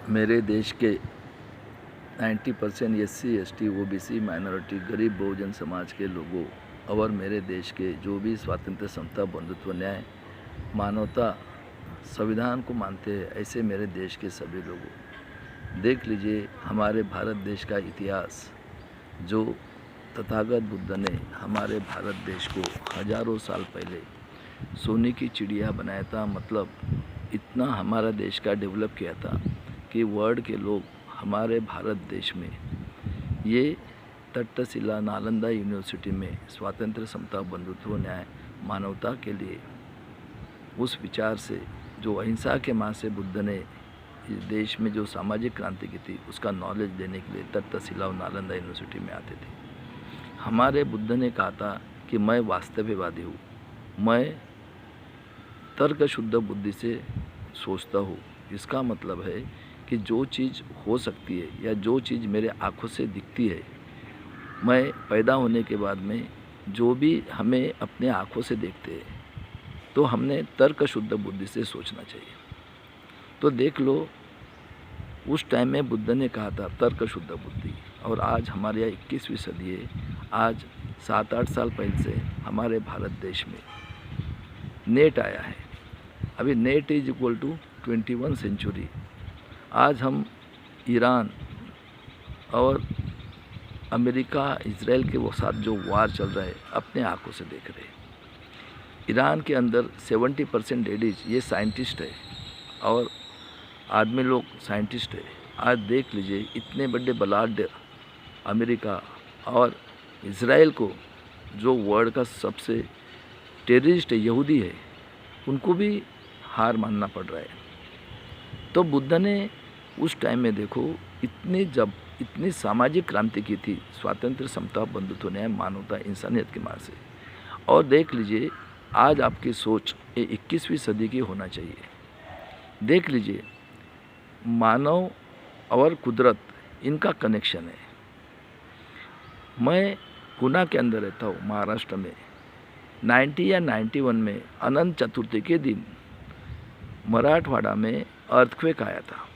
मेरे देश के 90% SC ST OBC माइनॉरिटी गरीब बहुजन समाज के लोगों और मेरे देश के जो भी स्वातंत्र्य समता बंधुत्व न्याय मानवता संविधान को मानते हैं, ऐसे मेरे देश के सभी लोगों देख लीजिए हमारे भारत देश का इतिहास। जो तथागत बुद्ध ने हमारे भारत देश को हजारों साल पहले सोने की चिड़िया बनाया था, मतलब इतना हमारा देश का डेवलप किया था कि वर्ल्ड के लोग हमारे भारत देश में ये तक्षशिला नालंदा यूनिवर्सिटी में स्वातंत्र्य समता बंधुत्व न्याय मानवता के लिए उस विचार से जो अहिंसा के मार्ग से बुद्ध ने इस देश में जो सामाजिक क्रांति की थी उसका नॉलेज देने के लिए तक्षशिला और नालंदा यूनिवर्सिटी में आते थे। हमारे बुद्ध ने कहा था कि मैं वास्तविकवादी हूँ, मैं तर्क शुद्ध बुद्धि से सोचता हूँ। इसका मतलब है कि जो चीज़ हो सकती है या जो चीज़ मेरे आँखों से दिखती है, मैं पैदा होने के बाद में जो भी हमें अपने आँखों से देखते हैं तो हमने तर्क शुद्ध बुद्धि से सोचना चाहिए। तो देख लो उस टाइम में बुद्ध ने कहा था तर्क शुद्ध बुद्धि, और आज हमारे यहाँ 21वीं सदी है। आज 7-8 साल पहले से हमारे भारत देश में नेट आया है। अभी net is equal to 21 century. आज हम ईरान और अमेरिका इजराइल के वो साथ जो वार चल रहा है अपने आंखों से देख रहे हैं। ईरान के अंदर 70% लेडीज ये साइंटिस्ट है और आदमी लोग साइंटिस्ट है। आज देख लीजिए इतने बड़े बलाढ्य अमेरिका और इजराइल को, जो वर्ल्ड का सबसे टेररिस्ट है, यहूदी है, उनको भी हार मानना पड़ रहा है। तो बुद्ध ने उस टाइम में देखो इतनी सामाजिक क्रांति की थी, स्वातंत्र्य समता बंधुत्व न्याय मानवता इंसानियत के मार्ग से। और देख लीजिए आज आपकी सोच ये 21वीं सदी की होना चाहिए। देख लीजिए मानव और कुदरत इनका कनेक्शन है। मैं पुणे के अंदर रहता हूँ, महाराष्ट्र में। 90 या 91 में अनंत चतुर्थी के दिन मराठवाड़ा में अर्थक्वेक आया था।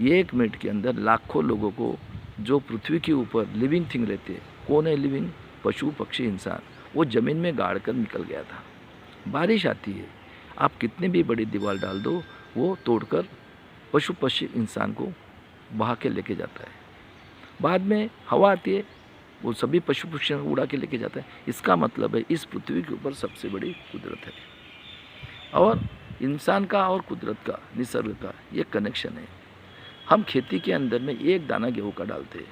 ये 1 मिनट के अंदर लाखों लोगों को, जो पृथ्वी के ऊपर लिविंग थिंग रहते हैं, कौन है लिविंग, पशु पक्षी इंसान, वो ज़मीन में गाड़ कर निकल गया था। बारिश आती है, आप कितनी भी बड़ी दीवार डाल दो वो तोड़कर पशु पक्षी इंसान को बहा के लेके जाता है। बाद में हवा आती है, वो सभी पशु पक्षियों को उड़ा के लेके जाता है। इसका मतलब है इस पृथ्वी के ऊपर सबसे बड़ी कुदरत है, और इंसान का और कुदरत का, निसर्ग का ये कनेक्शन है। हम खेती के अंदर में एक दाना गेहूँ का डालते हैं,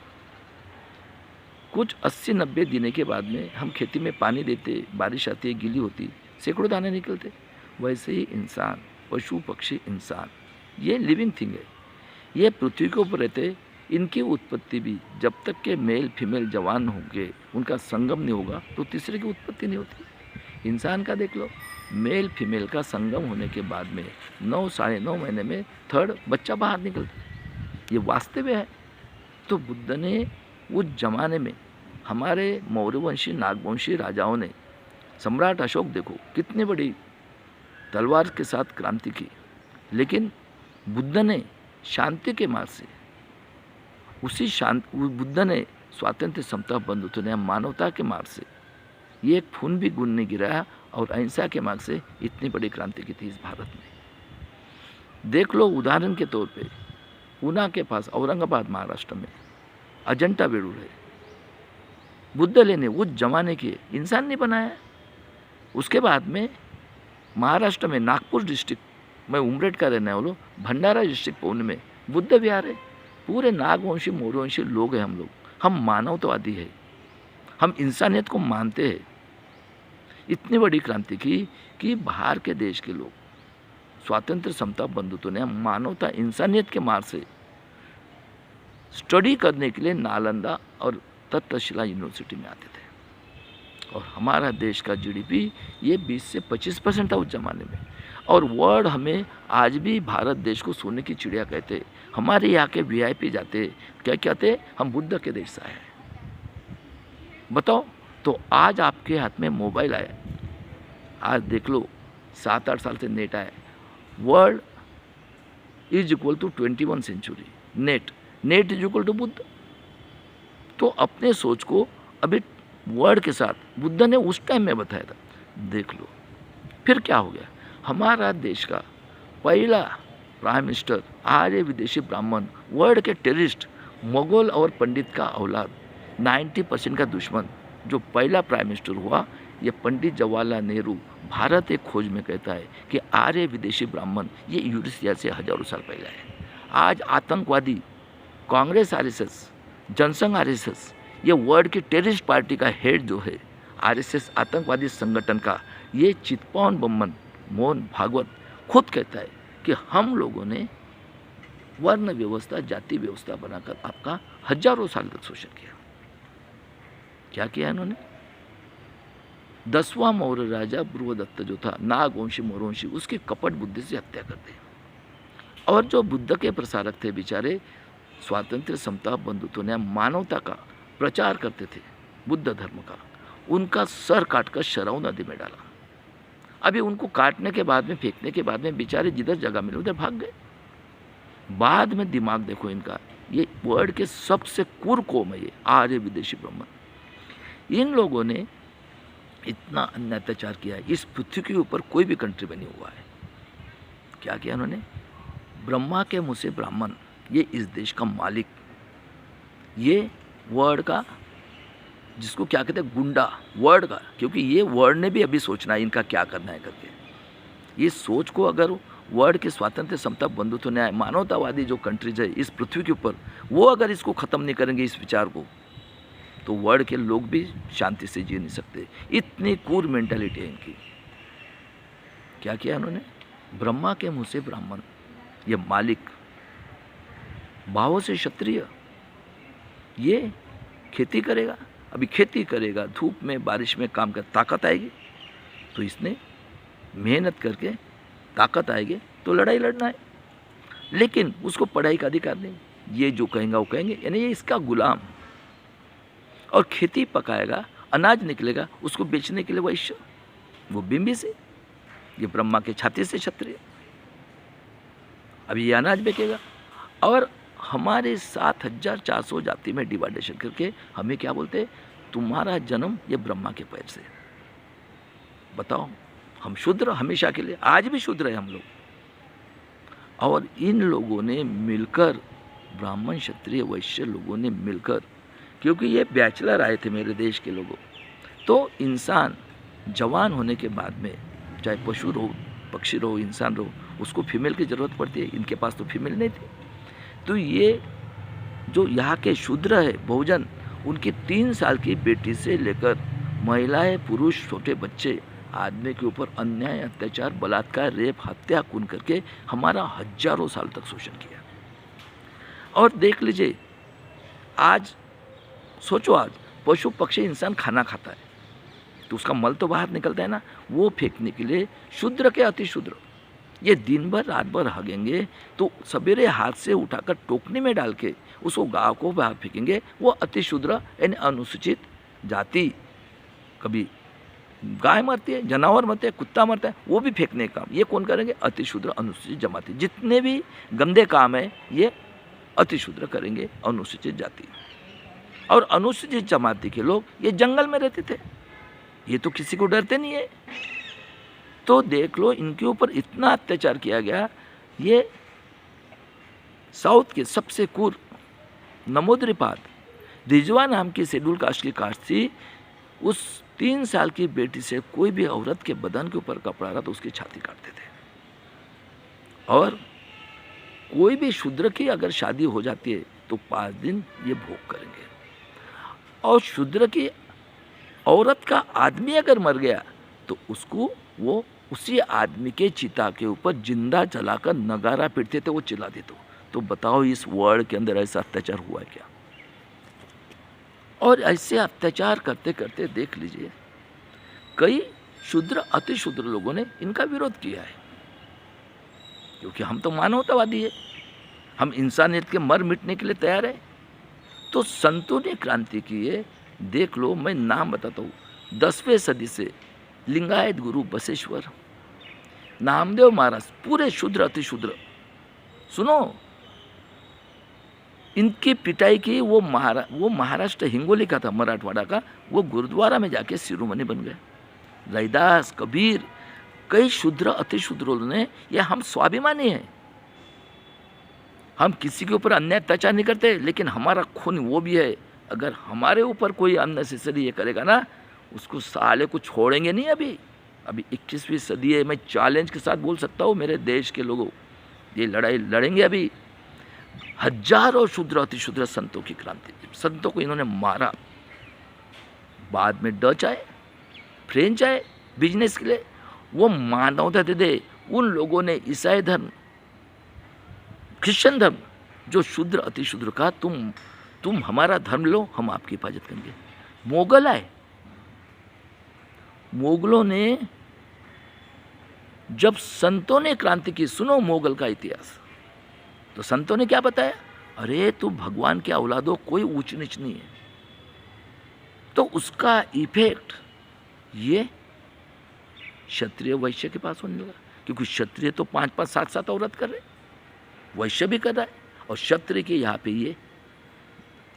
कुछ 80-90 दिन के बाद में हम खेती में पानी देते, बारिश आती है, गीली होती, सैकड़ों दाने निकलते। वैसे ही इंसान, पशु पक्षी इंसान ये लिविंग थिंग है, ये पृथ्वी के ऊपर रहते। इनकी उत्पत्ति भी जब तक के मेल फीमेल जवान होंगे, उनका संगम नहीं होगा तो तीसरे की उत्पत्ति नहीं होती। इंसान का देख लो, मेल फीमेल का संगम होने के बाद में 9-9.5 महीने में थर्ड बच्चा बाहर निकलता है। ये वास्तव है। तो बुद्ध ने उस जमाने में हमारे मौर्यवंशी नागवंशी राजाओं ने, सम्राट अशोक देखो कितनी बड़ी तलवार के साथ क्रांति की, लेकिन बुद्ध ने शांति के मार्ग से, बुद्ध ने स्वातंत्र्य समता बंधुत्व न्याय मानवता के मार्ग से ये एक खून भी गुण नहीं गिराया, और अहिंसा के मार्ग से इतनी बड़ी क्रांति की थी इस भारत में। देख लो उदाहरण के तौर पे पूना के पास औरंगाबाद महाराष्ट्र में अजंता वेरूळ है। बुद्ध ने उस जमाने के इंसान ने बनाया। उसके बाद में महाराष्ट्र में नागपुर डिस्ट्रिक्ट, मैं उमरेड का रहने वाला, भंडारा डिस्ट्रिक्ट पुणे में बुद्ध विहार है। पूरे नागवंशी मौर्यवंशी लोग हैं हम लोग। हम मानवतावादी है, हम इंसानियत को मानते हैं। इतनी बड़ी क्रांति की कि बाहर के देश के लोग स्वातंत्र्य समता बंधुत्व न्याय मानवता इंसानियत के मार्ग से स्टडी करने के लिए नालंदा और तक्षशिला यूनिवर्सिटी में आते थे। और हमारा देश का जीडीपी ये 20 से 25% था उस जमाने में। और वर्ल्ड हमें आज भी भारत देश को सोने की चिड़िया कहते। हमारे यहाँ के वीआईपी जाते क्या कहते, हम बुद्ध के देश से आए हैं। बताओ। तो आज आपके हाथ में मोबाइल आया, आज देख लो 7-8 साल से नेट आया, world is equal to 21 century. Net is equal to Buddha. तो अपने सोच को अभी वर्ड के साथ बुद्ध ने उस टाइम में बताया था, देख लो। फिर क्या हो गया, हमारा देश का पहला प्राइम मिनिस्टर आर्य विदेशी ब्राह्मण, वर्ल्ड के टेररिस्ट, मुगल और पंडित का औलाद, 90% का दुश्मन, जो पहला प्राइम मिनिस्टर हुआ, ये पंडित जवाहरलाल नेहरू भारत एक खोज में कहता है कि आर्य विदेशी ब्राह्मण ये यूरेशिया से हजारों साल पहले है। आज आतंकवादी कांग्रेस आरएसएस, जनसंघ आरएसएस, ये वर्ल्ड की टेररिस्ट पार्टी का हेड जो है आरएसएस आतंकवादी संगठन का, ये चितपावन ब्राह्मण मोहन भागवत खुद कहता है कि हम लोगों ने वर्ण व्यवस्था, जाति व्यवस्था बनाकर आपका हजारों साल तक शोषण किया। क्या किया इन्होंने? 10वां मौर्य राजा बृहदत्त जो था, नागवंशी मौर्यवंशी, उसकी कपट बुद्धि से हत्या कर दी। और जो बुद्ध के प्रसारक थे बेचारे, स्वातंत्र्य, समता, बंधुत्व, न्याय, मानवता का प्रचार करते थे, बुद्ध धर्म का, उनका सर काटकर शरऊ नदी में डाला। अभी उनको काटने के बाद में, फेंकने के बाद में बेचारे जिधर जगह मिले उधर भाग गए। बाद में दिमाग देखो इनका, ये वर्ल्ड के सबसे क्रूर कौम है ये आर्य विदेशी ब्राह्मण। इन लोगों ने इतना अन्य अत्याचार किया है, इस पृथ्वी के ऊपर कोई भी कंट्री बनी हुआ है। क्या किया उन्होंने? ब्रह्मा के मुँह से ब्राह्मण, ये इस देश का मालिक, ये वर्ल्ड का, जिसको क्या कहते हैं, गुंडा वर्ल्ड का, क्योंकि ये वर्ल्ड ने भी अभी सोचना है इनका क्या करना है करके। ये सोच को अगर वर्ल्ड के स्वातंत्र्य, समता, बंधुत्व, न्याय, मानवतावादी जो कंट्रीज है इस पृथ्वी के ऊपर, वो अगर इसको ख़त्म नहीं करेंगे इस विचार को, तो वर्ल्ड के लोग भी शांति से जी नहीं सकते। इतनी क्रूर मेंटालिटी है इनकी। क्या किया उन्होंने? ब्रह्मा के मुँह से ब्राह्मण, ये मालिक, भावों से क्षत्रिय, ये खेती करेगा। अभी खेती करेगा, धूप में बारिश में काम कर, ताकत आएगी तो इसने मेहनत करके ताकत आएगी तो लड़ाई लड़ना है। लेकिन उसको पढ़ाई का अधिकार नहीं, ये जो कहेंगे वो कहेंगे, यानी ये इसका गुलाम। और खेती पकाएगा, अनाज निकलेगा, उसको बेचने के लिए वैश्य, वो बिंबी से, ये ब्रह्मा के छाती से क्षत्रिय। अभी ये अनाज बेचेगा और हमारे 7400 जाति में डिवाइडेशन करके हमें क्या बोलते हैं, तुम्हारा जन्म ये ब्रह्मा के पैर से। बताओ, हम शूद्र हमेशा के लिए, आज भी शूद्र है हम लोग। और इन लोगों ने मिलकर, ब्राह्मण, क्षत्रिय, वैश्य लोगों ने मिलकर, क्योंकि ये बैचलर आए थे मेरे देश के लोगों, तो इंसान जवान होने के बाद में, चाहे पशु रहो, पक्षी रहो, इंसान रहो, उसको फीमेल की ज़रूरत पड़ती है। इनके पास तो फीमेल नहीं थी। तो ये जो यहाँ के शूद्र है, बहुजन, उनकी 3 साल की बेटी से लेकर महिलाएं, पुरुष, छोटे बच्चे, आदमी के ऊपर अन्याय, अत्याचार, बलात्कार, रेप, हत्या, खून करके हमारा हजारों साल तक शोषण किया। और देख लीजिए, आज सोचो, आज पशु, पक्षी, इंसान खाना खाता है तो उसका मल तो बाहर निकलता है ना, वो फेंकने के लिए शूद्र के अति शूद्र, ये दिन भर रात भर हगेंगे, तो सवेरे हाथ से उठाकर टोकनी में डाल के उसको गाँव को बाहर फेंकेंगे, वो अति शूद्र यानी अनुसूचित जाति। कभी गाय मरती है, जानवर मरते हैं, कुत्ता मरता है, वो भी फेंकने का काम ये कौन करेंगे? अति शूद्र, अनुसूचित जमाती। जितने भी गंदे काम है ये अति शूद्र करेंगे, अनुसूचित जाति। और अनुसूचित जमाती के लोग ये जंगल में रहते थे, ये तो किसी को डरते नहीं है। तो देख लो, इनके ऊपर इतना अत्याचार किया गया। ये साउथ के सबसे क्रूर नमोद्रिपाद रिजवा नाम की शेड्यूल कास्ट की कास्ट थी। उस 3 साल की बेटी से कोई भी औरत के बदन के ऊपर कपड़ा रहा तो उसकी छाती काटते थे। और कोई भी शूद्र की अगर शादी हो जाती है तो 5 दिन ये भोग करेंगे। और शूद्र की औरत का आदमी अगर मर गया तो उसको वो उसी आदमी के चिता के ऊपर जिंदा जलाकर नगारा पीटते थे, वो चिल्लाते थे। तो बताओ, इस वर्ल्ड के अंदर ऐसा अत्याचार हुआ है क्या? और ऐसे अत्याचार करते करते देख लीजिए, कई शूद्र, अति शूद्र लोगों ने इनका विरोध किया है, क्योंकि हम तो मानवतावादी है, हम इंसानियत के मर मिटने के लिए तैयार है। तो संतों ने क्रांति की है। देख लो, मैं नाम बताता हूँ। 10वीं सदी से लिंगायत गुरु बसेश्वर, नामदेव महाराज, पूरे शूद्र, अति शूद्र सुनो, इनकी पिटाई की वो महाराष्ट्र हिंगोली का था, मराठवाड़ा का, वो गुरुद्वारा में जाके शिरोमणि बन गए। रैदास, कबीर, कई शूद्र अति शूद्रों ने, ये हम स्वाभिमानी हैं, हम किसी के ऊपर अन्याय अत्याचार नहीं करते, लेकिन हमारा खून वो भी है। अगर हमारे ऊपर कोई अननेसेसरी ये करेगा ना, उसको साले को छोड़ेंगे नहीं। अभी 21वीं सदी है, मैं चैलेंज के साथ बोल सकता हूँ मेरे देश के लोगों, ये लड़ाई लड़ेंगे। अभी हजारों शूद्र अति शूद्र संतों की क्रांति थी, संतों को इन्होंने मारा। बाद में डच आए, फ्रेंच आए बिजनेस के लिए, वो मानवता दे दे। उन लोगों ने ईसाई धर्म, क्रिश्चियन धर्म, जो शूद्र अति शूद्र का, तुम हमारा धर्म लो, हम आपकी हिफाजत करेंगे। मोगल आए, मोगलों ने जब संतों ने क्रांति की, सुनो मोगल का इतिहास, तो संतों ने क्या बताया, अरे तू भगवान के औलाद हो, कोई ऊंच नीच नहीं है। तो उसका इफेक्ट ये क्षत्रिय वैश्य के पास होने लगा, क्योंकि क्षत्रिय तो 5-5, 7-7 औरत कर रहे, वैश्य भी कर रहा है, और क्षत्रिय के यहाँ पे ये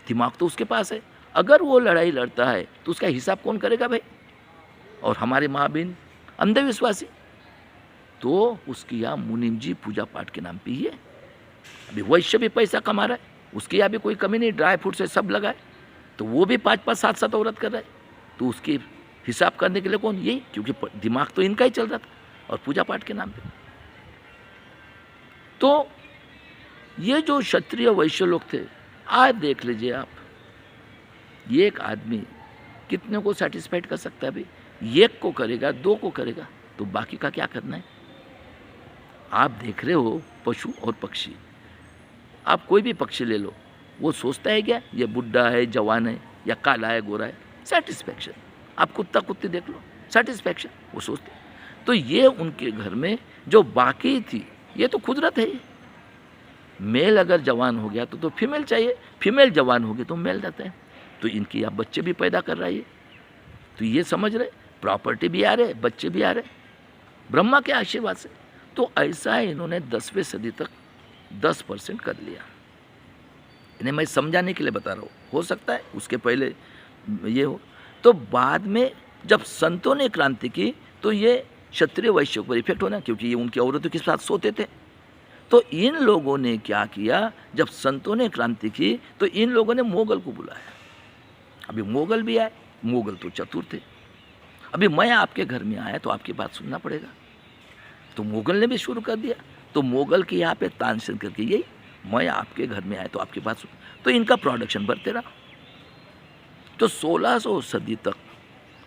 दिमाग तो उसके पास है। अगर वो लड़ाई लड़ता है तो उसका हिसाब कौन करेगा भाई? और हमारे माँ बहन अंधविश्वासी, तो उसकी यहाँ मुनीम जी पूजा पाठ के नाम पे ही है। अभी वैश्य भी पैसा कमा रहा है, उसके यहाँ भी कोई कमी नहीं, ड्राई फ्रूट से सब लगाए, तो वो भी 5-5, 7-7 औरत कर रहा है। तो उसकी हिसाब करने के लिए कौन? यही, क्योंकि दिमाग तो इनका ही चल रहा था, और पूजा पाठ के नाम पे। तो ये जो क्षत्रिय वैश्य लोग थे, आज देख लीजिए आप, ये एक आदमी कितने को सेटिस्फाइड कर सकता है भाई? एक को करेगा, 2 को करेगा, तो बाकी का क्या करना है? आप देख रहे हो पशु और पक्षी, आप कोई भी पक्षी ले लो, वो सोचता है क्या ये बुढ़ा है, जवान है, या काला है, गोरा है? सेटिस्फैक्शन। आप कुत्ता कुत्ती देख लो, सेटिस्फैक्शन, वो सोचते। तो ये उनके घर में जो बाकी थी, ये तो कुदरत है। मेल अगर जवान हो गया तो फीमेल चाहिए, फीमेल जवान होगी तो मेल रहता है। तो इनकी आप बच्चे भी पैदा कर रहा है ये, तो ये समझ रहे, प्रॉपर्टी भी आ रहे, बच्चे भी आ रहे, ब्रह्मा के आशीर्वाद से। तो ऐसा इन्होंने 10वीं सदी तक 10% कर लिया। इन्हें मैं समझाने के लिए बता रहा हूँ, हो सकता है उसके पहले ये हो। तो बाद में जब संतों ने क्रांति की, तो ये क्षत्रिय वैश्य पर इफेक्ट होना, क्योंकि ये उनकी औरतों के साथ सोते थे। तो इन लोगों ने क्या किया, जब संतों ने क्रांति की, तो इन लोगों ने मोगल को बुलाया। अभी मोगल भी आए, मोगल तो चतुर थे। अभी मैं आपके घर में आया तो आपकी बात सुनना पड़ेगा, तो मोगल ने भी शुरू कर दिया। तो मोगल के यहाँ पे तानसेन करके, यही मैं आपके घर में आया तो आपकी बात सुन, तो इनका प्रोडक्शन बढ़ते रहा। तो 1600 सदी तक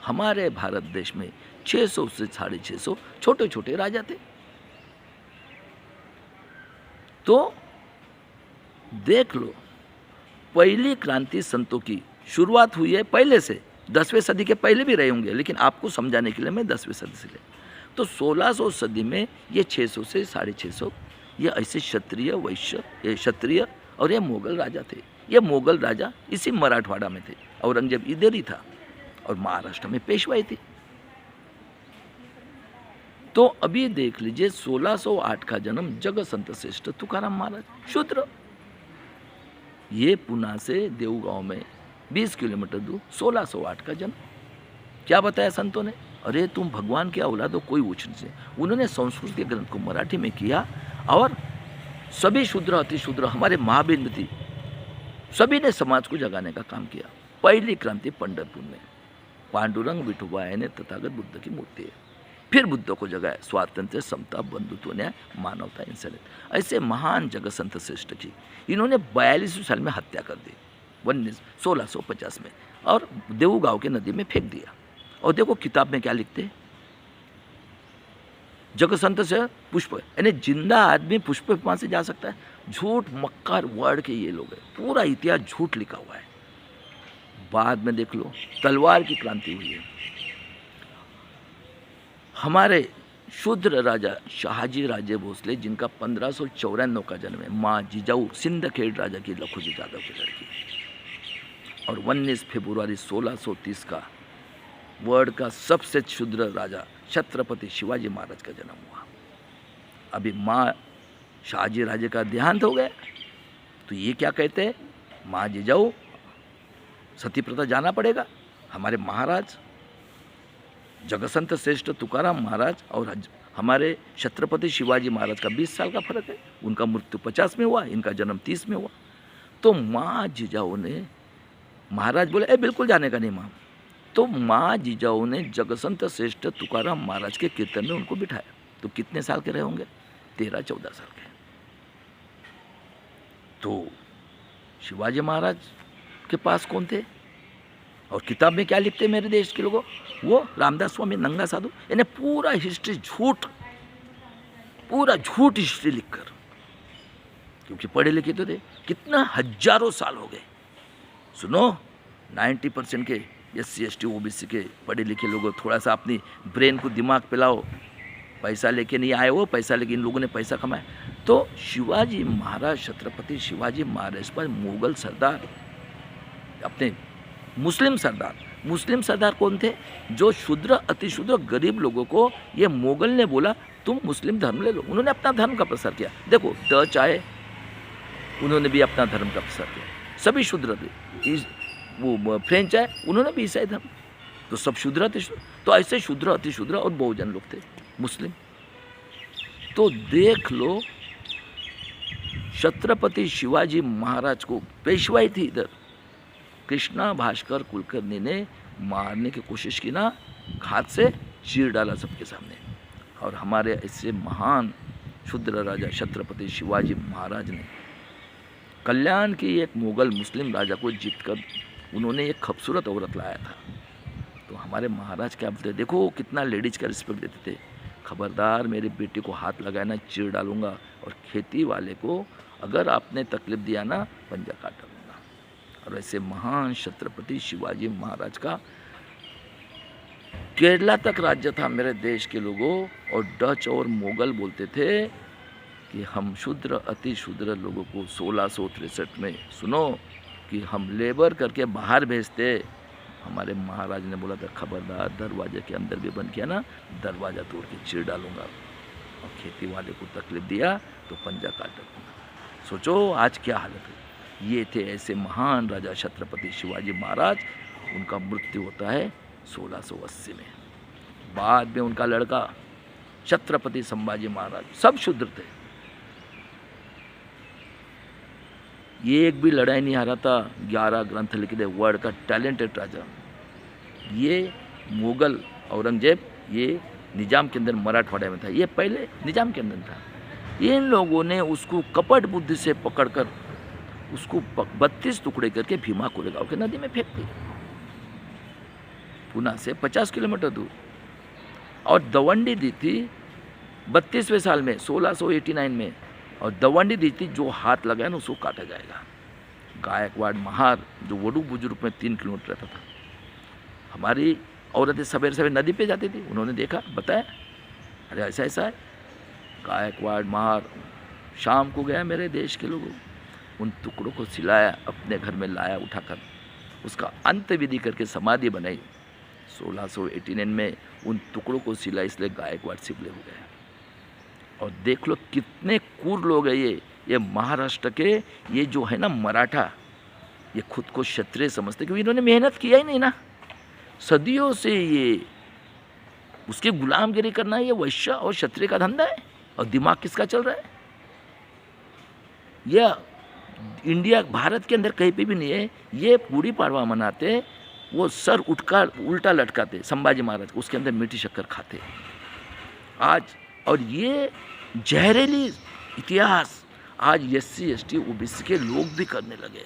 हमारे भारत देश में 600 से 650 छोटे छोटे राजा थे। तो देख लो, पहली क्रांति संतों की शुरुआत हुई है पहले से, 10वीं सदी के पहले भी रहे होंगे, लेकिन आपको समझाने के लिए मैं 10वीं सदी से ले। तो 1600 सदी में ये 600 से 650 ये ऐसे क्षत्रिय वैश्य, ये क्षत्रिय और ये मोगल राजा थे। ये मोगल राजा इसी मराठवाड़ा में थे, औरंगजेब इधर ही था, और महाराष्ट्र में पेशवाई थी। तो अभी देख लीजिए, 1608 का जन्म जग संत श्रेष्ठ तुकाराम महाराज, शूद्र। ये पुणे से देवगांव में 20 किलोमीटर दूर, 1608 का जन्म। क्या बताया संतों ने, अरे तुम भगवान के औलाद हो, कोई ऊंच नीच नहीं। उन्होंने संस्कृत के ग्रंथ को मराठी में किया, और सभी शूद्र अति शूद्र हमारे माँ बहन थी, सभी ने समाज को जगाने का काम किया। पहली क्रांति पंढरपुर में पांडुरंग विठोबा ने तथागत बुद्ध की मूर्ति है, फिर बुद्ध को जगाया, स्वातंत्र्य, समता, बंधुत्व, न्याय, मानवता, इंसानियत। ऐसे महान जगत संत श्रेष्ठ की इन्होंने 42 साल में हत्या कर दी, 1650 में, और देवगांव के नदी में फेंक दिया। और देखो किताब में क्या लिखते हैं, जगत संत से पुष्प, यानी जिंदा आदमी पुष्प वहाँ से जा सकता है? झूठ मक्कार वर्ड के ये लोग हैं, पूरा इतिहास झूठ लिखा हुआ है। बाद में देख लो, तलवार की क्रांति हुई है। हमारे शूद्र राजा शहाजी राजे भोसले, जिनका 1594 का जन्म है, माँ जिजाऊ सिंदखेड़ राजा की लखोजी यादव की लड़की, और 19 फरवरी 1630 का वर्ल्ड का सबसे शूद्र राजा छत्रपति शिवाजी महाराज का जन्म हुआ। अभी माँ शाहजी राजे का देहांत हो गया, तो ये क्या कहते हैं, माँ जिजाऊ सती प्रथा जाना पड़ेगा। हमारे महाराज जगसंत श्रेष्ठ तुकाराम महाराज और हमारे छत्रपति शिवाजी महाराज का 20 साल का फर्क है। उनका मृत्यु 50 में हुआ, इनका जन्म 30 में हुआ। तो माँ जिजाऊ ने, महाराज बोले बिल्कुल जाने का नहीं माँ, तो माँ जिजाऊ ने जगसंत श्रेष्ठ तुकाराम महाराज के कीर्तन में उनको बिठाया। तो कितने साल के रहे होंगे, 13-14 साल के। तो शिवाजी महाराज के पास कौन थे और किताब में क्या लिखते मेरे देश के लोगों, वो रामदास स्वामी नंगा साधु, इन्हें पूरा हिस्ट्री पूरा झूठ हिस्ट्री लिखकर, क्योंकि पढ़े लिखे तो थे, कितना हजारों साल हो गए। सुनो, 90% के SC ST OBC के पढ़े लिखे लोगों, थोड़ा सा अपनी ब्रेन को दिमाग पे लाओ। पैसा लेके नहीं आए वो, पैसा लेके इन लोगों ने पैसा कमाया। तो शिवाजी महाराज, छत्रपति शिवाजी महाराज पर मुगल सरदार, अपने मुस्लिम सरदार कौन थे, जो शूद्र अति शूद्र गरीब लोगों को ये मुगल ने बोला तुम मुस्लिम धर्म ले लो। उन्होंने अपना धर्म का प्रसार किया। देखो डच आए, उन्होंने भी अपना धर्म का प्रसार किया, सभी शूद्र थे। वो फ्रेंच आए, उन्होंने भी ईसाई धर्म, तो सब शूद्र अति शूद्र। तो ऐसे शूद्र अति शूद्र और बहुजन लोग थे मुस्लिम। तो देख लो, छत्रपति शिवाजी महाराज को पेशवाई थी इधर, कृष्णा भास्कर कुलकर्णी ने मारने की कोशिश की ना, घात से चीर डाला सबके सामने। और हमारे ऐसे महान शूद्र राजा छत्रपति शिवाजी महाराज ने कल्याण की एक मुगल मुस्लिम राजा को जीतकर उन्होंने एक खूबसूरत औरत लाया था। तो हमारे महाराज क्या बोलते, देखो कितना लेडीज का रिस्पेक्ट देते थे, खबरदार मेरे बेटे को हाथ लगाना चीर डालूंगा, और खेती वाले को अगर आपने तकलीफ दिया ना पंजा काट डालूंगा। और ऐसे महान छत्रपति शिवाजी महाराज का केरला तक राज्य था मेरे देश के लोगों। और डच और मुगल बोलते थे कि हम शूद्र अति शूद्र लोगों को 1663 में, सुनो, कि हम लेबर करके बाहर भेजते। हमारे महाराज ने बोला था खबरदार दरवाजे के अंदर भी बंद किया ना, दरवाज़ा तोड़ के चीर डालूंगा, और खेती वाले को तकलीफ दिया तो पंजा काट डालूंगा। सोचो आज क्या हालत है। ये थे ऐसे महान राजा छत्रपति शिवाजी महाराज। उनका मृत्यु होता है 1680 में। बाद में उनका लड़का छत्रपति संभाजी महाराज, सब शूद्र थे, ये एक भी लड़ाई नहीं हारा था, 11 ग्रंथ लिखे थे, वर्ल्ड का टैलेंटेड राजा। ये मुगल औरंगजेब ये निजाम के अंदर मराठवाड़ा में था, ये पहले निजाम के अंदर था। इन लोगों ने उसको कपट बुद्धि से पकड़कर उसको 32 टुकड़े करके भीमा कोरेगांव के नदी में फेंक दिया, पुणे से 50 किलोमीटर दूर। और दवंडी दी थी 32वें साल में 1689 में, और दवंडी दी थी जो हाथ लगाया ना उसको काटा जाएगा। गायकवाड़ महार जो वडू बुजुर्ग में 3 किलोमीटर रहता था, हमारी औरतें सवेरे सवेरे नदी पे जाती थी, उन्होंने देखा, बताया अरे ऐसा ऐसा है। गायकवाड़ महार शाम को गया मेरे देश के लोगों, उन टुकड़ों को सिलाया, अपने घर में लाया उठाकर, उसका अंत विधि करके समाधि बनाई। 1689 में उन टुकड़ों को सिला, इसलिए गायकवाड़ शिवले हो गया। और देख लो कितने क्रूर लोग हैं ये महाराष्ट्र के, ये जो है ना मराठा, ये खुद को क्षत्रिय समझते, क्योंकि इन्होंने मेहनत किया ही नहीं ना, सदियों से ये उसकी गुलामगिरी करना, ये वैश्य और क्षत्रिय का धंधा है। और दिमाग किसका चल रहा है, यह इंडिया भारत के अंदर कहीं पे भी नहीं है। ये पूरी पाड़वा मनाते, वो सर उठकर उल्टा लटकाते संभाजी महाराज को, उसके अंदर मीठी शक्कर खाते आज। और ये जहरीली इतिहास आज SC ST OBC के लोग भी करने लगे,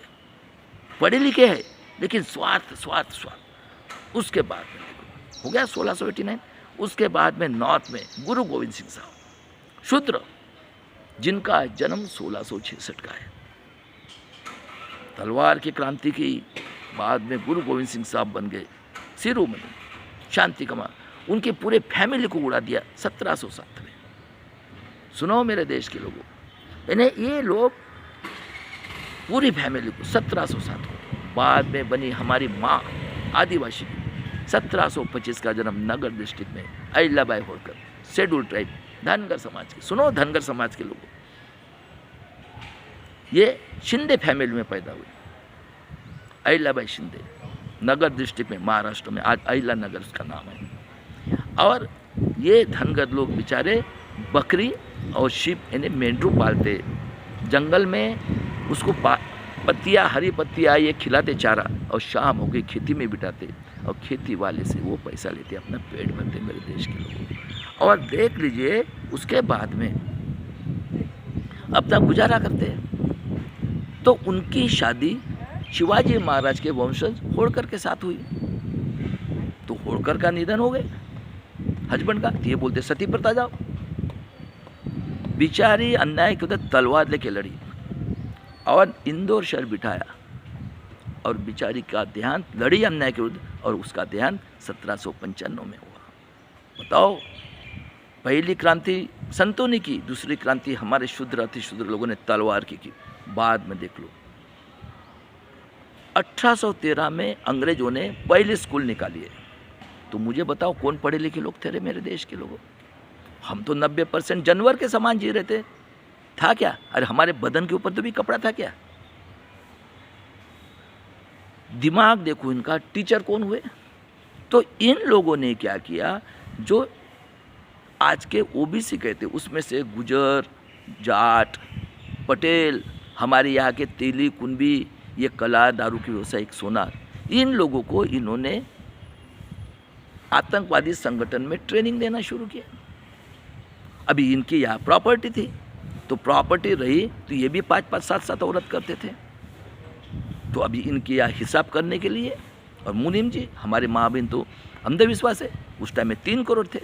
पढ़े लिखे हैं लेकिन स्वार्थ स्वार्थ स्वार्थ। उसके बाद में हो गया 1689, उसके बाद में नॉर्थ में गुरु गोविंद सिंह साहब, शूद्र, जिनका जन्म 1666 का है। तलवार की क्रांति की बाद में गुरु गोविंद सिंह साहब बन गए शिरोमणि, शांति कमान, उनके पूरे फैमिली को उड़ा दिया 1707 में। सुनो मेरे देश के लोगों, इन्हें ये लोग पूरी फैमिली को 1707 को, बाद में बनी हमारी माँ आदिवासी, 1725 का जन्म नगर डिस्ट्रिक्ट में अहिल्याबाई होलकर, शेड्यूल ट्राइब धनगर समाज के। सुनो धनगर समाज के लोगों, ये शिंदे फैमिली में पैदा हुई, अहिल्याबाई शिंदे, नगर डिस्ट्रिक्ट में महाराष्ट्र में, आज अहिला नगर उसका नाम है। और ये धनगर लोग बेचारे बकरी और शीप यानी मेंढरू पालते, जंगल में उसको पत्तियाँ, हरी पत्तियाँ ये खिलाते चारा, और शाम हो गई खेती में बिठाते, और खेती वाले से वो पैसा लेते, अपना पेट भरते मेरे देश के लोग। और देख लीजिए उसके बाद में अपना गुजारा करते हैं। तो उनकी शादी शिवाजी महाराज के वंशज होड़कर के साथ हुई, तो होड़कर का निधन हो गए हस्बैंड का, तो ये बोलते सती प्रथा जाओ। बिचारी अन्याय के उधर तलवार लेके लड़ी और इंदौर शहर बिठाया, और बिचारी का देहांत, लड़ी अन्याय के विरुद्ध, और उसका देहांत 1795 में हुआ। बताओ, पहली क्रांति संतों ने की, दूसरी क्रांति हमारे शूद्र अति शूद्र लोगों ने तलवार की। बाद में देख लो 1813 में अंग्रेजों ने पहले स्कूल निकाली है। तो मुझे बताओ कौन पढ़े लिखे लोग थे रे मेरे देश के लोगों? हम तो 90% जानवर के समान जी रहे थे। था क्या? अरे हमारे बदन के ऊपर तो भी कपड़ा था क्या? दिमाग देखो इनका। टीचर कौन हुए? तो इन लोगों ने क्या किया, जो आज के ओबीसी कहते उसमें से गुजर, जाट, पटेल, हमारे यहाँ के तेली, कुंबी, ये कला, दारू की व्यवसायिक, सोनार, इन लोगों को इन्होंने आतंकवादी संगठन में ट्रेनिंग देना शुरू किया। अभी इनकी यहाँ प्रॉपर्टी थी, तो प्रॉपर्टी रही तो ये भी 5-5, 7-7 औरत करते थे। तो अभी इनके यहाँ हिसाब करने के लिए, और मुनीम जी हमारे माँ बहन तो अंधविश्वास है, उस टाइम में 3 करोड़ थे,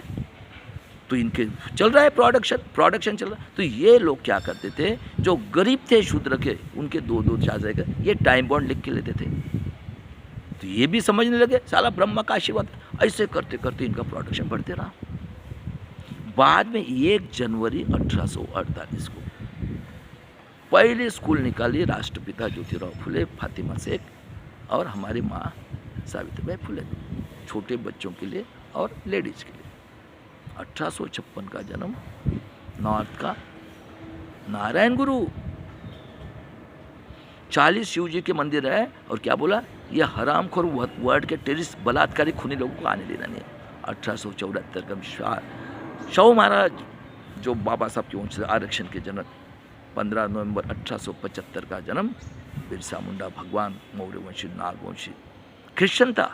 तो इनके चल रहा है प्रोडक्शन चल रहा है। तो ये लोग क्या करते थे, जो गरीब थे शूद्र के, उनके 2-2, 4 ये टाइम बॉन्ड लिख के लेते थे। तो ये भी समझने लगे साला ब्रह्मा का आशीर्वाद। ऐसे करते करते इनका प्रोडक्शन बढ़ते रहा। बाद में 1 जनवरी 1848 को पहले स्कूल निकाली राष्ट्रपिता ज्योतिराव फुले, फातिमा शेख और हमारी माँ सावित्रीबाई फुले, छोटे बच्चों के लिए और लेडीज के लिए। 1856 का जन्म, नॉर्थ का नारायण गुरु, 40 शिव जी के मंदिर है, और क्या बोला, ये हरामखोर वर्ड के टेररिस्ट बलात्कारी खूनी लोगों को आने देना नहीं है। 1874 का शाहू महाराज, जो बाबा साहब के वंश आरक्षण के जनक, 15 नवंबर 1875 का जन्म, बिरसा मुंडा भगवान, मौर्यवंशी, नागवंशी, क्रिश्चियन था,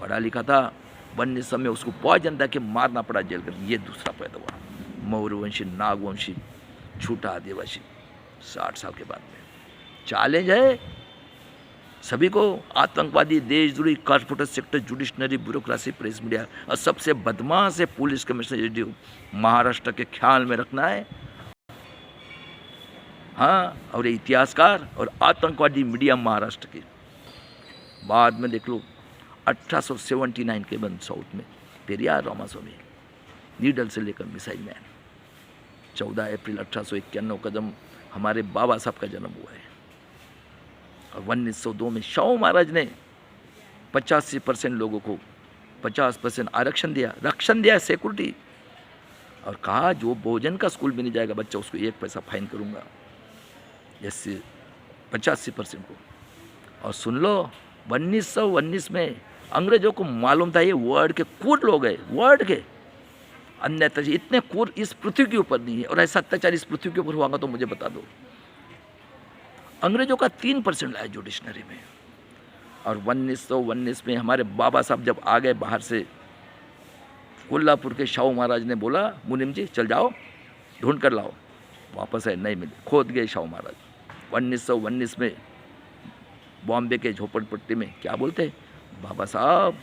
पढ़ा लिखा था, बनने समय उसको बहुत जनता के मारना पड़ा जेल कर। ये दूसरा पैदा हुआ, मौर्यवंशी, नागवंशी, छूटा आदिवासी, 60 साल के बाद में। चैलेंज है सभी को, आतंकवादी, देशद्रोही, corporate sector, judiciary, bureaucracy, press media, और सबसे बदमाश है पुलिस कमिश्नर महाराष्ट्र के ख्याल में रखना है। हाँ, और इतिहासकार और आतंकवादी मीडिया महाराष्ट्र के। बाद में देख लो 1879 के बंद साउथ में पेरियार रामास्वामी, नीडल से लेकर मिसाइल मैन। 14 अप्रैल 1891 का जन्म हमारे बाबा साहब का जन्म हुआ है। और 1902 में शाहू महाराज ने 85% लोगों को 50% आरक्षण दिया, रक्षण दिया, सिक्योरिटी, और कहा जो भोजन का स्कूल भी नहीं जाएगा बच्चा, उसको 1 पैसा फाइन करूंगा, ऐसे 85% को। और सुन लो 1919 में अंग्रेजों को मालूम था ये वर्ल्ड के कूर लोग हैं, वर्ल्ड के अन्यथा इतने कूर इस पृथ्वी के ऊपर नहीं है, और ऐसा अत्याचार इस पृथ्वी के ऊपर हुआ तो मुझे बता दो। अंग्रेजों का 3% लाया जो डिक्शनरी में। और 1919 में हमारे बाबा साहब जब आ गए बाहर से, कोल्हापुर के शाहू महाराज ने बोला मुनीम जी चल जाओ ढूंढ कर लाओ, वापस आए नहीं मिले, खोद गए शाहू महाराज। 1919 में बॉम्बे के झोपड़पट्टी में क्या बोलते, बाबा साहब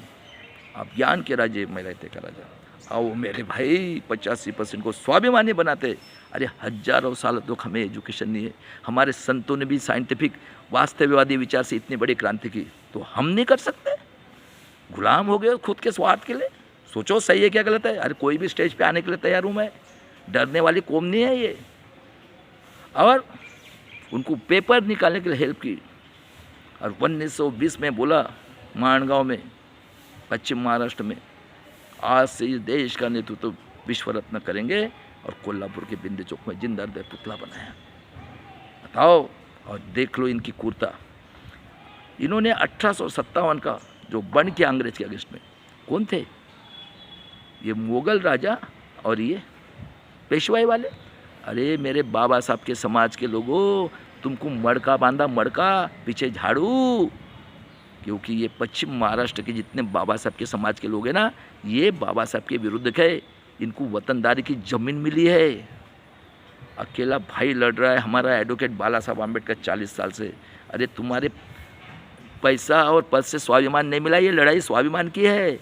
आप ज्ञान के राज्य में रहते का राजा, आओ मेरे भाई 85% को स्वाभिमानी बनाते। अरे हजारों साल तो हमें एजुकेशन नहीं है, हमारे संतों ने भी साइंटिफिक वास्तववादी विचार से इतनी बड़ी क्रांति की, तो हम नहीं कर सकते? गुलाम हो गए खुद के स्वार्थ के लिए। सोचो सही है क्या गलत है? अरे कोई भी स्टेज पे आने के लिए तैयार हूँ मैं, डरने वाली कौम नहीं है ये। और उनको पेपर निकालने के लिए हेल्प की। और 1920 में बोला माणगांव में, पश्चिम महाराष्ट्र में, आज से इस देश का नेतृत्व विश्व रत्न करेंगे, और कोल्हापुर के बिंदु चौक में जिंदा पुतला बनाया। बताओ और देख लो इनकी क्रूरता। इन्होंने 1857 का जो बन किया अंग्रेज के अगेंस्ट में, कौन थे? ये मुगल राजा और ये पेशवाई वाले। अरे मेरे बाबा साहब के समाज के लोगों, तुमको मड़का बांधा, मड़का पीछे झाड़ू, क्योंकि ये पश्चिम महाराष्ट्र के जितने बाबा साहब के समाज के लोग हैं ना, ये बाबा साहब के विरुद्ध है। इनको वतनदारी की ज़मीन मिली है। अकेला भाई लड़ रहा है हमारा एडवोकेट बाला साहब आम्बेडकर 40 साल से। अरे तुम्हारे पैसा और पद से स्वाभिमान नहीं मिला, ये लड़ाई स्वाभिमान की है।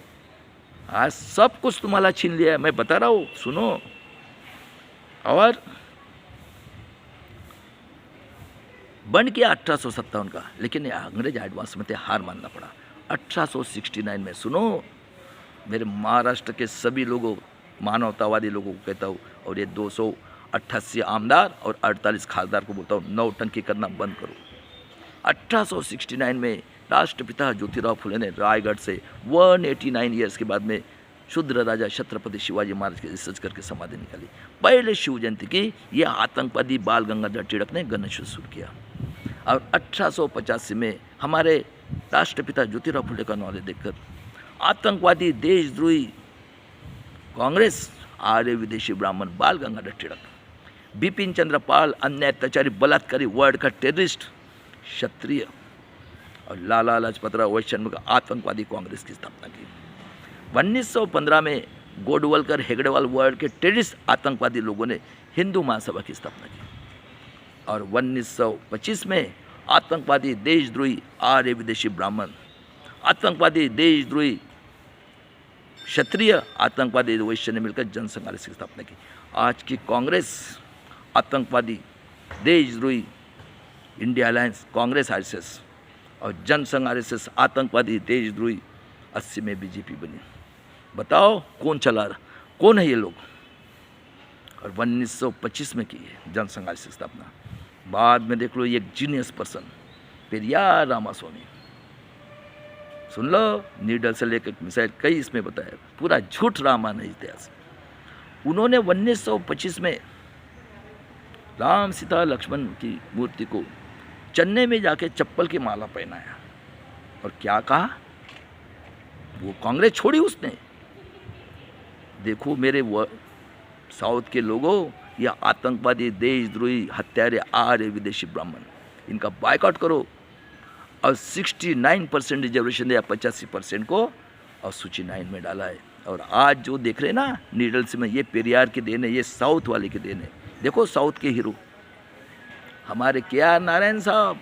आज सब कुछ तुम्हारा छीन लिया है, मैं बता रहा हूँ, सुनो। और बन किया 1857 का, लेकिन ये अंग्रेज एडवांस में थे, हार मानना पड़ा। 1869 में, सुनो मेरे महाराष्ट्र के सभी लोगों, मानवतावादी लोगों को कहता हूँ, और ये 288 आमदार और 48 खासदार को बोलता हूँ, नौटंकी करना बंद करो। 1869 में राष्ट्रपिता ज्योतिराव फुले ने रायगढ़ से 189 ईयर्स के बाद में शूद्र राजा छत्रपति शिवाजी महाराज की रिसर्च करके समाधि निकाली। पहले शिव जयंती की ये आतंकवादी बाल गंगाधर तिलक ने गणेश शुरू किया। और 1885 में हमारे राष्ट्रपिता ज्योतिराव फुले का नॉलेज देखकर आतंकवादी देशद्रोही कांग्रेस, आर्य विदेशी ब्राह्मण बाल गंगाधर तिलक, बिपिन चंद्र पाल अन्य अत्याचारी बलात्कारी वर्ल्ड का टेररिस्ट क्षत्रिय, और लाला लाजपत राय वैश्य का आतंकवादी कांग्रेस की स्थापना की। 1915 में गोडवलकर हेगड़ेवाल वर्ल्ड के टेररिस्ट आतंकवादी लोगों ने हिंदू महासभा की स्थापना की। और 1925 में आतंकवादी देशद्रोही आर्य विदेशी ब्राह्मण, आतंकवादी देशद्रोही क्षत्रिय, आतंकवादी वैश्य ने मिलकर जनसंघ आरएसएस की स्थापना की। आज की कांग्रेस आतंकवादी देशद्रोही इंडिया अलायंस कांग्रेस आरएसएस और जनसंघ आरएसएस आतंकवादी देशद्रोही 80 में बीजेपी बनी। बताओ कौन चला रहा, कौन है ये लोग? और 1925 में की है जनसंघ आरएसएस की स्थापना। बाद में देख लो ये एक जीनियस पर्सन पेरियार रामास्वामी, सुन लो, नीडल से लेकर मिसाइल कई इसमें बताया, पूरा झूठ रामायण इतिहास। उन्होंने 1925 में राम सीता लक्ष्मण की मूर्ति को चेन्नई में जाके चप्पल की माला पहनाया और क्या कहा, वो कांग्रेस छोड़ी उसने। देखो मेरे साउथ के लोगों, या आतंकवादी देशद्रोही हत्यारे आर्य विदेशी ब्राह्मण, इनका बायकॉट करो और 69% रिजर्वेशन दिया 85% को, और सूची 9 में डाला है। और आज जो देख रहे हैं ना नीडल्स में, ये पेरियार की देन है, ये साउथ वाले की देन है। देखो साउथ के हीरो हमारे KR नारायण साहब,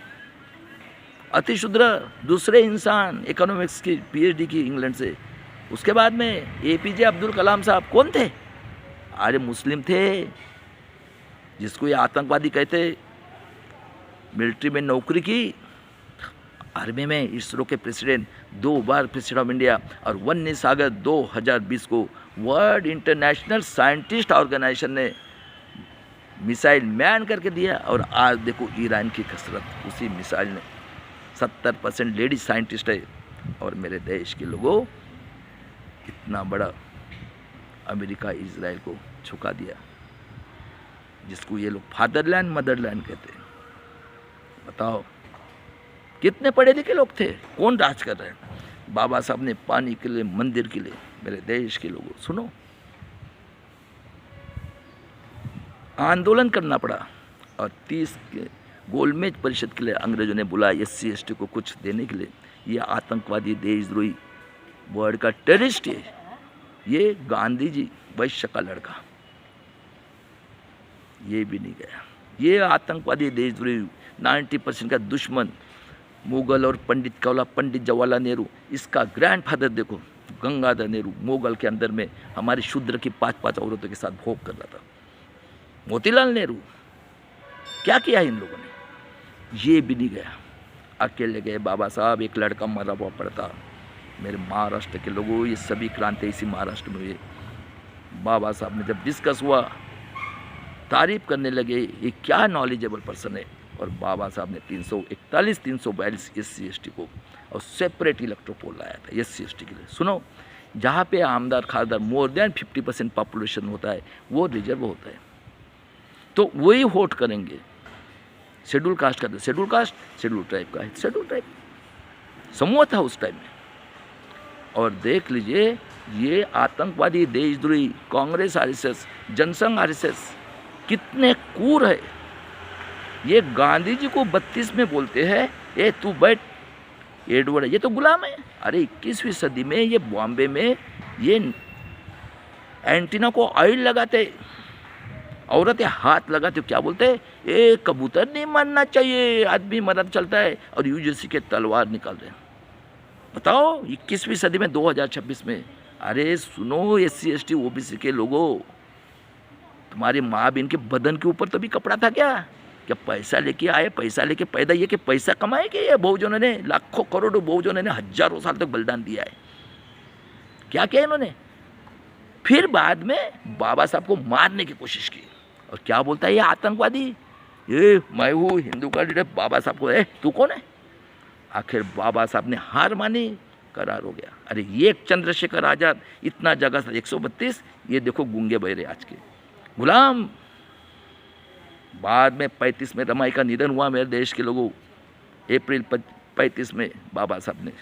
अतिशूद्र, दूसरे इंसान, इकोनॉमिक्स की PhD की इंग्लैंड से। उसके बाद में APJ अब्दुल कलाम साहब कौन थे? अरे मुस्लिम थे, जिसको ये आतंकवादी कहते। मिलिट्री में नौकरी की, आर्मी में इसरो के president, 2 bar president of India, और 19 अगस्त 2020 को वर्ल्ड इंटरनेशनल साइंटिस्ट ऑर्गेनाइजेशन ने मिसाइल मैन करके दिया। और आज देखो ईरान की कसरत, उसी मिसाइल ने 70% लेडीज साइंटिस्ट है। और मेरे देश के लोगों, इतना बड़ा अमेरिका इजराइल को झुका दिया, जिसको ये लोग फादरलैंड मदरलैंड कहते हैं। बताओ कितने पढ़े लिखे लोग थे, कौन राज कर रहे हैं? बाबा साहब ने पानी के लिए, मंदिर के लिए, मेरे देश के लोगों सुनो, आंदोलन करना पड़ा। और 30 के गोलमेज परिषद के लिए अंग्रेजों ने बुलाया SC ST को कुछ देने के लिए। ये आतंकवादी देशद्रोही वर्ल्ड का टेररिस्ट है, ये गांधी जी वैश्य का लड़का, ये भी नहीं गया। ये आतंकवादी देशद्रोही 90% का दुश्मन, मुगल और पंडित का वाला पंडित जवाहरलाल नेहरू, इसका ग्रैंडफादर देखो गंगाधर नेहरू, मुगल के अंदर में हमारी शूद्र की 5-5 औरतों के साथ भोग कर रहा था। मोतीलाल नेहरू, क्या किया इन लोगों ने? ये भी नहीं गया, अकेले गए बाबा साहब, एक लड़का मरा हुआ पड़ता। मेरे महाराष्ट्र के लोगों, ये सभी क्रांति इसी महाराष्ट्र में हुई। बाबा साहब ने जब डिस्कस हुआ, तारीफ करने लगे, ये क्या नॉलेजेबल पर्सन है। और बाबा साहब ने 342 SC ST को और सेपरेट इलेक्ट्रोपोल लाया था SC ST के लिए। सुनो, जहाँ पे आमदार खासदार मोर देन 50% पॉपुलेशन होता है, वो रिजर्व होता है, तो वही वोट करेंगे। शेड्यूल कास्ट का, शेड्यूल कास्ट शेड्यूल ट्राइब का है, शेड्यूल ट्राइब समूह था उस टाइम में। और देख लीजिए ये आतंकवादी, देशद्रोही कांग्रेस आरएसएस, जनसंघ आरएसएस कितने क्रूर है। ये गांधी जी को 32 में बोलते हैं ए तू बैठ एडवर्ड, ये तो गुलाम है। अरे 21वीं सदी में ये बॉम्बे में ये एंटीना को ऑयल लगाते, औरतें हाथ लगाते, क्या बोलते हैं ए कबूतर नहीं मरना चाहिए, आदमी मरना चलता है, और यूजेसी के तलवार निकाल रहे हैं। बताओ 21वीं सदी में 2026 में। अरे सुनो SC ST OBC के लोगों, तुम्हारे माँ बहन के बदन के ऊपर तो भी कपड़ा था क्या पैसा लेके आए, पैसा लेके पैदा, ये कि पैसा कमाए कि ये बहुजनों ने, लाखों करोड़ों बहुजनों ने हजारों साल तक बलिदान दिया है। क्या किया इन्होंने? फिर बाद में बाबा साहब को मारने की कोशिश की, और क्या बोलता है ये आतंकवादी, ये मैं हूँ हिंदू का लीडर, बाबा साहब को तू कौन है? आखिर बाबा साहब ने हार मानी, करार हो गया। अरे ये चंद्रशेखर आजाद इतना जगह था 132, ये देखो गूंगे बहरे आज के गुलाम। बाद में 35 में रमाई का निधन हुआ मेरे देश के लोगों। अप्रैल 35 में बाबा साहब ने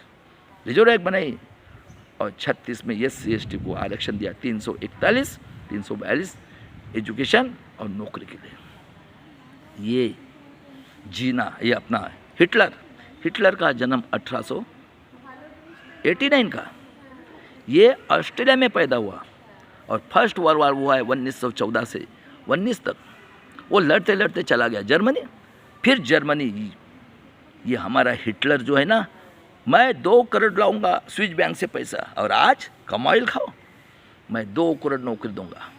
रिजर्व रैंक बनाई, और 36 में SC ST को आरक्षण दिया, 341 342 एजुकेशन और नौकरी के लिए। ये जीना, ये अपना हिटलर का जन्म 1889 का, ये ऑस्ट्रेलिया में पैदा हुआ, और फर्स्ट वर्ल्ड वॉर हुआ है 1914 से 19 तक। वो लड़ते लड़ते चला गया जर्मनी। फिर जर्मनी, ये हमारा हिटलर जो है ना, मैं 2 करोड़ लाऊंगा स्विस बैंक से पैसा, और आज कमाइल खाओ, मैं 2 करोड़ नौकरी दूंगा।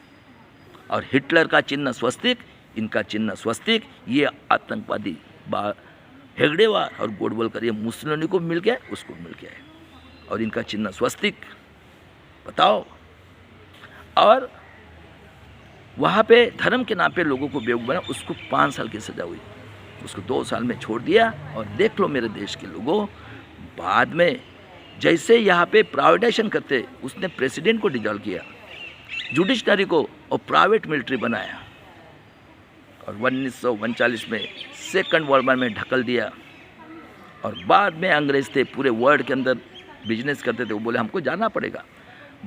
और हिटलर का चिन्ह स्वस्तिक, इनका चिन्ह स्वस्तिक। ये आतंकवादी हेगड़ेवार और गोडवलकर, ये मुसोलिनी को मिल गया, उसको मिल गया है, और इनका चिन्ह स्वस्तिक। बताओ। और वहाँ पे धर्म के नाम पे लोगों को बेवकूफ़ बना, उसको 5 साल की सज़ा हुई, उसको 2 साल में छोड़ दिया। और देख लो मेरे देश के लोगों, बाद में जैसे यहाँ पे प्राइवेटाइजेशन करते, उसने प्रेसिडेंट को डिजॉल्व किया, जुडिशरी को, और प्राइवेट मिलिट्री बनाया, और 1939 में सेकंड वर्ल्ड वॉर में ढकल दिया। और बाद में अंग्रेज थे, पूरे वर्ल्ड के अंदर बिजनेस करते थे, वो बोले हमको जाना पड़ेगा।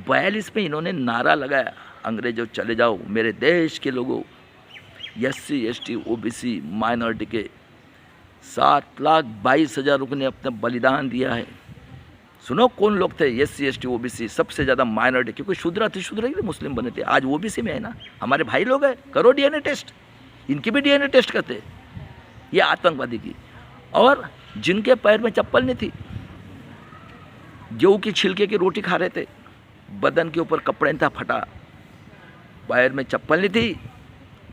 42 में इन्होंने नारा लगाया, अंग्रेजों चले जाओ, मेरे देश के लोगों SC ST OBC माइनॉरिटी के 7,22,000 लोगों ने अपना बलिदान दिया है। सुनो कौन लोग थे SC ST OBC, सबसे ज़्यादा माइनॉरिटी, क्योंकि शूद्र मुस्लिम बने थे, आज OBC में है ना, हमारे भाई लोग हैं, करो DNA टेस्ट, इनकी भी DNA टेस्ट करते। ये आतंकवादी की। और जिनके पैर में चप्पल नहीं थी, गेहूँ की छिलके की रोटी खा रहे थे, बदन के ऊपर कपड़े था फटा, पैर में चप्पल नहीं थी,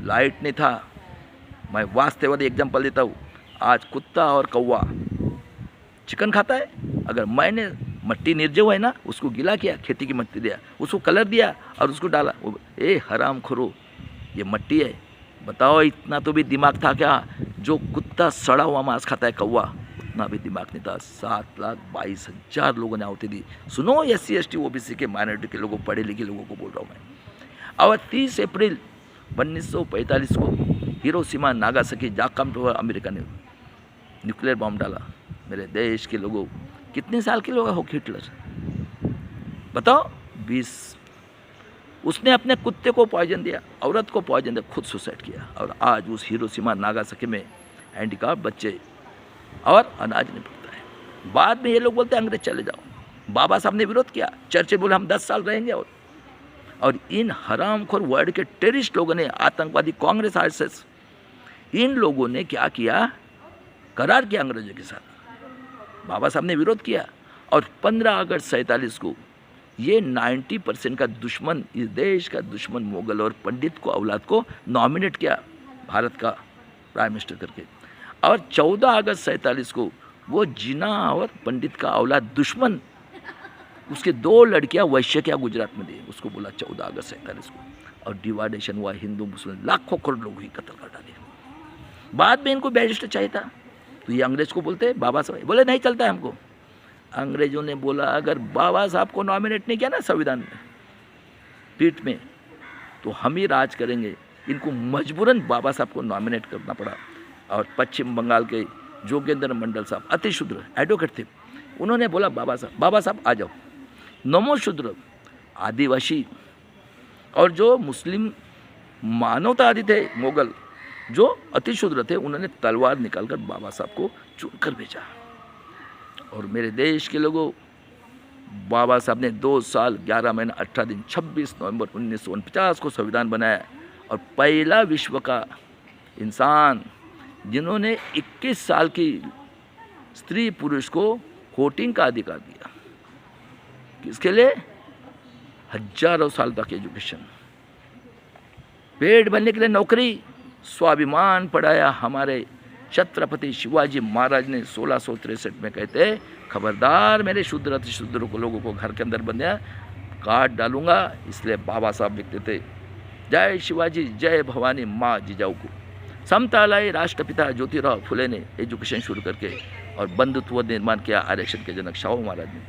लाइट नहीं था। मैं वास्तविक एग्जाम्पल देता हूँ। आज कुत्ता और कौवा चिकन खाता है, अगर मैंने मट्टी निर्जव है ना, उसको गीला किया, खेती की मट्टी दिया, उसको कलर दिया और उसको डाला, ए हराम खोरो, ये मट्टी है। बताओ इतना तो भी दिमाग था क्या? जो कुत्ता सड़ा हुआ मांस खाता है कौवा, उतना भी दिमाग नहीं था। 7,22,000 लोगों ने आहुति दी। सुनो SC ST OBC के माइनॉरिटी के लोगों, पढ़े लिखे लोगों को बोल रहा हूँ मैं। और 30 अप्रैल 1945 को हिरोशिमा नागासाकी जापान पर अमेरिका ने न्यूक्लियर बॉम्ब डाला। मेरे देश के लोगों, कितने साल के लोग हो हिटलर? बताओ 20। उसने अपने कुत्ते को पॉइजन दिया, औरत को पॉइजन दिया, खुद सुसाइड किया। और आज उस हिरोशिमा नागासाकी में हैंडीकैप बच्चे और अनाज नहीं पड़ता है। बाद में ये लोग बोलते हैं अंग्रेज चले जाओ। बाबा साहब ने विरोध किया, चर्चिल बोले हम 10 साल रहेंगे। और इन हरामखोर वर्ल्ड के टेररिस्ट लोगों ने, आतंकवादी कांग्रेस RSS, इन लोगों ने क्या किया? करार किया अंग्रेजों के साथ। बाबा साहब ने विरोध किया, और 15 अगस्त 47 को ये 90% का दुश्मन, इस देश का दुश्मन मुगल और पंडित को, औलाद को नॉमिनेट किया भारत का प्राइम मिनिस्टर करके। और 14 अगस्त 47 को वो जिना और पंडित का औलाद दुश्मन, उसके 2 लड़कियां वैश्य क्या गुजरात में दी, उसको बोला 14 अगस्त 47 को। और डिवाइडेशन हुआ, हिंदू मुस्लिम लाखों करोड़ लोग ही कत्ल कर डाले। बाद में इनको बैरिस्टर चाहिए था, तो ये अंग्रेज को बोलते बाबा साहब, बोले नहीं चलता है हमको। अंग्रेजों ने बोला अगर बाबा साहब को नॉमिनेट नहीं किया ना संविधान में, पीठ में, तो हम ही राज करेंगे। इनको मजबूरन बाबा साहब को नॉमिनेट करना पड़ा। और पश्चिम बंगाल के जोगेंद्र मंडल साहब अति शूद्र एडवोकेट थे, उन्होंने बोला बाबा साहब आ जाओ, नमो शूद्र आदिवासी और जो मुस्लिम मानवतावादी थे मुगल जो अति शूद्र थे, उन्होंने तलवार निकालकर बाबा साहब को चुन कर भेजा। और मेरे देश के लोगों, बाबा साहब ने 2 साल 11 महीने 18 दिन 26 नवंबर 1949 को संविधान बनाया और पहला विश्व का इंसान जिन्होंने 21 साल की स्त्री पुरुष को वोटिंग का अधिकार दिया। किसके लिए? हजारों साल तक एजुकेशन, पेट भरने के लिए नौकरी, स्वाभिमान पढ़ाया। हमारे छत्रपति शिवाजी महाराज ने 1663 में कहते, खबरदार मेरे शूद्र अति शूद्र को लोगों को घर के अंदर बंदिया काट डालूंगा। इसलिए बाबा साहब लिखते थे, जय शिवाजी जय भवानी माँ जिजाऊ को। समतालाई राष्ट्रपिता ज्योतिराव फुले ने एजुकेशन शुरू करके और बंधुत्व निर्माण किया। आरक्षण के जनक शाहू महाराज ने,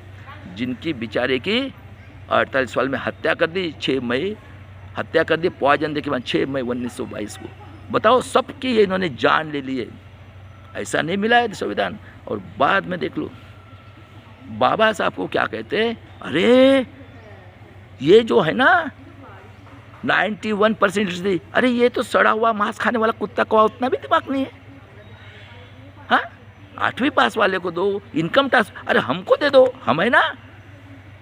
जिनकी बेचारे की 48 साल में हत्या कर दी, 6 मई हत्या कर दी, पॉइजन दे के बाद 6 मई 1922 को। बताओ, सबकी ये इन्होंने जान ले ली है। ऐसा नहीं मिला है संविधान। और बाद में देख लो बाबा साहब को क्या कहते हैं, अरे ये जो है ना 91% अरे ये तो सड़ा हुआ मांस खाने वाला कुत्ता कौवा, उतना भी दिमाग नहीं है। हाँ, 8वीं पास वाले को दो, इनकम टैक्स अरे हमको दे दो, हम है ना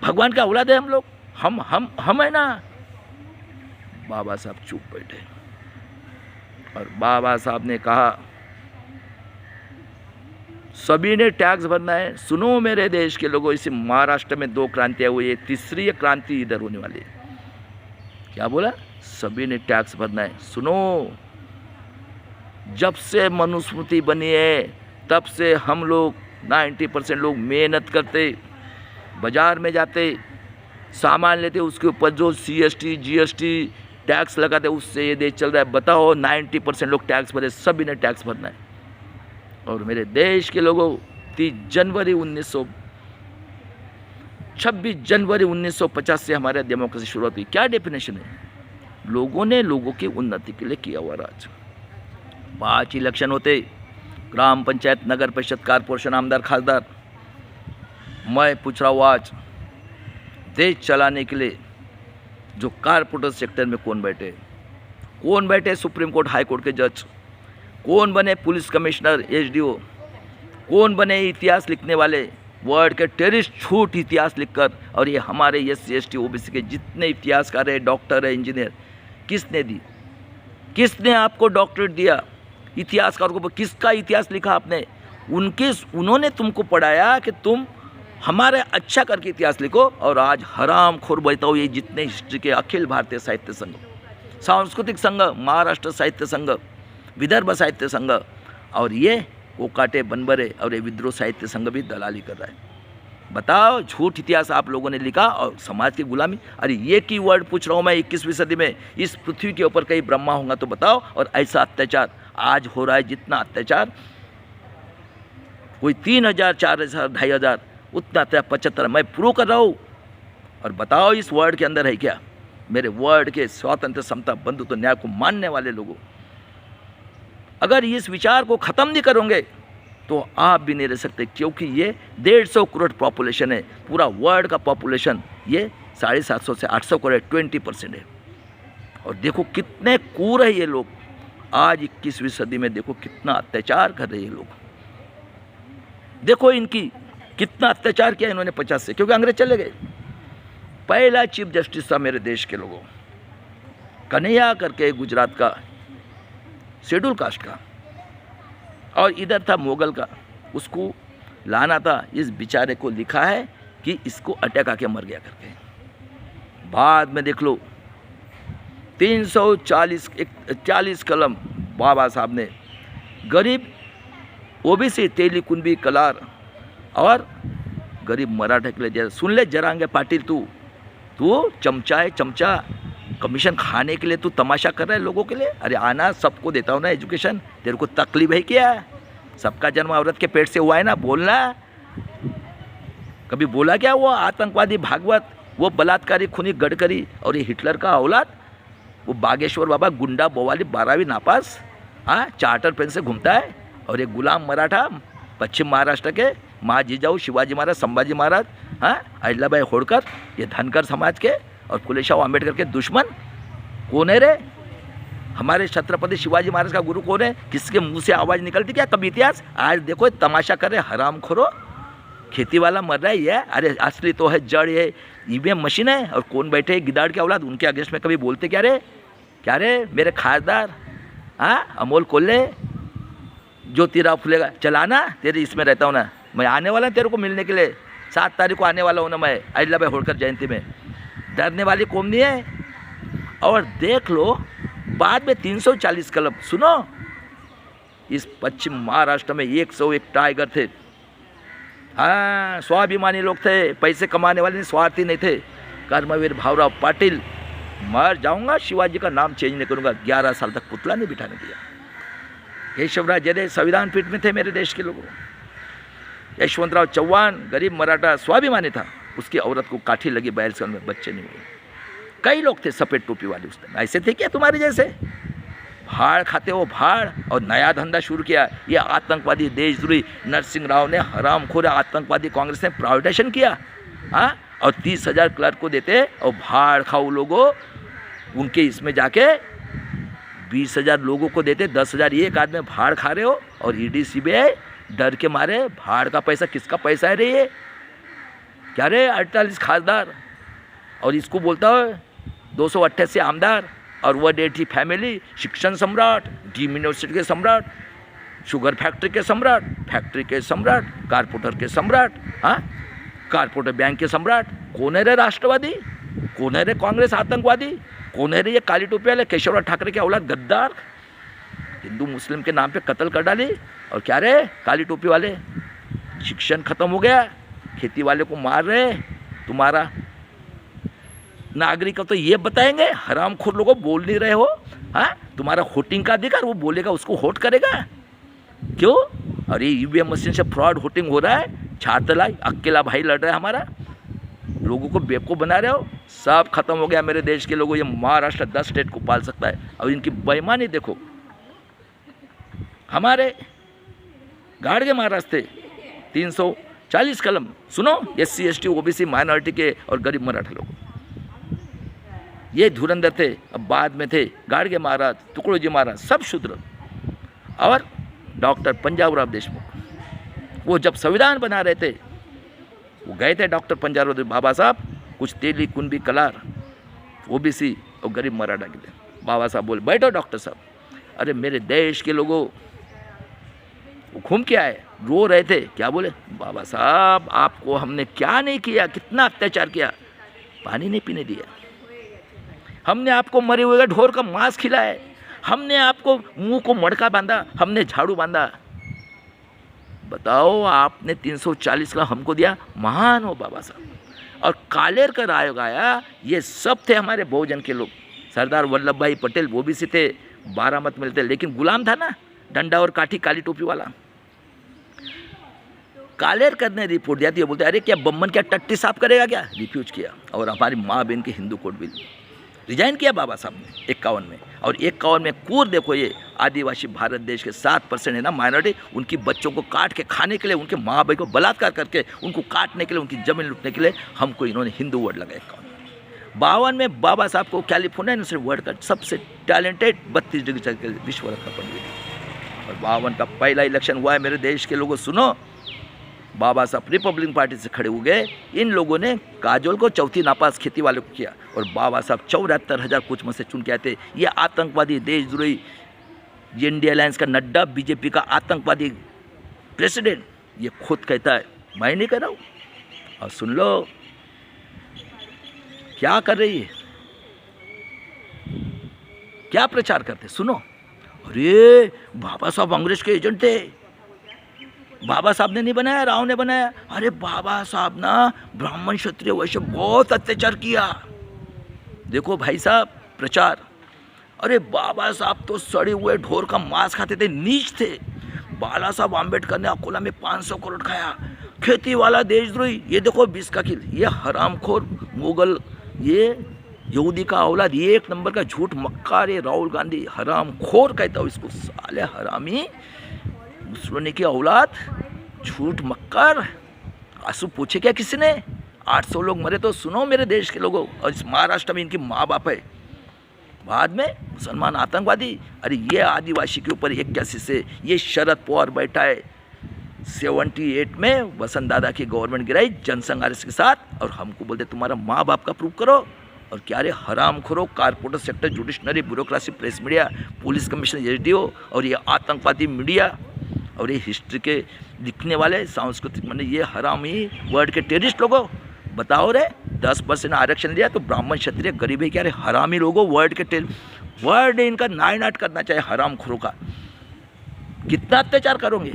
भगवान का औलाद है हम लोग, हम है ना। बाबा साहब चुप बैठे और बाबा साहब ने कहा सभी ने टैक्स भरना है। सुनो मेरे देश के लोगों, इसी महाराष्ट्र में 2 क्रांतियां हुई है, तीसरी क्रांति इधर होने वाली है। क्या बोला? सभी ने टैक्स भरना है। सुनो, जब से मनुस्मृति बनी है तब से हम लोग 90% लोग मेहनत करते, बाजार में जाते, सामान लेते, उसके ऊपर जो CST GST टैक्स लगाते, उससे ये देश चल रहा है। बताओ 90% लोग टैक्स भरे, सभी ने टैक्स भरना है। और मेरे देश के लोगों, 26 जनवरी 1950 से हमारे डेमोक्रेसी शुरू हुई। क्या डेफिनेशन है? लोगों ने लोगों की उन्नति के लिए किया हुआ राज। 5 इलेक्शन होते, ग्राम पंचायत, नगर परिषद, कारपोरेशन, आमदार, खासदार। मैं पूछ रहा हूँ आज देश चलाने के लिए जो कारपोरेटर सेक्टर में कौन बैठे? सुप्रीम कोर्ट हाई कोर्ट के जज, कौन बने पुलिस कमिश्नर, SDO, कौन बने इतिहास लिखने वाले, वर्ल्ड के टेररिस्ट झूठ इतिहास लिखकर। और ये हमारे SC ST OBC के जितने इतिहासकार है, डॉक्टर है, इंजीनियर, किसने दी? किसने आपको डॉक्टरेट दिया? इतिहासकारों को किसका इतिहास लिखा आपने? उन्होंने तुमको पढ़ाया कि तुम हमारे अच्छा करके इतिहास लिखो। और आज हराम खोर बोलता हूँ, ये जितने हिस्ट्री के अखिल भारतीय साहित्य संघ, सांस्कृतिक संघ, महाराष्ट्र साहित्य संघ, विदर्भ साहित्य संघ और ये कोकाटे बनबरे और ये विद्रोह साहित्य संघ भी दलाली कर रहा है। बताओ, झूठ इतिहास आप लोगों ने लिखा और समाज की गुलामी। अरे ये की वर्ड पूछ रहा हूँ मैं, 21वीं सदी में इस पृथ्वी के ऊपर कहीं ब्रह्मा होगा तो बताओ। और ऐसा अत्याचार आज हो रहा है, जितना अत्याचार कोई 3000 4000 2500 उतना 75 मैं प्रूव कर रहा हूँ। और बताओ इस वर्ड के अंदर है क्या? मेरे वर्ड के स्वातंत्र, समता, बंधुत्व, न्याय को मानने वाले लोगों, अगर इस विचार को ख़त्म नहीं करोगे तो आप भी नहीं रह सकते। क्योंकि ये 150 करोड़ पॉपुलेशन है, पूरा वर्ल्ड का पॉपुलेशन ये 750 से 800 करोड़ 20% है। और देखो कितने क्रूर है ये लोग। आज 21वीं सदी में देखो कितना अत्याचार कर रहे हैं ये लोग। देखो इनकी कितना अत्याचार किया इन्होंने 50 से, क्योंकि अंग्रेज चले गए। पहला चीफ जस्टिस था मेरे देश के लोगों, कन्हैया करके गुजरात का, शेड्यूल कास्ट का, और इधर था मुगल का। उसको लाना था, इस बेचारे को लिखा है कि इसको अटैक आके मर गया करके। बाद में देख लो 340 कलम बाबा साहब ने गरीब OBC, तेली, कुंबी, कलार और गरीब मराठा के लिए दिया। सुन ले जरांगे पाटिल, तू चमचा है, चमचा। कमीशन खाने के लिए तू तमाशा कर रहा है लोगों के लिए। अरे आना, सबको देता हूँ ना एजुकेशन, तेरे को तकलीफ है क्या? सबका जन्म औरत के पेट से हुआ है ना, बोलना। कभी बोला क्या वो आतंकवादी भागवत, वो बलात्कारी खूनी गडकरी और ये हिटलर का औलाद, वो बागेश्वर बाबा गुंडा बोवाली 12वीं नापास, हाँ, चार्टर प्लेन से घूमता है। और ये गुलाम मराठा पश्चिम महाराष्ट्र के माँ जिजाऊ शिवाजी महाराज, संभाजी महाराज, हाँ, अहिल्याबाई होळकर, ये धनकर समाज के और फुलेशाह आंबेडकर के दुश्मन कौन है रे? हमारे छत्रपति शिवाजी महाराज का गुरु कौन है? किसके मुंह से आवाज़ निकलती क्या कभी इतिहास? आज देखो तमाशा कर रहे हरामखोरो, खेती वाला मर रहा है ये। अरे असली तो है जड़, ये ईवीएम मशीन है। और कौन बैठे गिदाड़ के औलाद, उनके अगेंस्ट में कभी बोलते क्या रे? क्या रे मेरे खासदार, हाँ, अमोल कोल्ले, जो तेरा फुलेगा चलाना, तेरे इसमें रहता हूँ ना मैं, आने वाला तेरे को मिलने के लिए। 7 तारीख को आने वाला हूँ ना मैं, अहिल्याबाई होळकर जयंती में। डरने वाली कौम नहीं है। और देख लो बाद में 340 कलम। सुनो, इस पश्चिम महाराष्ट्र में 101 टाइगर थे। हाँ, स्वाभिमानी लोग थे, पैसे कमाने वाले, स्वार्थी नहीं थे। कर्मवीर भावराव पाटिल, मर जाऊंगा शिवाजी का नाम चेंज नहीं करूंगा। 11 साल तक पुतला नहीं बिठाने दिया। केशवराज जयदेव संविधान पीठ में थे मेरे देश के लोगों। यशवंतराव चौहान गरीब मराठा स्वाभिमानी था, उसकी औरत को काठी लगी 42 साल में, बच्चे नहीं हुए। कई लोग थे सफ़ेद टोपी वाले उस टाइम, ऐसे थे क्या तुम्हारे जैसे? भाड़ खाते हो भाड़। और नया धंधा शुरू किया, ये आतंकवादी देशद्रोही नरसिंह राव ने, हरामखोर आतंकवादी कांग्रेस ने प्राइवेटाइजेशन किया। हाँ, और 30,000 क्लर्क को देते और भाड़ खाओ लोगों, उनके इसमें जाके 20,000 लोगों को देते, 10,000 एक आदमी भाड़ खा रहे हो। और ईडी सीबीआई डर के मारे, भाड़ का पैसा किसका पैसा है रे ये? क्या रे 48 खासदार, और इसको बोलता है 288 आमदार, और 180 फैमिली, शिक्षण सम्राट, डीम यूनिवर्सिटी के सम्राट, शुगर फैक्ट्री के सम्राट, फैक्ट्री के सम्राट, कारपोरेटर के सम्राट, हाँ, कारपोरेटर बैंक के सम्राट। कौन है रे राष्ट्रवादी? कौन है रे कांग्रेस आतंकवादी? कौन है रे ये काली टोपी वाले केशवराव ठाकरे के औलाद गद्दार? हिंदू मुस्लिम के नाम पे कत्ल कर डाली। और क्या रे काली टोपी वाले, शिक्षण खत्म हो गया, खेती वाले को मार रहे। तुम्हारा नागरिक तो ये बताएंगे, हरामखोर लोगों बोल नहीं रहे हो। हाँ, तुम्हारा वोटिंग का अधिकार, वो बोलेगा उसको वोट करेगा क्यों? अरे ईवीएम मशीन से फ्रॉड वोटिंग हो रहा है, छातलाई अकेला भाई लड़ रहा है हमारा, लोगों को बेवकूफ़ बना रहे हो। सब खत्म हो गया मेरे देश के लोगों। ये महाराष्ट्र 10 स्टेट को पाल सकता है। और इनकी बेईमानी देखो। हमारे गाड़गे महाराज थे 340 कलम। सुनो, SC ST OBC माइनॉरिटी के और गरीब मराठा लोग, ये धुरंधर थे। अब बाद में थे गाड़गे महाराज, तुकडोजी महाराज, सब शूद्र। और डॉक्टर पंजाबराव देशमुख, वो जब संविधान बना रहे थे, वो गए थे डॉक्टर पंजाबराव बाबा साहब, कुछ तेली कुंबी कलार OBC और गरीब मराठा के लिए। बाबा साहब बोले बैठो डॉक्टर साहब। अरे मेरे देश के लोगों, वो घूम के आए, रो रहे थे। क्या बोले? बाबा साहब आपको हमने क्या नहीं किया, कितना अत्याचार किया, पानी नहीं पीने दिया, हमने आपको मरे हुए ढोर का मांस खिलाया, हमने आपको मुंह को मड़का बांधा, हमने झाड़ू बांधा। बताओ, आपने 340 का हमको दिया। महान हो बाबा साहब। और कालेरकर आयोग आया, ये सब थे हमारे बहुजन के लोग। सरदार वल्लभ भाई पटेल OBC थे, 12 मत मिलते, लेकिन गुलाम था ना, डंडा और काठी काली टोपी वाला। कालेरकर ने रिपोर्ट दिया थी, बोलते अरे क्या बम्बन क्या टट्टी साफ करेगा क्या? रिफ्यूज किया। और हमारी माँ बहन के हिंदू कोड बिल रिजाइन किया बाबा साहब ने 51 में। और 51 में कूर देखो, ये आदिवासी भारत देश के 7% है ना माइनॉरिटी, उनकी बच्चों को काट के खाने के लिए, उनके माँ भाई को बलात्कार करके उनको काटने के लिए, उनकी जमीन लूटने के लिए हमको इन्होंने हिंदू वर्ड लगाया। 52 में बाबा साहब को कैलिफोर्निया यूनिवर्सिटी वर्ल्ड का सबसे टैलेंटेड 32 डिग्री विश्व रत्न पदवी। और 52 का पहला इलेक्शन हुआ है मेरे देश के लोगों। सुनो, बाबा साहब रिपब्लिकन पार्टी से खड़े हो गए। इन लोगों ने काजोल को चौथी नापास खेती वाले को किया। और बाबा साहब 74,000 कुछ में से चुन के आए थे। ये आतंकवादी देशद्रोही इंडिया अलायंस का नड्डा, बीजेपी का आतंकवादी प्रेसिडेंट, ये खुद कहता है, मैं नहीं कर रहा हूँ। और सुन लो क्या कर रही है, क्या प्रचार करते, सुनो। अरे बाबा साहब अंग्रेज के एजेंट थे, बाबा साहब ने नहीं बनाया, राव ने बनाया। अरे बाबा साहब ना ब्राह्मण क्षत्रिय वैश्य बहुत अत्याचार किया। देखो भाई साहब प्रचार। अरे बाबा साहब तो सड़े हुए ढोर का मांस खाते थे, नीच थे। बाला साहब आम्बेडकर ने अकोला में 500 करोड़ खाया। खेती वाला देशद्रोही, ये देखो 20 का किल, ये हरामखोर मुगल, ये यहूदी का औलाद, ये एक नंबर का झूठ मक्कार है राहुल गांधी, हराम खोर कहता हूँ इसको, साले हरामी, मुसलमानी की औलाद, झूठ मक्कार। आंसू पूछे क्या किसी ने? 800 लोग मरे तो सुनो मेरे देश के लोगों, और इस महाराष्ट्र में इनकी माँ बाप है, बाद में मुसलमान आतंकवादी। अरे ये आदिवासी के ऊपर 81 से ये शरद पवार बैठा है, 78 में वसंत दादा की गवर्नमेंट गिराई जनसंघ आरएस के साथ, और हमको बोलते तुम्हारा माँ बाप का प्रूफ करो। और क्या रे हराम खोरो, corporator sector, judiciary, bureaucracy, press media, police commissioner, SDO, और ये आतंकवादी मीडिया, और ये हिस्ट्री के लिखने वाले सांस्कृतिक माने ये हरामी वर्ड के टेररिस्ट लोगों, बताओ रे 10% आरक्षण दिया तो ब्राह्मण क्षत्रिय गरीब है क्या रे? हरामी लोगों, वर्ड के वर्ड इनका नायनाट करना चाहिए हराम खोरों का। कितना अत्याचार करोगे?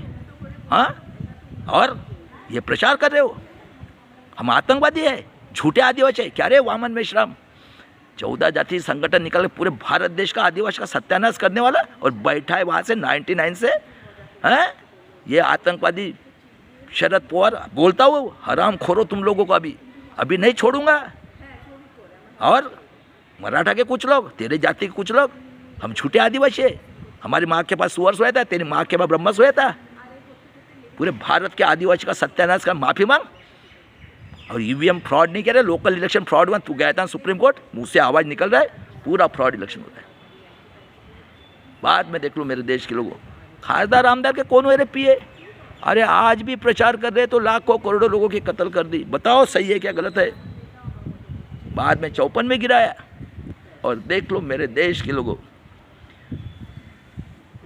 हाँ, और ये प्रचार कर रहे हो हम आतंकवादी है, झूठे आदिवासी है क्या रे? वामन मेश्राम 14 जाति संगठन निकल पूरे भारत देश का आदिवासी का सत्यानाश करने वाला, और बैठा है वहाँ से 99 से, हैं? ये आतंकवादी शरद पवार बोलता हूँ हराम खोरो तुम लोगों को अभी नहीं छोड़ूंगा। और मराठा के कुछ लोग, तेरे जाति के कुछ लोग, हम झूठे आदिवासी है, हमारी माँ के पास सुअर सोया था, तेरी माँ के पास ब्रह्मा सोया था, पूरे भारत के आदिवासी का सत्यानाश का माफी मांग। और ईवीएम फ्रॉड नहीं कह रहे, लोकल इलेक्शन फ्रॉड हुआ, तू गया था सुप्रीम कोर्ट, मुंह से आवाज़ निकल रहा है पूरा फ्रॉड इलेक्शन होता है। बाद में देख लो मेरे देश के लोगों, खासदार आमदार के कौन हुए रे पीए? अरे आज भी प्रचार कर रहे तो लाखों करोड़ों लोगों की कत्ल कर दी, बताओ सही है क्या गलत है? बाद में 54 में गिराया। और देख लो मेरे देश के लोगों,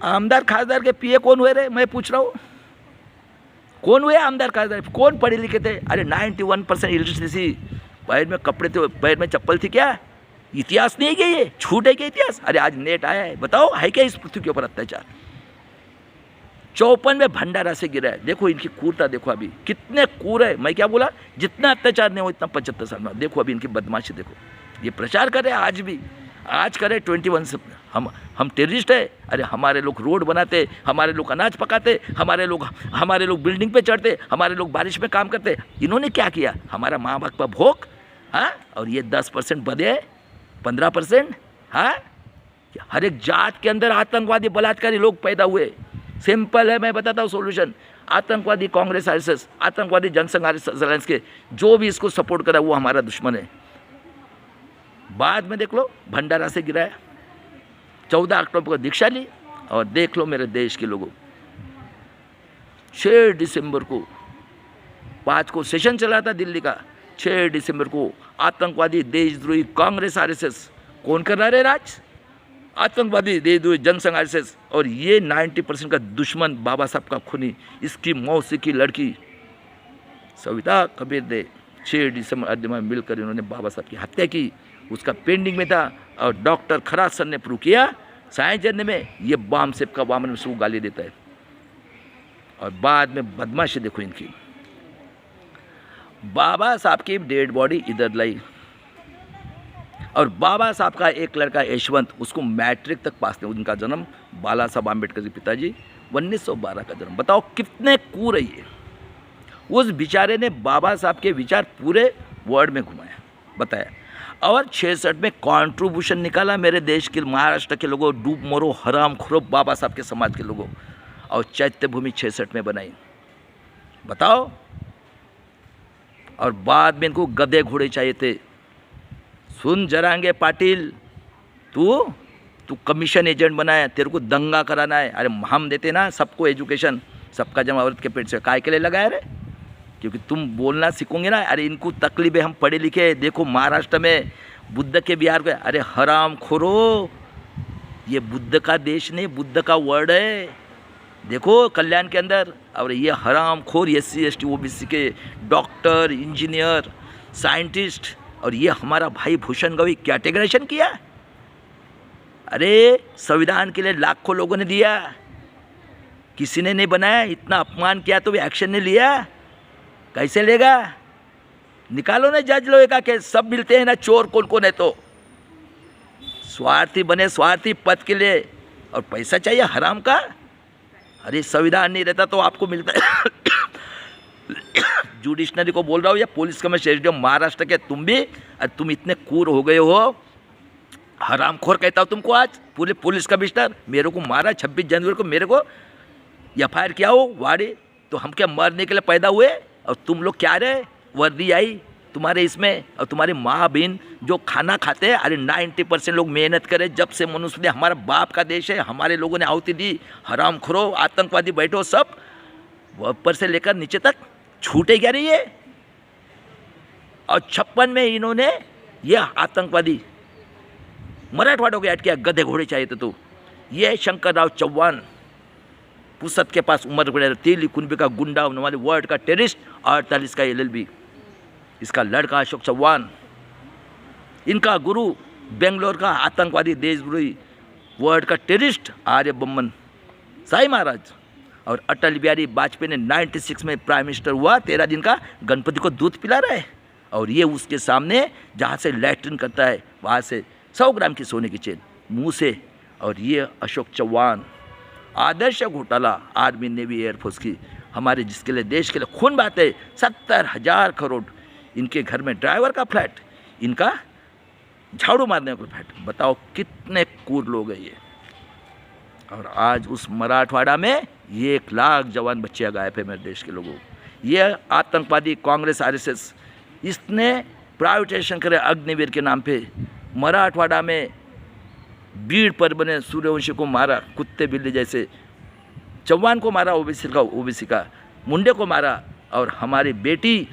आमदार खासदार के पीए कौन हुए रे? मैं पूछ रहा हूँ, कौन हुए आमदार खासदार? कौन पढ़े लिखे थे? अरे 91% इलिटरेसी, पैर में कपड़े थे, पैर में चप्पल थी क्या? इतिहास नहीं है क्या ये? झूठ है क्या इतिहास? अरे आज नेट आया है, बताओ है क्या इस पृथ्वी के ऊपर अत्याचार? 54 में भंडारा से गिरा है, देखो इनकी क्रूरता देखो अभी कितने क्रूर है। मैं क्या बोला, जितना अत्याचार नहीं हो इतना 75 साल में, देखो अभी इनकी बदमाशी देखो। ये प्रचार कर रहे हैं आज भी, आज करे 21 से हम टेररिस्ट है। अरे हमारे लोग रोड बनाते, हमारे लोग अनाज पकाते, हमारे लोग बिल्डिंग पे चढ़ते, हमारे लोग बारिश में काम करते, इन्होंने क्या किया? हमारा माँ बाप का भोग। हाँ, और ये 10% बदे 15%। हाँ, हर एक जात के अंदर आतंकवादी बलात्कारी लोग पैदा हुए। सिंपल है, मैं बताता हूँ सोल्यूशन। आतंकवादी कांग्रेस आरएसएस, आतंकवादी जनसंघ आरएसएस के जो भी इसको सपोर्ट करा वो हमारा दुश्मन है। बाद में देख लो भंडारा से गिराया, 14 अक्टूबर को दीक्षा ली। और देख लो मेरे देश के लोगों, 6 दिसंबर को 5 को सेशन चला था दिल्ली का, 6 दिसंबर को आतंकवादी देशद्रोही कांग्रेस आरएसएस कौन कर रहा है राज? आतंकवादी देशद्रोही जनसंघ आरएसएस। और ये 90% का दुश्मन बाबा साहब का खूनी, इसकी मौसी की लड़की सविता कबीर ने 6 दिसंबर में मिलकर इन्होंने बाबा साहब की हत्या की। उसका पेंडिंग में था और डॉक्टर खराज सर ने प्रूव किया साइंस जर्नल में, ये बाम सेब का वामन में सबको गाली देता है। और बाद में बदमाशी देखो इनकी, बाबा साहब की डेड बॉडी इधर लाई, और बाबा साहब का एक लड़का यशवंत, उसको मैट्रिक तक पास नहीं, उनका जन्म बाला साहब आम्बेडकर के पिताजी 1912 का जन्म। बताओ कितने कूर है ये। उस बेचारे ने बाबा साहब के विचार पूरे वर्ल्ड में घुमाया, बताया, और 66 में कंट्रीब्यूशन निकाला मेरे देश के महाराष्ट्र के लोगों, डूब मरो हराम खोरो बाबा साहब के समाज के लोगों, और चैत्य भूमि 66 में बनाई, बताओ। और बाद में इनको गधे घोड़े चाहिए थे। सुन जरांगे पाटिल, तू कमीशन एजेंट बनाया, तेरे को दंगा कराना है। अरे हम देते ना सबको एजुकेशन, सबका जमा औरत के पेट से, काय के लिए लगाया रे? क्योंकि तुम बोलना सीखोगे ना। अरे इनको तकलीफ है, हम पढ़े लिखे, देखो महाराष्ट्र में बुद्ध के बिहार को, अरे हराम खोरो, ये बुद्ध का देश नहीं, बुद्ध का वर्ड है, देखो कल्याण के अंदर। और ये हराम खोर SC ST OBC के डॉक्टर, इंजीनियर, साइंटिस्ट, और ये हमारा भाई भूषण गवई कैटेगराइजेशन किया। अरे संविधान के लिए लाखों लोगों ने दिया, किसी ने नहीं बनाया। इतना अपमान किया तो भी एक्शन नहीं लिया, कैसे लेगा? निकालो ना जज लोग का केस, सब मिलते हैं ना चोर कौन कौन है। तो स्वार्थी बने, स्वार्थी पद के लिए, और पैसा चाहिए हराम का। अरे संविधान नहीं रहता तो आपको मिलता है जुडिशनरी को बोल रहा हूँ, या पुलिस कमिश्नर महाराष्ट्र के तुम भी, तुम इतने क्रूर हो गए हो, हरामखोर कहता हूँ तुमको। आज पूरे पुलिस कमिश्नर मेरे को मारा 26 जनवरी को, मेरे को FIR किया हो वाड़ी, तो हम क्या मरने के लिए पैदा हुए? और तुम लोग क्या रहे, वर्दी आई तुम्हारे इसमें, और तुम्हारी माँ बहन जो खाना खाते हैं, अरे 90% लोग मेहनत करे, जब से मनुष्य ने, हमारा बाप का देश है, हमारे लोगों ने आहुति दी, हरामखोरो आतंकवादी बैठो सब, ऊपर से लेकर नीचे तक छूटे क्या रही है। और 56 में इन्होंने ये आतंकवादी मराठवाड़ों को ऐड किया, गधे घोड़े चाहिए तो ये शंकरराव चौहान पुसद के पास उम्र पड़े, तेली कुनबे का गुंडा, हमारे वर्ल्ड का टेररिस्ट, 48 का LLB, इसका लड़का अशोक चौहान, इनका गुरु बेंगलोर का आतंकवादी देशद्रोही वर्ल्ड का टेररिस्ट आर्य बम्मन साई महाराज, और अटल बिहारी वाजपेयी ने 96 में प्राइम मिनिस्टर हुआ, 13 दिन का गणपति को दूध पिला रहा है, और ये उसके सामने जहाँ से लैट्रिन करता है वहाँ से 100 ग्राम की सोने की चेन मुंह से। और ये अशोक चौहान आदर्श घोटाला, आर्मी नेवी एयरफोर्स की, हमारे जिसके लिए देश के लिए खून बहाते, 70,000 करोड़ इनके घर में, ड्राइवर का फ्लैट, इनका झाड़ू मारने का फ्लैट, बताओ कितने क्रूर लोग हैं ये। और आज उस मराठवाड़ा में 1 लाख जवान बच्चे गायब है मेरे देश के लोगों। ये आतंकवादी कांग्रेस RSS इसने प्राइवेटाइजेशन करे अग्निवीर के नाम पे, मराठवाड़ा में बीड़ पर बने सूर्यवंशी को मारा, कुत्ते बिल्ली जैसे, चौहान को मारा, ओबीसी का मुंडे को मारा, और हमारी बेटी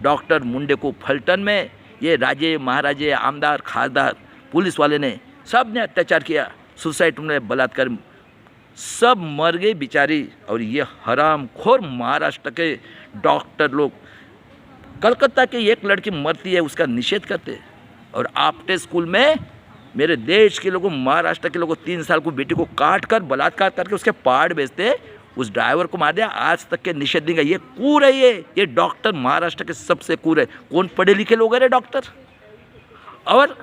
डॉक्टर मुंडे को फलटन में ये राजे महाराजे आमदार खासदार पुलिस वाले ने सब ने अत्याचार किया, सुसाइड में बलात्कार, सब मर गई बेचारी। और ये हरामखोर महाराष्ट्र के डॉक्टर लोग, कलकत्ता की एक लड़की मरती है उसका निषेध करते, और आपटे स्कूल में मेरे देश के लोगों, महाराष्ट्र के लोगों 3 साल को बेटी को काट कर बलात्कार करके उसके पार्ट बेचते, उस ड्राइवर को मार दिया, आज तक के निषेध नहीं। ये कूर है, ये डॉक्टर महाराष्ट्र के सबसे कूर है। कौन पढ़े लिखे लोग हैं रे डॉक्टर? और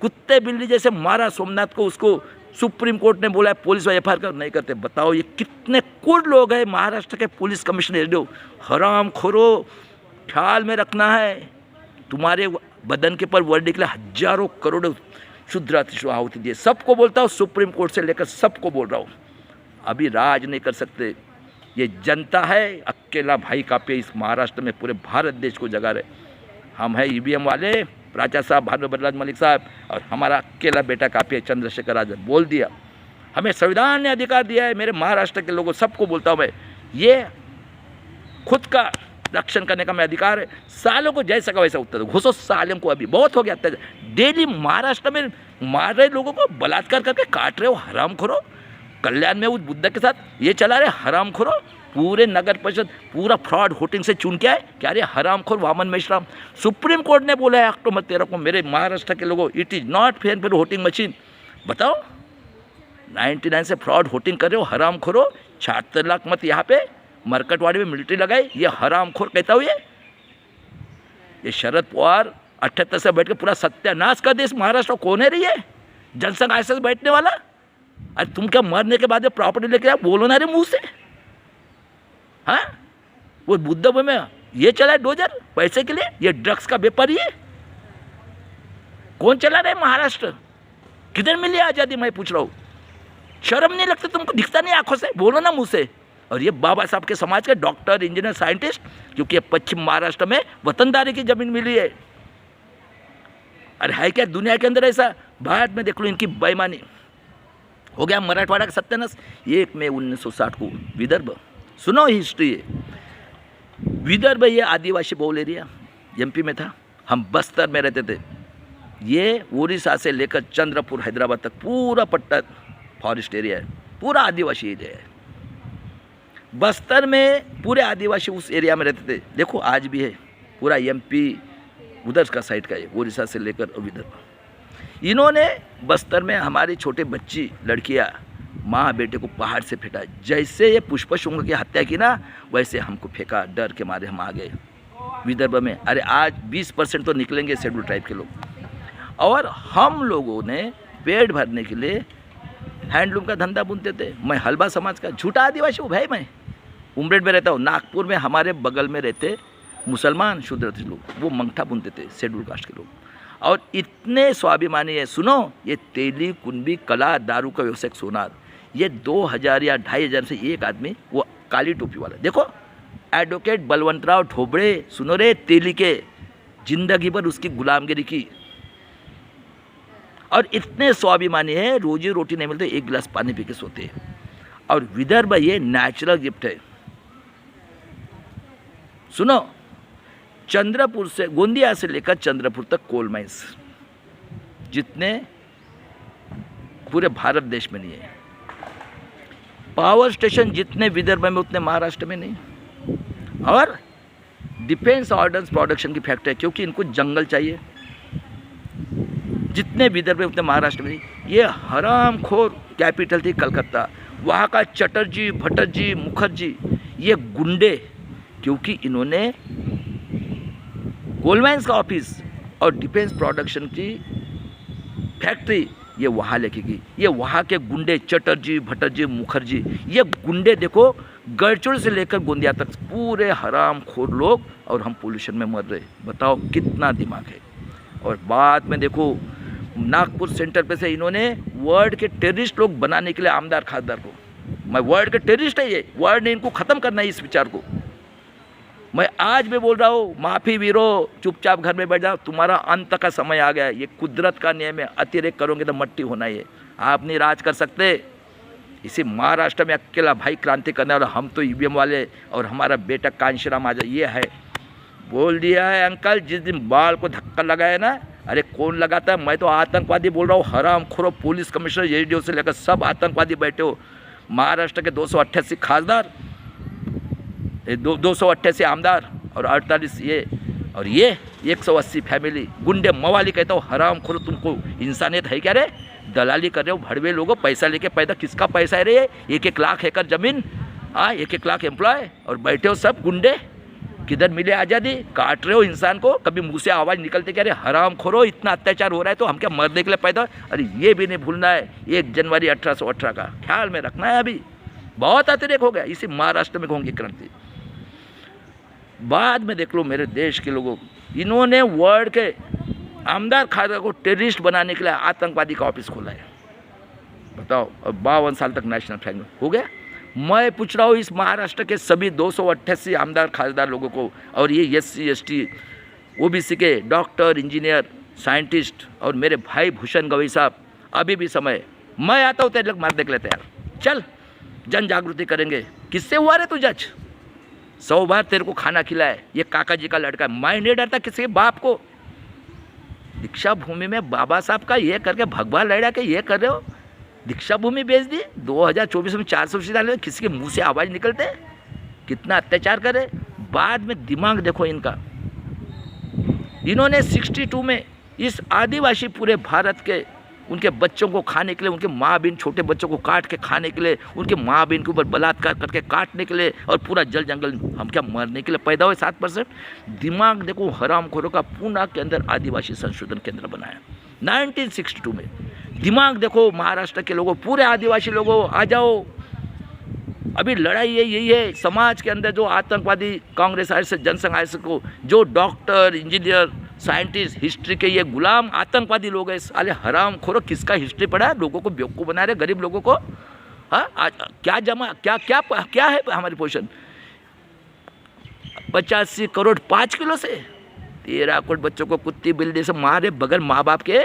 कुत्ते बिल्ली जैसे मारा सोमनाथ को, उसको सुप्रीम कोर्ट ने बोला है पुलिस वाले FIR कर नहीं करते। बताओ ये कितने कूर लोग हैं महाराष्ट्र के पुलिस कमिश्नर। हरामखोरो, ख्याल में रखना है, तुम्हारे बदन के पर वर्दी के लिए हजारों करोड़ों शुद्ध आहुति दिए। सबको बोलता हूँ, सुप्रीम कोर्ट से लेकर सबको बोल रहा हूँ, अभी राज नहीं कर सकते। ये जनता है, अकेला भाई काफी इस महाराष्ट्र में, पूरे भारत देश को जगा रहे। हम हैं EVM वाले, प्राचार्य साहब भानुप्रसाद मलिक साहब, और हमारा अकेला बेटा काफी है चंद्रशेखर आजाद। बोल दिया, हमें संविधान ने अधिकार दिया है। मेरे महाराष्ट्र के लोगों सबको बोलता हूँ मैं, ये खुद का रक्षण करने का मैं अधिकार है। सालों को जैसा का वैसा उत्तर दो, घुसो सालों को, अभी बहुत हो गया अत्याचार। डेली महाराष्ट्र में मार रहे लोगों को, बलात्कार करके काट रहे हो, हरामखोरो। कल्याण में उस बुद्ध के साथ ये चला रहे हरामखोरो। पूरे नगर परिषद पूरा फ्रॉड वोटिंग से चुन के आए, क्या रे हरामखोर वामन मेश्राम। सुप्रीम कोर्ट ने बोला है अक्टूबर 13 को, मेरे महाराष्ट्र के लोगों, it is not fair for voting machine. बताओ 99 से फ्रॉड वोटिंग कर रहे हो, हरामखोरो। 76 लाख मत यहाँ पे मरकटवाड़ी में मिलिट्री लगाई, ये हरामखोर कहता हुए। ये शरद पवार 78 से बैठ के पूरा सत्यानाश का देश महाराष्ट्र कौन है रही है, जनसंघ ऐसे बैठने वाला। अरे तुम क्या मरने के बाद प्रॉपर्टी लेके आओ, बोलो ना रे मुंह से। हाँ, वो बुद्ध में ये चला है डोजर पैसे के लिए, ये ड्रग्स का व्यापारी है। कौन चला रहे महाराष्ट्र? किधर मिली आज़ादी, मैं पूछ रहा हूँ। शर्म नहीं लगता तुमको? दिखता नहीं आंखों से? बोलो ना मुंह से। और ये बाबा साहब के समाज के डॉक्टर, इंजीनियर, साइंटिस्ट, क्योंकि ये पश्चिम महाराष्ट्र में वतनदारी की जमीन मिली है। अरे है क्या दुनिया के अंदर ऐसा? भारत में देख लो इनकी बेईमानी। हो गया मराठवाड़ा का सत्यानाश। 1 मई 1960 को विदर्भ, सुनो हिस्ट्री है। विदर्भ ये आदिवासी बहुल एरिया MP में था। हम बस्तर में रहते थे। ये उड़ीसा से लेकर चंद्रपुर हैदराबाद तक पूरा पट्टा फॉरेस्ट एरिया है, पूरा आदिवासी एरिया है। बस्तर में पूरे आदिवासी उस एरिया में रहते थे। देखो आज भी है, पूरा MP उधर का साइड का है, उड़ीसा से लेकर विदर्भ। इन्होंने बस्तर में हमारी छोटे बच्ची लड़कियां, माँ बेटे को पहाड़ से फेंका। जैसे ये पुष्प शुंग की हत्या की ना, वैसे हमको फेंका, डर के मारे हम आ गए विदर्भ में। अरे आज 20% तो निकलेंगे शेड्यूल ट्राइब के लोग। और हम लोगों ने पेट भरने के लिए हैंडलूम का धंधा बुनते थे। मैं हलबा समाज का झूठा आदिवासी हूँ भाई। मैं उमरेड में रहता हूँ। नागपुर में हमारे बगल में रहते मुसलमान शूद्र थे लोग, वो मंगठा बुनते थे, शेड्यूल कास्ट के लोग। और इतने स्वाभिमानी है, सुनो, ये तेली, कुंभी, कला, दारू का व्यवसाय, सोनार, ये 2000 या 2500 से एक आदमी, वो काली टोपी वाला, देखो एडवोकेट बलवंतराव ठोबड़े, सुनो रे, तेली के, जिंदगी भर उसकी गुलामगिरी की। और इतने स्वाभिमानी है, रोजी रोटी नहीं मिलते, एक गिलास पानी पी के सोते हैं। और विदर्भ ये नेचुरल गिफ्ट है। सुनो, चंद्रपुर से, गोंदिया से लेकर चंद्रपुर तक कोल माइंस जितने पूरे भारत देश में नहीं है। पावर स्टेशन जितने विदर्भ में उतने महाराष्ट्र में नहीं। और डिफेंस ऑर्डर्स प्रोडक्शन की फैक्ट्री, क्योंकि इनको जंगल चाहिए, जितने विदर्भ में उतने महाराष्ट्र में नहीं। ये हरामखोर कैपिटल थी कलकत्ता, वहाँ का चटर्जी, भट्टर्जी, मुखर्जी, ये गुंडे, क्योंकि इन्होंने कोल माइंस का ऑफिस और डिफेंस प्रोडक्शन की फैक्ट्री ये वहाँ लेके गई। ये वहाँ के गुंडे, चटर्जी, भट्टर्जी, मुखर्जी, ये गुंडे देखो, गढ़चुड़ से लेकर गोंदिया तक पूरे हराम खोर लोग, और हम पोल्यूशन में मर रहे। बताओ कितना दिमाग है। और बाद में देखो, नागपुर सेंटर पे से इन्होंने वर्ल्ड के टेररिस्ट लोग बनाने के लिए आमदार खासदार को, मैं वर्ल्ड के टेररिस्ट है, ये वर्ल्ड ने इनको ख़त्म करना है इस विचार को। मैं आज भी बोल रहा हूँ, माफ़ी वीरो, चुपचाप घर में बैठ जाओ, तुम्हारा अंत का समय आ गया है। ये कुदरत का नियम है, अतिरेक करोगे तो मट्टी होना ही है। आप नहीं राज कर सकते। इसी महाराष्ट्र में अकेला भाई क्रांति करने वाला, हम तो ईवीएम वाले, और हमारा बेटा कांशीराम आजा, ये है। बोल दिया है अंकल, जिस दिन बाल को धक्का लगाया ना, अरे कौन लगाता है, मैं तो आतंकवादी बोल रहा हूँ। हराम खोरो, पुलिस कमिश्नर, एडीओ से लेकर सब आतंकवादी बैठे हो। महाराष्ट्र के 288 खासदार, 288 आमदार और 48 ये, और ये 180 फैमिली गुंडे मवाली। कहता हूँ हराम खोरो, तुमको इंसानियत है क्या रे? दलाली कर रहे हो भड़वे लोगों, पैसा लेके पैदा, किसका पैसा है रे? 1-1 लाख एकड़ जमीन, 1-1 लाख एम्प्लॉय, और बैठे हो सब गुंडे। किधर मिले आज़ादी? काट रहे हो इंसान को, कभी मुंह से आवाज़ निकलते क्या रे? हराम खोरो, इतना अत्याचार हो रहा है तो हम क्या मरने के लिए पैदा? अरे ये भी नहीं भूलना है 1 जनवरी 1818 का, ख्याल में रखना है। अभी बहुत अतिरेक हो गया, इसी महाराष्ट्र में होंगी क्रांति। बाद में देख लो मेरे देश के लोगों, इन्होंने वर्ल्ड के आमदार खासदार को टेररिस्ट बनाने के लिए आतंकवादी का ऑफिस खोला है। बताओ, अब 52 साल तक नेशनल फ्लैग हो गया। मैं पूछ रहा हूँ इस महाराष्ट्र के सभी 288 आमदार खासदार लोगों को, और ये SC ST OBC के डॉक्टर, इंजीनियर, साइंटिस्ट, और मेरे भाई भूषण गवई साहब, अभी भी समय, मैं आता हूँ तेरे लोग मारने के लिए तैयार, चल जन जागृति करेंगे। किससे हुआ रे तू जज? 100 बार तेरे को खाना खिलाए, ये काका जी का लड़का, मैं नहीं डरता किसी के बाप को। दीक्षा भूमि में बाबा साहब का ये करके भगवान लड़ा के ये कर रहे हो, दीक्षा भूमि बेच दी। 2024 में 400 फीसद डाले, किसी के मुंह से आवाज़ निकलते, कितना अत्याचार करे। बाद में दिमाग देखो इनका, इन्होंने 62 में इस आदिवासी पूरे भारत के उनके बच्चों को खाने के लिए, उनके माँ बहन छोटे बच्चों को काट के खाने के लिए, उनके माँ बहन के ऊपर बलात्कार करके काटने के लिए, और पूरा जल जंगल, हम क्या मरने के लिए पैदा हुए? 7%। दिमाग देखो हरामखोरों का। पूना के अंदर आदिवासी संशोधन केंद्र बनाया 1962 में। दिमाग देखो महाराष्ट्र के लोगों, पूरे आदिवासी लोगों, आ जाओ। अभी लड़ाई यही है समाज के अंदर, जो आतंकवादी कांग्रेस आर जनसंघ आर को, जो डॉक्टर, इंजीनियर, साइंटिस्ट, हिस्ट्री के ये गुलाम आतंकवादी लोग हैं। साले हराम खोरो, किसका हिस्ट्री पढ़ा? लोगों को बेवकूफ़ बना रहे, गरीब लोगों को। हाँ, क्या जमा, क्या क्या क्या है हमारी पोजीशन? 85 करोड़ 5 किलो से 13 करोड़ बच्चों को कुत्ती बिल्ली से मारे बगैर माँ बाप के।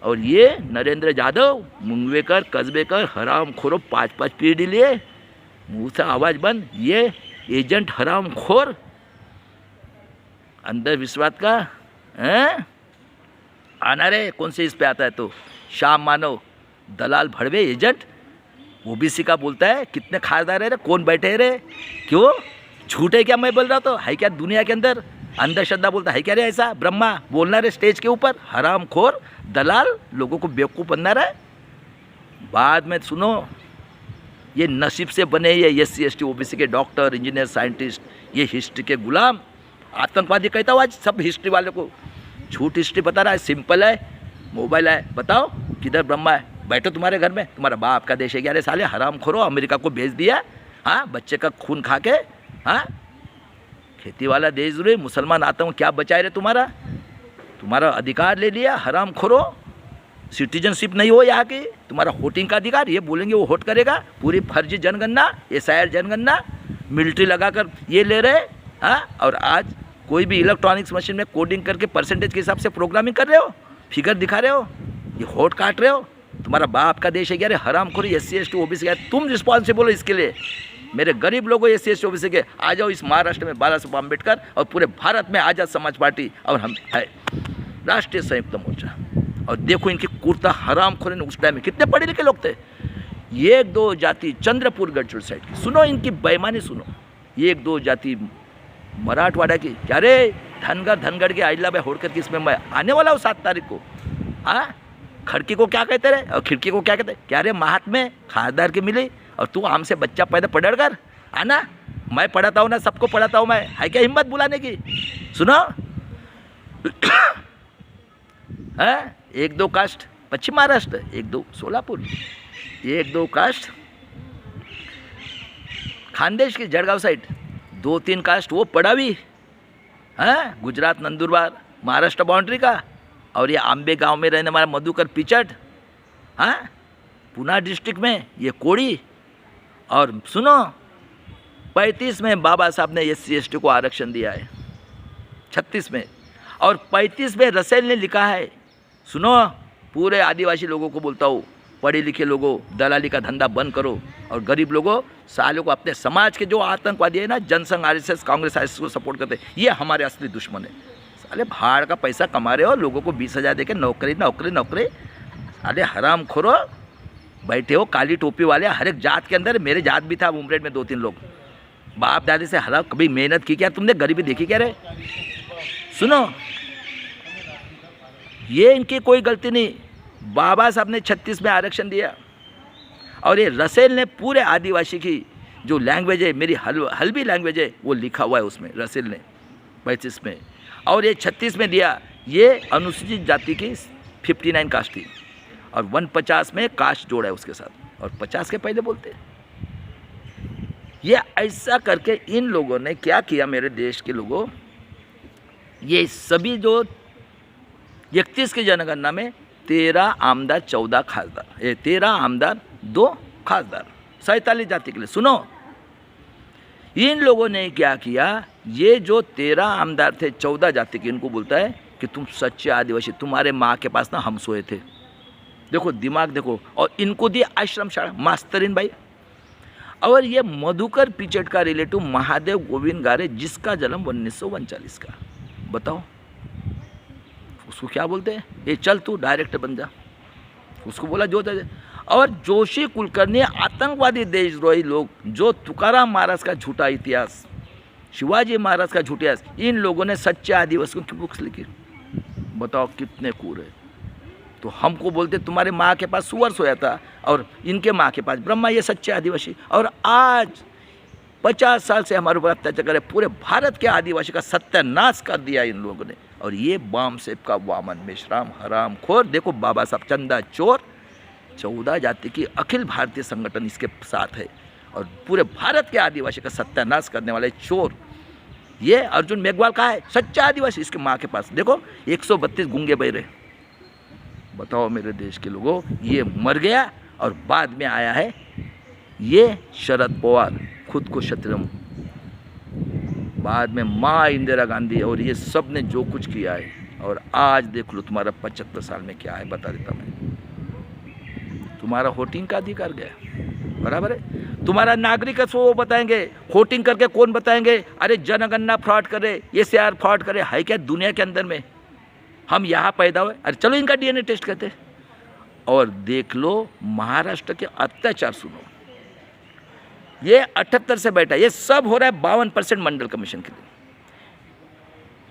और ये नरेंद्र यादव, मुंगवेकर, कस्बेकर, हराम खोरो, 5-5 पीढ़ी लिए, मुँह से आवाज़ बंद। ये एजेंट हराम खोर, अंदर विश्वास का आना रे। कौन से इस पे आता है तो शाम मानव, दलाल, भड़वे, एजेंट। OBC का बोलता है, कितने खासदार है रे, कौन बैठे है रे? क्यों झूठे क्या मैं बोल रहा तो है क्या दुनिया के अंदर? अंधश्रद्धा बोलता है क्या रे? ऐसा ब्रह्मा बोलना रे स्टेज के ऊपर, हराम खोर, दलाल, लोगों को बेवकूफ़ बनना रहा है। बाद में सुनो, ये नसीब से बने ये SC ST OBC के डॉक्टर, इंजीनियर, साइंटिस्ट, ये हिस्ट्री के गुलाम आतंकवादी कहता हूँ आज सब हिस्ट्री वाले को। झूठ हिस्ट्री बता रहा है, सिंपल है, मोबाइल है, बताओ किधर ब्रह्मा है? बैठो तुम्हारे घर में, तुम्हारा बाप का देश है क्या रे साले? हराम खोरो, अमेरिका को भेज दिया, हाँ, बच्चे का खून खा के। हाँ, खेती वाला देश रे, मुसलमान आता हूँ क्या बचाए रे तुम्हारा अधिकार ले लिया, हराम खोरो। सिटीजनशिप नहीं हो यहाँ की, तुम्हारा वोटिंग का अधिकार, ये बोलेंगे वो वोट करेगा। पूरी फर्जी जनगणना, SIR जनगणना, मिलिट्री लगाकर ये ले रहे। हाँ, और आज कोई भी इलेक्ट्रॉनिक्स मशीन में कोडिंग करके परसेंटेज के हिसाब से प्रोग्रामिंग कर रहे हो, फिगर दिखा रहे हो, ये वोट काट रहे हो। तुम्हारा बाप का देश है क्या रे? हराम खोरी, SC ST OBC का तुम रिस्पॉन्सिबल हो इसके लिए। मेरे गरीब लोगों SC ST OBC के आ जाओ इस महाराष्ट्र में बाला साहब अम्बेडकर, और पूरे भारत में आज़ाद समाज पार्टी और हम है राष्ट्रीय संयुक्त मोर्चा। और देखो इनकी कुर्ता हराम खोरी ने उस टाइम में कितने पढ़े लिखे लोग थे। 1-2 जाति चंद्रपुर गढ़चिरोली साइड की, सुनो इनकी बेईमानी सुनो। 1-2 जाति मराठवाड़ा की, क्या रे धनगढ़ के अहिल्याबाई होड़कर की, इसमें मैं आने वाला हूँ 7 तारीख को। हाँ, खड़की को क्या कहते रहे और खिड़की को क्या कहते, क्या रे महात्मे खासदार की मिली, और तू हमसे बच्चा पैदा पढ़ कर आना। मैं पढ़ाता हूँ ना, सबको पढ़ाता हूँ मैं, है क्या हिम्मत बुलाने की? सुनो है 1-2 कास्ट पश्चिम महाराष्ट्र, 1-2 सोलापुर, 1-2 कास्ट खानदेश की जळगाव साइड, 2-3 कास्ट वो पड़ावी, हैं गुजरात नंदुरबार महाराष्ट्र बाउंड्री का, और ये आंबे गांव में रहने वाला मधुकर पिचट, हाँ पुणे डिस्ट्रिक्ट में ये कोड़ी। और सुनो 35 में बाबा साहब ने SC ST को आरक्षण दिया है, 36 में, और 35 में रसेल ने लिखा है। सुनो पूरे आदिवासी लोगों को बोलता हूँ, पढ़े लिखे लोगों दलाली का धंधा बंद करो, और गरीब लोगों सालों को अपने समाज के जो आतंकवादी है ना, जनसंघ RSS कांग्रेस RSS को सपोर्ट करते हैं, ये हमारे असली दुश्मन है। साले भाड़ का पैसा कमा रहे हो, लोगों को 20,000 देके नौकरी। साले हराम खोरो बैठे हो काली टोपी वाले, हर एक जात के अंदर। मेरे जात भी था उमरेड में 2-3 लोग, बाप दादी से हरा, कभी मेहनत की क्या तुमने? गरीबी देखी क्या रे? सुनो ये इनकी कोई गलती नहीं, बाबा साहब ने 36 में आरक्षण दिया, और ये रसेल ने पूरे आदिवासी की जो लैंग्वेज है, मेरी हल्बी लैंग्वेज है, वो लिखा हुआ है उसमें रसेल ने 35 में, और ये 36 में दिया। ये अनुसूचित जाति की 59 कास्ट थी, और 150 में कास्ट जोड़ा है उसके साथ, और 50 के पहले बोलते हैं। ये ऐसा करके इन लोगों ने क्या किया मेरे देश के लोगों, ये सभी जो 31 की जनगणना में 13 आमदार 14 खासदार, ये 13 आमदार 2 खासदार 47 जाति के लिए। सुनो इन लोगों ने क्या किया, ये जो 13 आमदार थे 14 जाति के, इनको बोलता है कि तुम सच्चे आदिवासी, तुम्हारे माँ के पास ना हम सोए थे। देखो दिमाग देखो, और इनको दिए आश्रम शाला मास्तरीन भाई। और ये मधुकर पिचट का रिलेटिव महादेव गोविंद गारे, जिसका जन्म 1939 का, बताओ उसको क्या बोलते हैं? ये चल तू डायरेक्टर बन जा, उसको बोला जो था। और जोशी कुलकर्णी आतंकवादी देशद्रोही लोग, जो तुकाराम महाराज का झूठा इतिहास, शिवाजी महाराज का झूठा इतिहास, इन लोगों ने सच्चे आदिवासियों की बुक्स लिखी। बताओ कितने कूर है। तो हमको बोलते तुम्हारे माँ के पास सुअर सोया था, और इनके माँ के पास ब्रह्मा, ये सच्चे आदिवासी। और आज 50 साल से हमारे ऊपर अत्याचार करे, पूरे भारत के आदिवासी का सत्यानाश कर दिया इन लोगों ने। और ये बाम सेब का वामन मेश्राम हराम खोर, देखो बाबा साहब चंदा चोर, 14 जाति की अखिल भारतीय संगठन इसके साथ है, और पूरे भारत के आदिवासी का सत्यानाश करने वाले चोर। ये अर्जुन मेघवाल का है, सच्चा आदिवासी, इसके माँ के पास देखो 132 गूंगे बहरे। बताओ मेरे देश के लोगों, ये मर गया, और बाद में आया है ये शरद पवार, खुद को क्षत्रिय, बाद में माँ इंदिरा गांधी, और ये सब ने जो कुछ किया है। और आज देख लो तुम्हारा 75 साल में क्या है, बता देता मैं। तुम्हारा वोटिंग का अधिकार गया, बराबर है। तुम्हारा नागरिकत्व वो बताएंगे, वोटिंग करके कौन बताएंगे? अरे जनगणना फ्रॉड करे, SIR फ्रॉड करे, है क्या दुनिया के अंदर में? हम यहाँ पैदा हुए, अरे चलो इनका DNA टेस्ट करते। और देख लो महाराष्ट्र के अत्याचार सुनो, ये 78 से बैठा, ये सब हो रहा है 52% मंडल कमीशन के लिए।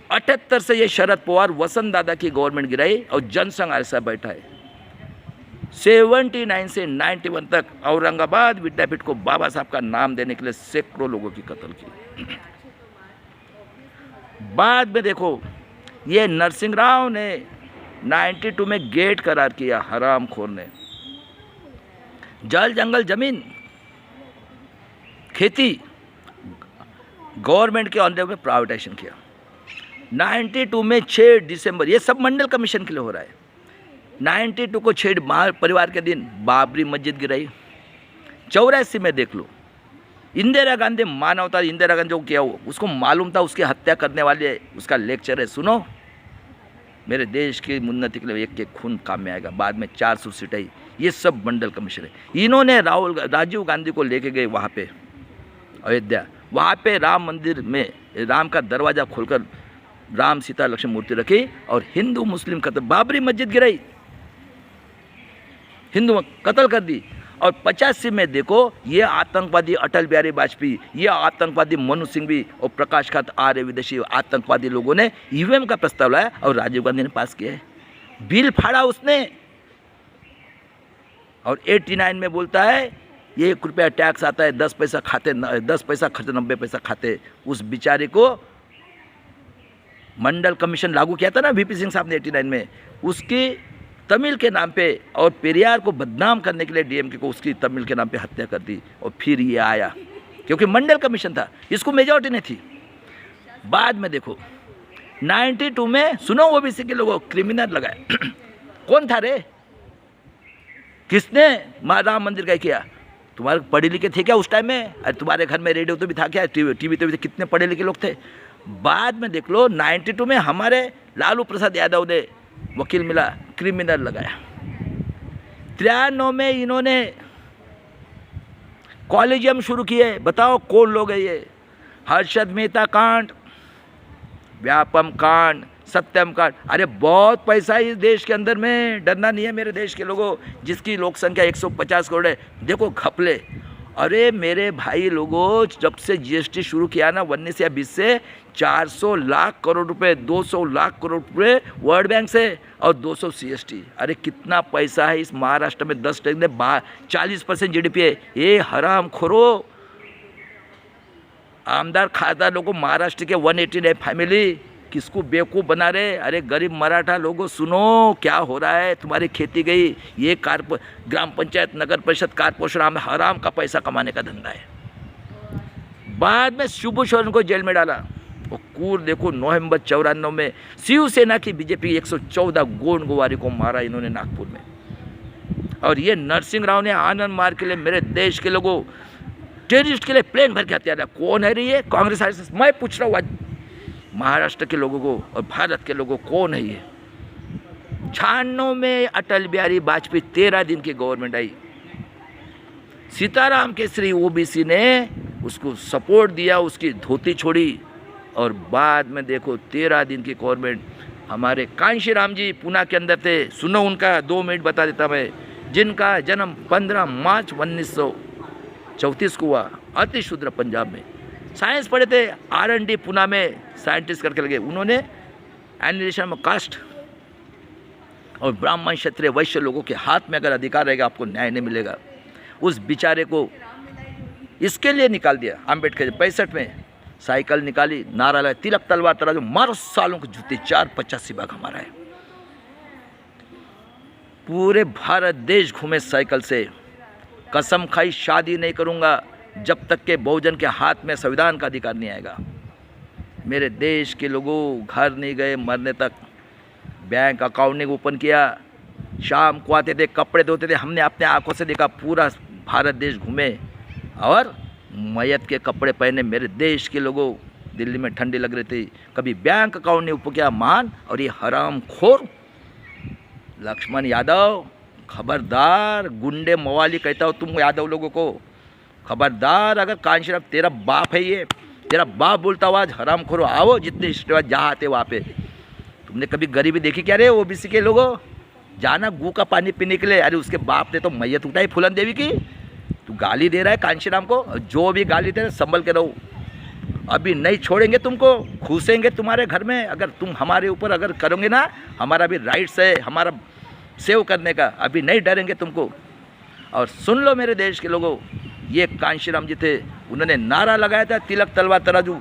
78 से ये शरद पवार वसंत दादा की गवर्नमेंट गिराई, और जनसंघ RSS बैठा है। 79 से 91 तक औरंगाबाद विद्यापीठ को बाबा साहब का नाम देने के लिए सैकड़ों लोगों की कत्ल की। बाद में देखो ये नरसिंह राव ने 92 में गेट करार किया, हराम खोर ने। जल जंगल जमीन खेती गवर्नमेंट के अंडर में प्राइवेटाइजेशन किया। 92 में 6 दिसंबर, ये सब मंडल कमीशन के लिए हो रहा है। 92 को 6 परिवार के दिन बाबरी मस्जिद गिराई। 84 में देख लो, इंदिरा गांधी मानवता, इंदिरा गांधी को क्या हो, उसको मालूम था उसकी हत्या करने वाले, उसका लेक्चर है, सुनो। मेरे देश की उन्नति के लिए एक एक खून काम में आएगा। बाद में 400 सीट आई, ये सब मंडल कमीशन है। इन्होंने राजीव गांधी को लेके गए वहाँ पे अयोध्या, वहाँ पे राम मंदिर में राम का दरवाज़ा खोलकर राम सीता लक्ष्मण मूर्ति रखी और हिंदू मुस्लिम कत्ल, बाबरी मस्जिद गिराई, हिंदू कत्ल कर दी। और 85 में देखो, ये आतंकवादी अटल बिहारी वाजपेयी, ये आतंकवादी मनु सिंघवी और प्रकाश कांत आर्य विदेशी आतंकवादी लोगों ने ईवीएम का प्रस्ताव लाया और राजीव गांधी ने पास किया है। बिल फाड़ा उसने। और 89 में बोलता है 1 रुपया टैक्स आता है, 10 पैसा खाते, 10 पैसा खर्च 90 पैसा खाते। उस बेचारे को मंडल कमीशन लागू किया था ना वीपी सिंह साहब ने 89 में, उसकी तमिल के नाम पे और पेरियार को बदनाम करने के लिए डीएमके को उसकी तमिल के नाम पे हत्या कर दी। और फिर ये आया क्योंकि मंडल कमीशन था, इसको मेजॉरिटी नहीं थी। बाद में देखो 92 में सुनो, ओबीसी के लोगों क्रिमिनल लगाए। कौन था रे? किसने राम मंदिर का किया? तुम्हारे पढ़े लिखे थे क्या उस टाइम में? अरे तुम्हारे घर में रेडियो तो भी था क्या, टीवी तो भी थे, कितने पढ़े लिखे लोग थे? बाद में देख लो 92 में हमारे लालू प्रसाद यादव ने वकील मिला, क्रिमिनल लगाया। 93 में इन्होंने कॉलेजियम शुरू किए। बताओ कौन लोग है ये? हर्षद मेहता कांड, व्यापम कांड, सत्यम कांड। अरे बहुत पैसा है इस देश के अंदर में, डरना नहीं है मेरे देश के लोगों, जिसकी लोक संख्या 150 करोड़ है। देखो घपले। अरे मेरे भाई लोगों, जब से जीएसटी शुरू किया ना 19 या 20 से, 400 लाख करोड़ रुपए, 200 लाख करोड़ रुपए वर्ल्ड बैंक से और 200 सीएसटी। अरे कितना पैसा है इस महाराष्ट्र में, 10 टैक्स में 40% जीडीपी है। ये हराम खोरो आमदार खाता लोगों, महाराष्ट्र के 189 फैमिली किसको बेवकूफ़ बना रहे? अरे गरीब मराठा लोगों सुनो क्या हो रहा है। तुम्हारी खेती गई, ये ग्राम पंचायत, नगर परिषद, कारपोरेशन हराम का पैसा कमाने का धंधा है। बाद में शिबू सोरेन को जेल में डाला। और कूर देखो, नवंबर 94 में शिवसेना की बीजेपी 114 गोंड गोवारी को मारा इन्होंने नागपुर में। और ये नरसिंह राव ने आनंद मार्ग के लिए मेरे देश के लोगों, टेररिस्ट के लिए प्लेन भर के हत्या दिया। कौन है ये? कांग्रेस आरएसएस। मैं पूछ रहा हूँ आज महाराष्ट्र के लोगों को और भारत के लोगों को, कौन है ये? 96 में अटल बिहारी वाजपेयी 13 दिन की गवर्नमेंट आई। सीताराम केसरी ओबीसी ने उसको सपोर्ट दिया, उसकी धोती छोड़ी। और बाद में देखो 13 दिन की गवर्नमेंट। हमारे कांशीराम जी पुणे के अंदर थे, सुनो उनका 2 मिनट बता देता मैं। जिनका जन्म 15 मार्च 1934 को हुआ, अति शूद्र पंजाब में। साइंस पढ़े थे, R&D पुणे में साइंटिस्ट करके लगे। उन्होंने एनालिसिस में कास्ट और ब्राह्मण क्षत्रिय वैश्य लोगों के हाथ में अगर अधिकार रहेगा आपको न्याय नहीं मिलेगा। उस बेचारे को इसके लिए निकाल दिया। अम्बेडकर 65 में साइकिल निकाली, नारा लगा, तिलक तलवार तराजू, मारो सालों की जूती, 485 भाग हमारा है। पूरे भारत देश घूमे साइकिल से। कसम खाई शादी नहीं करूंगा जब तक के बहुजन के हाथ में संविधान का अधिकार नहीं आएगा। मेरे देश के लोगों घर नहीं गए मरने तक। बैंक अकाउंट नहीं ओपन किया। शाम को आते थे, कपड़े धोते थे, हमने अपने आंखों से देखा। पूरा भारत देश घूमे और मैयत के कपड़े पहने। मेरे देश के लोगों, दिल्ली में ठंडी लग रही थी, कभी बैंक अकाउंट नहीं ओपन किया। मान और ये हराम खोर लक्ष्मण यादव, खबरदार, गुंडे मवाली कहता हूँ तुम यादव लोगों को, खबरदार। अगर कांशीराम तेरा बाप है, ये तेरा बाप बोलता हुआ आज हराम खोरो, आओ जितने रिश्तेदार जहाँ आते वहाँ पे। तुमने कभी गरीबी देखी क्या रे ओबीसी के लोगों? जाना गू का पानी पीने के लिए। अरे उसके बाप ने तो मैयत उठाई फूलन देवी की। तू गाली दे रहा है कांशीराम को, जो भी गाली दे रहे संभल के रहो। अभी नहीं छोड़ेंगे तुमको, घुसेंगे तुम्हारे घर में। अगर तुम हमारे ऊपर अगर करोगे ना, हमारा भी राइट्स है हमारा सेव करने का, अभी नहीं डरेंगे तुमको। और सुन लो मेरे देश के लोगों, ये कांशीराम जी थे, उन्होंने नारा लगाया था तिलक तलवार तराजू,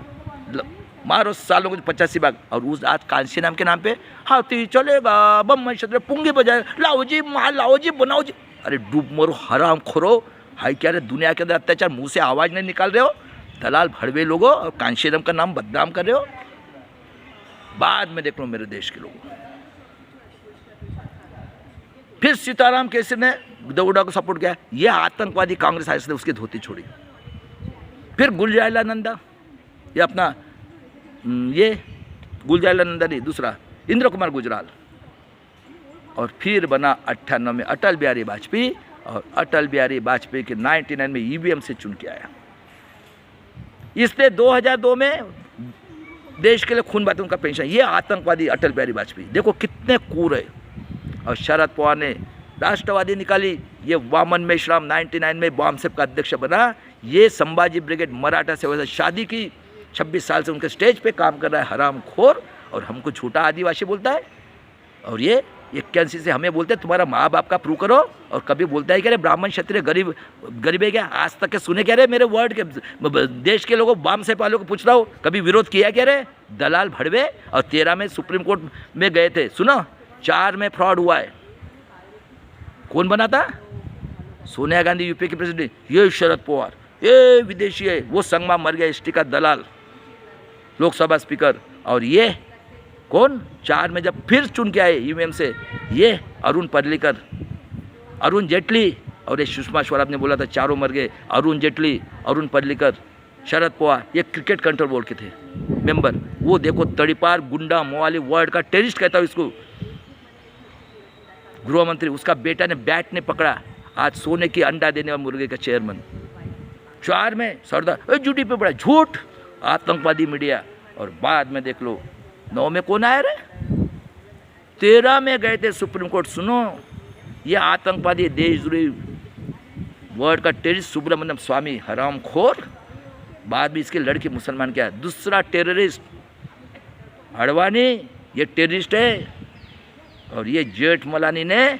मारो सालों को 85 भाग। और उस आज कांशीराम के नाम पे हाथी चलेगा, बम नक्षत्र, पुंगी बजाए, लाओ जी माल, लाओ जी बनाओ जी। अरे डूब मरो हराम खोरो। हाई क्या रे दुनिया के अंदर अत्याचार, मुंह से आवाज़ नहीं निकाल रहे हो? दलाल भड़वे लोगों और कांशीराम का नाम बदनाम कर रहे हो। बाद में देख लो मेरे देश के लोगों। फिर सीताराम केसरी ने गौड़ा को सपोर्ट किया, ये आतंकवादी कांग्रेस आई ने उसकी धोती छोड़ी। फिर गुलजारीलाल, ये अपना ये गुलजारीलाल नहीं, दूसरा इंद्र कुमार गुजराल। और फिर बना 98 में अटल बिहारी वाजपेयी, और अटल बिहारी वाजपेयी के 99 में ईवीएम से चुन के आया। इसने 2002 में देश के लिए खून बहाते उनका पेंशन। ये आतंकवादी अटल बिहारी वाजपेयी, देखो कितने कूर है। और शरद पवार ने राष्ट्रवादी निकाली, ये वामन मेश्राम 99 में बॉम्बसेप का अध्यक्ष बना। ये संभाजी ब्रिगेड मराठा सेवा से शादी की, 26 साल से उनके स्टेज पे काम कर रहा है हरामखोर, और हमको झूठा आदिवासी बोलता है। और ये 81 से हमें बोलते हैं तुम्हारा माँ बाप का प्रूव करो, और कभी बोलता है क्या रे ब्राह्मण क्षत्रिय गरीब है क्या? आज तक के सुने क्या रे मेरे वर्ड के देश के लोगों बाम से पालों को पूछ रहा हूँ, कभी विरोध किया क्या रे? दलाल भड़वे। और 13 में सुप्रीम कोर्ट में गए थे, सुनो 4 में फ्रॉड हुआ है। कौन बना था? सोनिया गांधी यूपी की प्रेसिडेंट, ये शरद पवार, ये विदेशी है, वो संगमा मर गया एसटी का दलाल, लोकसभा स्पीकर। और ये कौन 4 में जब फिर चुन के आए ईवीएम से, ये अरुण पर्रिकर, अरुण जेटली, और ये सुषमा स्वराज ने बोला था चारों मर गए, अरुण जेटली, अरुण पर्रिकर, शरद पवार, ये क्रिकेट कंट्रोल बोर्ड के थे मेंबर। वो देखो तड़ीपार गुंडा मोवाली वर्ल्ड का टेररिस्ट कहता हूँ इसको। गृह मंत्री, उसका बेटा ने बैट ने पकड़ा, आज सोने की अंडा देने वाले मुर्गे का चेयरमैन। 4 में सरदार ड्यूटी पे पड़ा, झूठ, आतंकवादी मीडिया। और बाद में देख लो 9 में कौन आया रे? 13 में गए थे सुप्रीम कोर्ट, सुनो ये आतंकवादी देशद्रोही वर्ल्ड का टेररिस्ट सुब्रमण्यम स्वामी हरामखोर। बाद में इसके लड़के मुसलमान क्या है? दूसरा टेररिस्ट अडवाणी, ये टेररिस्ट है। और ये जेठमलानी ने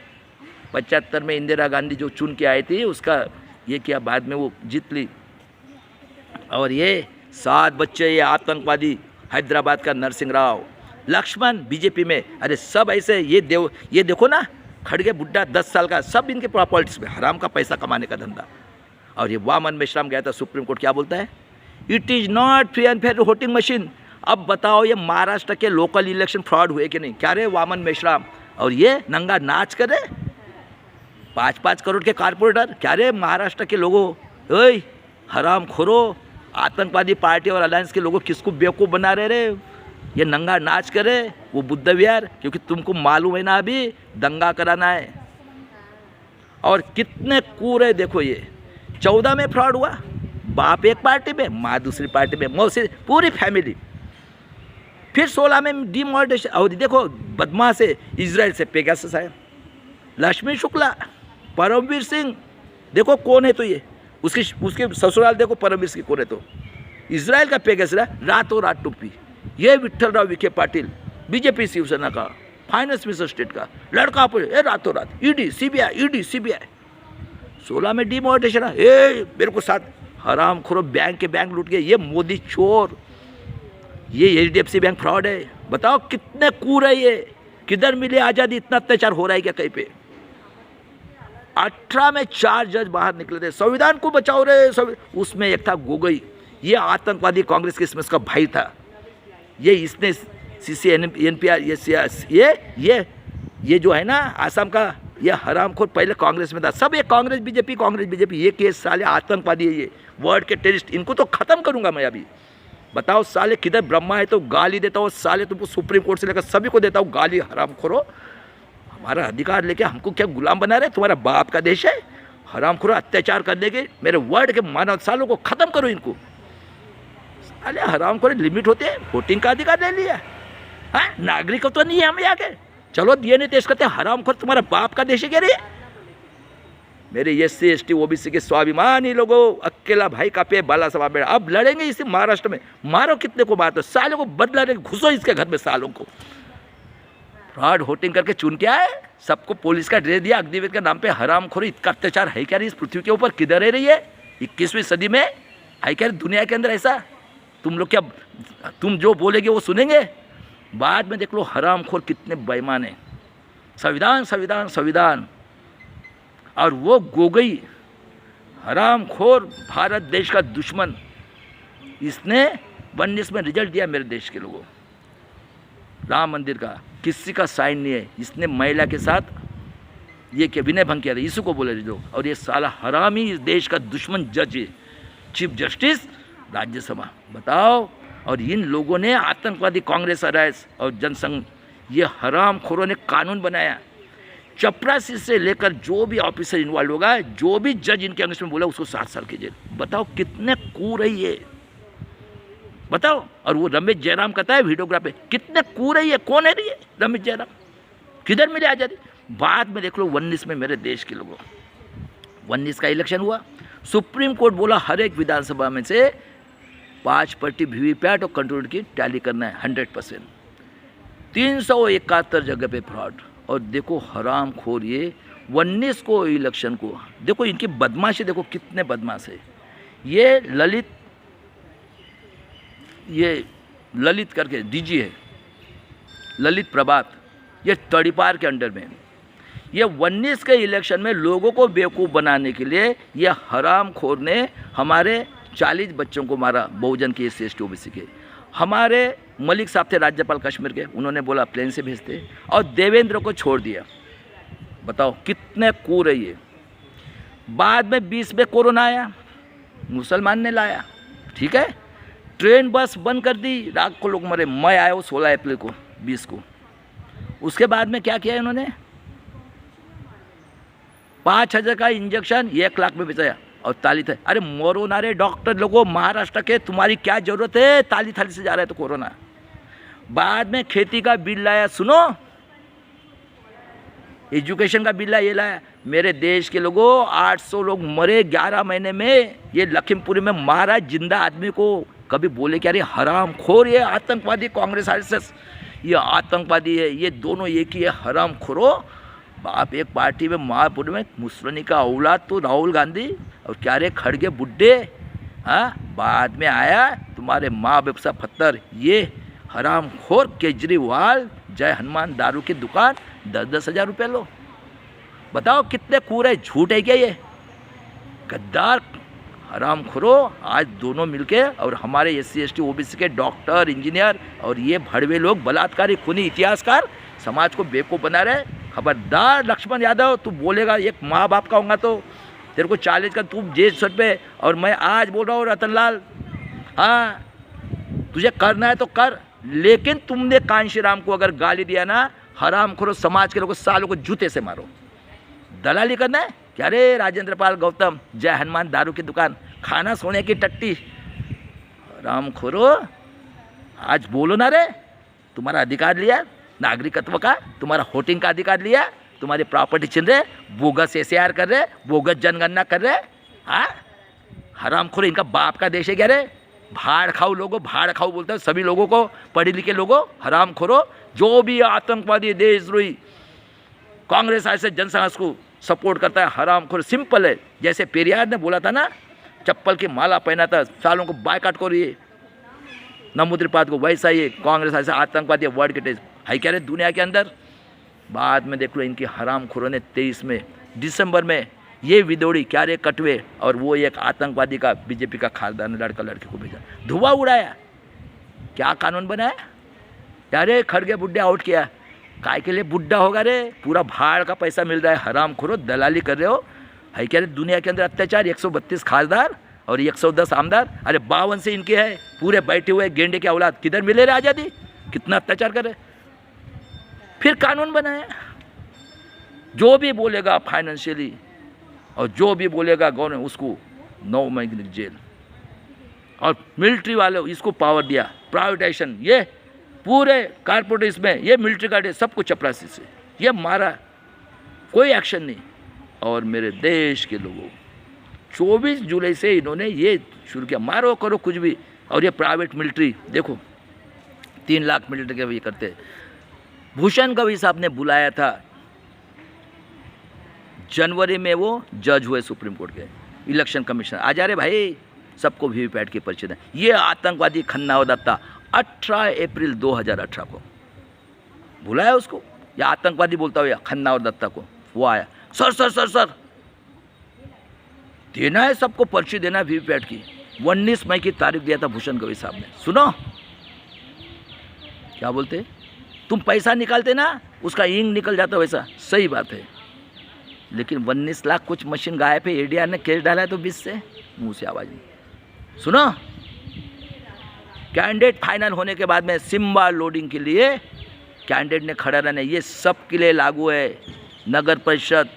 75 में इंदिरा गांधी जो चुन के आई थी उसका ये किया, बाद में वो जीत ली। और ये 7 बच्चे, ये आतंकवादी हैदराबाद का नरसिंह राव, लक्ष्मण बीजेपी में, अरे सब ऐसे। ये देखो ना खड़गे बुड्ढा 10 साल का, सब इनके पॉलिटिक्स में हराम का पैसा कमाने का धंधा। और ये वामन मेश्राम गया था सुप्रीम कोर्ट, क्या बोलता है? It is not free and fair voting machine. अब बताओ ये महाराष्ट्र के लोकल इलेक्शन फ्रॉड हुए कि नहीं? क्या रे वामन मेश्राम? और ये नंगा नाच करे 5-5 करोड़ के कारपोरेटर, क्या रे महाराष्ट्र के लोगों, ओए हराम खोरो, आतंकवादी पार्टी और अलायंस के लोगों किसको बेवकूफ़ बना रहे रे? ये नंगा नाच करे वो बुद्ध विहार, क्योंकि तुमको मालूम है ना अभी दंगा कराना है। और कितने कूर है देखो। ये 14 में फ्रॉड हुआ, बाप एक पार्टी में, माँ दूसरी पार्टी में, मौसी, पूरी फैमिली। फिर 16 में डिमोनेटाइजेशन। और देखो बदमाश से इजराइल से पेगासस आया, लक्ष्मी शुक्ला, परमवीर सिंह, देखो कौन है तो ये उसके ससुराल देखो परमवीर सिंह कौन है तो इजराइल का पेगासस, रातों रात टुप्पी। ये विठल राव विखे पाटिल, बीजेपी शिवसेना का फाइनेंस मिनिस्टर स्टेट का लड़का, ये रातों रात ईडी सीबीआई। 16 में डिमोनेटाइजेशन, ये मेरे को साथ हराम खोरो बैंक के बैंक लूट गए, ये मोदी चोर, ये HDFC बैंक फ्रॉड है। बताओ कितने कूर है ये, किधर मिले आज़ादी? इतना अत्याचार हो रहा है क्या कहीं पे? 18 में 4 जज बाहर निकले थे, संविधान को बचाओ रे। उसमें एक था गोगोई, ये आतंकवादी कांग्रेस के इसमें इसका भाई था। ये इसने CC-NPR ये जो है ना आसाम का, ये हरामखोर पहले कांग्रेस में था। सब ये कांग्रेस बीजेपी, ये केस साले आतंकवादी है, ये वर्ल्ड के टेररिस्ट, इनको तो खत्म करूंगा मैं अभी। बताओ साले किधर ब्रह्मा है तो गाली देता हूँ साले, तुमको सुप्रीम कोर्ट से लेकर सभी को देता हूँ गाली। हरामखोरो, हमारा अधिकार लेके हमको क्या गुलाम बना रहे? तुम्हारा बाप का देश है। हरामखोरो, अत्याचार करने के मेरे वर्ल्ड के मानव सालों को खत्म करो इनको। साले हरामखोर, लिमिट होते हैं, वोटिंग का अधिकार ले लिया, हाँ नागरिकत्व तो नहीं है हमें आगे, चलो DNA टेस्ट करते हैं। हरामखोर, तुम्हारा बाप का देश है क्या रे? मेरे SC ST OBC के स्वाभिमानी लोगों, अकेला भाई का पे बाला सभा बेड़ा, अब लड़ेंगे इसी महाराष्ट्र में। मारो कितने को मारते, सालों को बदला लेंगे, घुसो इसके घर में सालों को। फ्रॉड वोटिंग करके चुन के आए, सबको पुलिस का ड्रेस दिया अग्निवीर के नाम पे। हरामखोरी, इतना अत्याचार है क्या इस पृथ्वी के ऊपर? किधर रह रही है 21वीं सदी में? है क्या दुनिया के अंदर ऐसा? तुम लोग क्या, तुम जो बोलेगे वो सुनेंगे? बाद में देख लो हरामखोर कितने बेईमान है। संविधान। और वो गोगई हरामखोर, भारत देश का दुश्मन, इसने 19 में रिजल्ट दिया मेरे देश के लोगों। राम मंदिर का किसी का साइन नहीं है। इसने महिला के साथ ये क्या विनय भंग किया था, इसी को बोले लोग। और ये साला हरामी इस देश का दुश्मन जज है, चीफ जस्टिस राज्यसभा, बताओ। और इन लोगों ने आतंकवादी कांग्रेस अराइज और जनसंघ, ये हरामखोरों ने कानून बनाया। चपरासी से लेकर जो भी ऑफिसर इन्वॉल्व होगा, जो भी जज इनके अगेंस्ट में बोला, उसको 7 साल की जेल। बताओ कितने कूर है ये, बताओ। और वो रमेश जयराम कहता है वीडियोग्राफी, कितने कूर है ये, कौन है ये रमेश जयराम, किधर मिले आज़ादी। बाद में देख लो 19 में मेरे देश के लोगों, 19 का इलेक्शन हुआ, सुप्रीम कोर्ट बोला हर एक विधानसभा में से 5 पट्टी वीवीपैट और कंट्रोल की टैली करना है 100%। 371 जगह पे फ्रॉड। और देखो हरामखोर ये 19 को इलेक्शन को, देखो इनकी बदमाशी, देखो कितने बदमाश है। ये ललित करके डीजी है, ललित प्रभात, ये तड़ीपार के अंडर में। ये 19 के इलेक्शन में लोगों को बेवकूफ़ बनाने के लिए ये हरामखोर ने हमारे 40 बच्चों को मारा, बहुजन के SC ST OBC के। हमारे मलिक साहब थे राज्यपाल कश्मीर के, उन्होंने बोला प्लेन से भेजते, और देवेंद्र को छोड़ दिया। बताओ कितने कूर है ये। बाद में 20 में कोरोना आया, मुसलमान ने लाया, ठीक है, ट्रेन बस बंद कर दी, रात को लोग मरे। मैं आया वो 16 अप्रैल को 20 को। उसके बाद में क्या किया इन्होंने, 5000 का इंजेक्शन 1 लाख में बेचाया और ताली था। अरे मरो ना रे डॉक्टर लोगों, महाराष्ट्र के, तुम्हारी क्या जरूरत है, ताली थाली से जा रहा है तो कोरोना। बाद में खेती का बिल लाया, सुनो, एजुकेशन का बिल लाया, ये लाया। मेरे देश के लोगों 800 लोग मरे 11 महीने में। ये लखीमपुरी में मारा जिंदा आदमी को। कभी बोले क्या, अरे हरामखोर, ये आतंकवादी कांग्रेस RSS, ये आतंकवादी है, ये दोनों एक ही है, हरामखोरो। बाप एक पार्टी में, महापुर में मुसलनी का औलाद तो राहुल गांधी, और क्या रे खड़गे बुड्ढे, हाँ। बाद में आया तुम्हारे माँ बाप सा पत्थर, ये हरामखोर केजरीवाल, जय हनुमान दारू की दुकान, 10-10 हज़ार रुपये लो। बताओ कितने कूर है, झूठ है क्या ये, गद्दार हरामखोरो। आज दोनों मिलके और हमारे SC ST OBC के डॉक्टर, इंजीनियर और ये भड़वे लोग, बलात्कारी, खूनी इतिहासकार, समाज को बेवकूफ़ बना रहे। खबरदार लक्ष्मण यादव, तू बोलेगा एक माँ बाप का होगा तो तेरे को 40 का तू जेल सर पे। और मैं आज बोल रहा हूँ रतनलाल, हाँ तुझे करना है तो कर, लेकिन तुमने कांशीराम को अगर गाली दिया ना, हरामखोरो समाज के लोगों सालों को जूते से मारो। दलाली करना है क्या रे राजेंद्र पाल गौतम, जय हनुमान दारू की दुकान, खाना सोने की टट्टी, हरामखोरो। आज बोलो ना रे, तुम्हारा अधिकार लिया नागरिकत्व का, तुम्हारा वोटिंग का अधिकार लिया, तुम्हारी प्रॉपर्टी छीन रहे, बोगस SAR कर रहे, बोगस जनगणना कर रहे, हाँ। हरामखोर, इनका बाप का देश है क्या रे, भाड़ खाओ लोगों, भाड़ खाओ बोलते हैं सभी लोगों को, पढ़े लिखे लोगों, हरामखोरो। जो भी आतंकवादी देशद्रोही कांग्रेस ऐसे जनसंघ को सपोर्ट करता है, हरामखोर। सिंपल है, जैसे पेरियार ने बोला था ना, चप्पल की माला पहना था, सालों को बायकाट करो ये नमूद्रिपाद को, वैसा ये कांग्रेस ऐसा आतंकवादी वर्ड के टेस्ट है क्या रे दुनिया के अंदर। बाद में देख लो इनकी हरामखोरों ने 23 में दिसंबर में ये विदोड़ी क्या रे कटवे, और वो एक आतंकवादी का BJP का खानदान लड़का लड़की को भेजा, धुआं उड़ाया। क्या कानून बनाया, क्या रे खड़गे बुड्ढे आउट किया, काय के लिए बुड्ढा होगा रे, पूरा भाड़ का पैसा मिल रहा है, हरामखोरो दलाली कर रहे हो। है क्या रे दुनिया के अंदर अत्याचार, 132 खासदार और 110 आमदार, अरे 52 से इनके है, पूरे बैठे हुए गेंडे के औलाद, किधर मिले रे आज़ादी, कितना अत्याचार कर रहे। फिर कानून बनाया, जो भी बोलेगा फाइनेंशियली और जो भी बोलेगा गवर्नमेंट, उसको 9 महीने की जेल। और मिलिट्री वाले इसको पावर दिया, प्राइवेटाइजेशन, ये पूरे कारपोरेट इसमें, ये मिलिट्री गार्ड सबको चपरासी से ये मारा, कोई एक्शन नहीं। और मेरे देश के लोगों 24 जुलाई से इन्होंने ये शुरू किया, मारो करो कुछ भी। और ये प्राइवेट मिलिट्री देखो, 3 लाख मिलिट्री के ये करते। भूषण गवई साहब ने बुलाया था जनवरी में, वो जज हुए सुप्रीम कोर्ट के, इलेक्शन कमीशनर आ जा रहे भाई, सबको वीवीपैट की परिचय दें। ये आतंकवादी खन्ना दत्ता 18 अप्रैल 2018 को बुलाया उसको, या आतंकवादी बोलता हुआ खन्ना और दत्ता को, वो आया, सर सर सर सर देना है सबको पर्ची देना है वीवीपैट की। 19 मई की तारीख दिया था भूषण गवई साहब ने। सुनो क्या बोलते, तुम पैसा निकालते ना उसका इंक निकल जाता वैसा, सही बात है। लेकिन 19 लाख कुछ मशीन गायब है, एडीआर ने केस डाला है तो 20 से मुंह से आवाज नहीं। सुनो, कैंडिडेट फाइनल होने के बाद में सिम्बा लोडिंग के लिए कैंडिडेट ने खड़ा रहना, ये सब के लिए लागू है, नगर परिषद,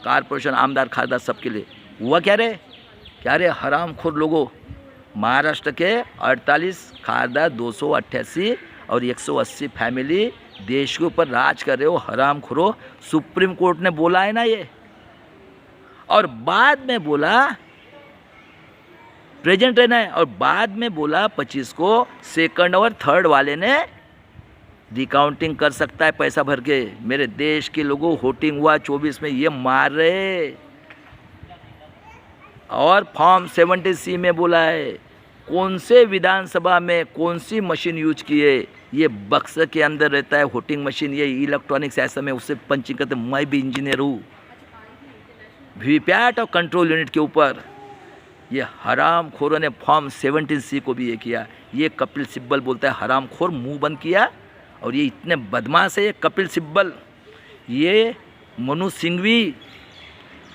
कारपोरेशन, आमदार, खासदार सबके लिए। हुआ क्या रे, क्या रे हरामखोर लोगों, महाराष्ट्र के 48 खासदार, 288 और 180 फैमिली देश के ऊपर राज कर रहे हो, हरामखोरो। सुप्रीम कोर्ट ने बोला है ना ये, और बाद में बोला प्रेजेंट रहना है, और बाद में बोला 25 को सेकंड और थर्ड वाले ने रिकाउंटिंग कर सकता है पैसा भर के। मेरे देश के लोगों, वोटिंग हुआ 24 में, ये मार रहे। और फॉर्म 70C में बोला है कौन से विधानसभा में कौन सी मशीन यूज किए, ये बक्से के अंदर रहता है वोटिंग मशीन, ये इलेक्ट्रॉनिक्स ऐसा में उससे पंचिंग करते। मैं भी इंजीनियर हूँ, वीवीपैट और कंट्रोल यूनिट के ऊपर ये हरामखोरों ने फॉर्म 17C को भी ये किया। ये कपिल सिब्बल बोलता है हरामखोर, मुंह बंद किया। और ये इतने बदमाश है ये कपिल सिब्बल, ये मनु सिंघवी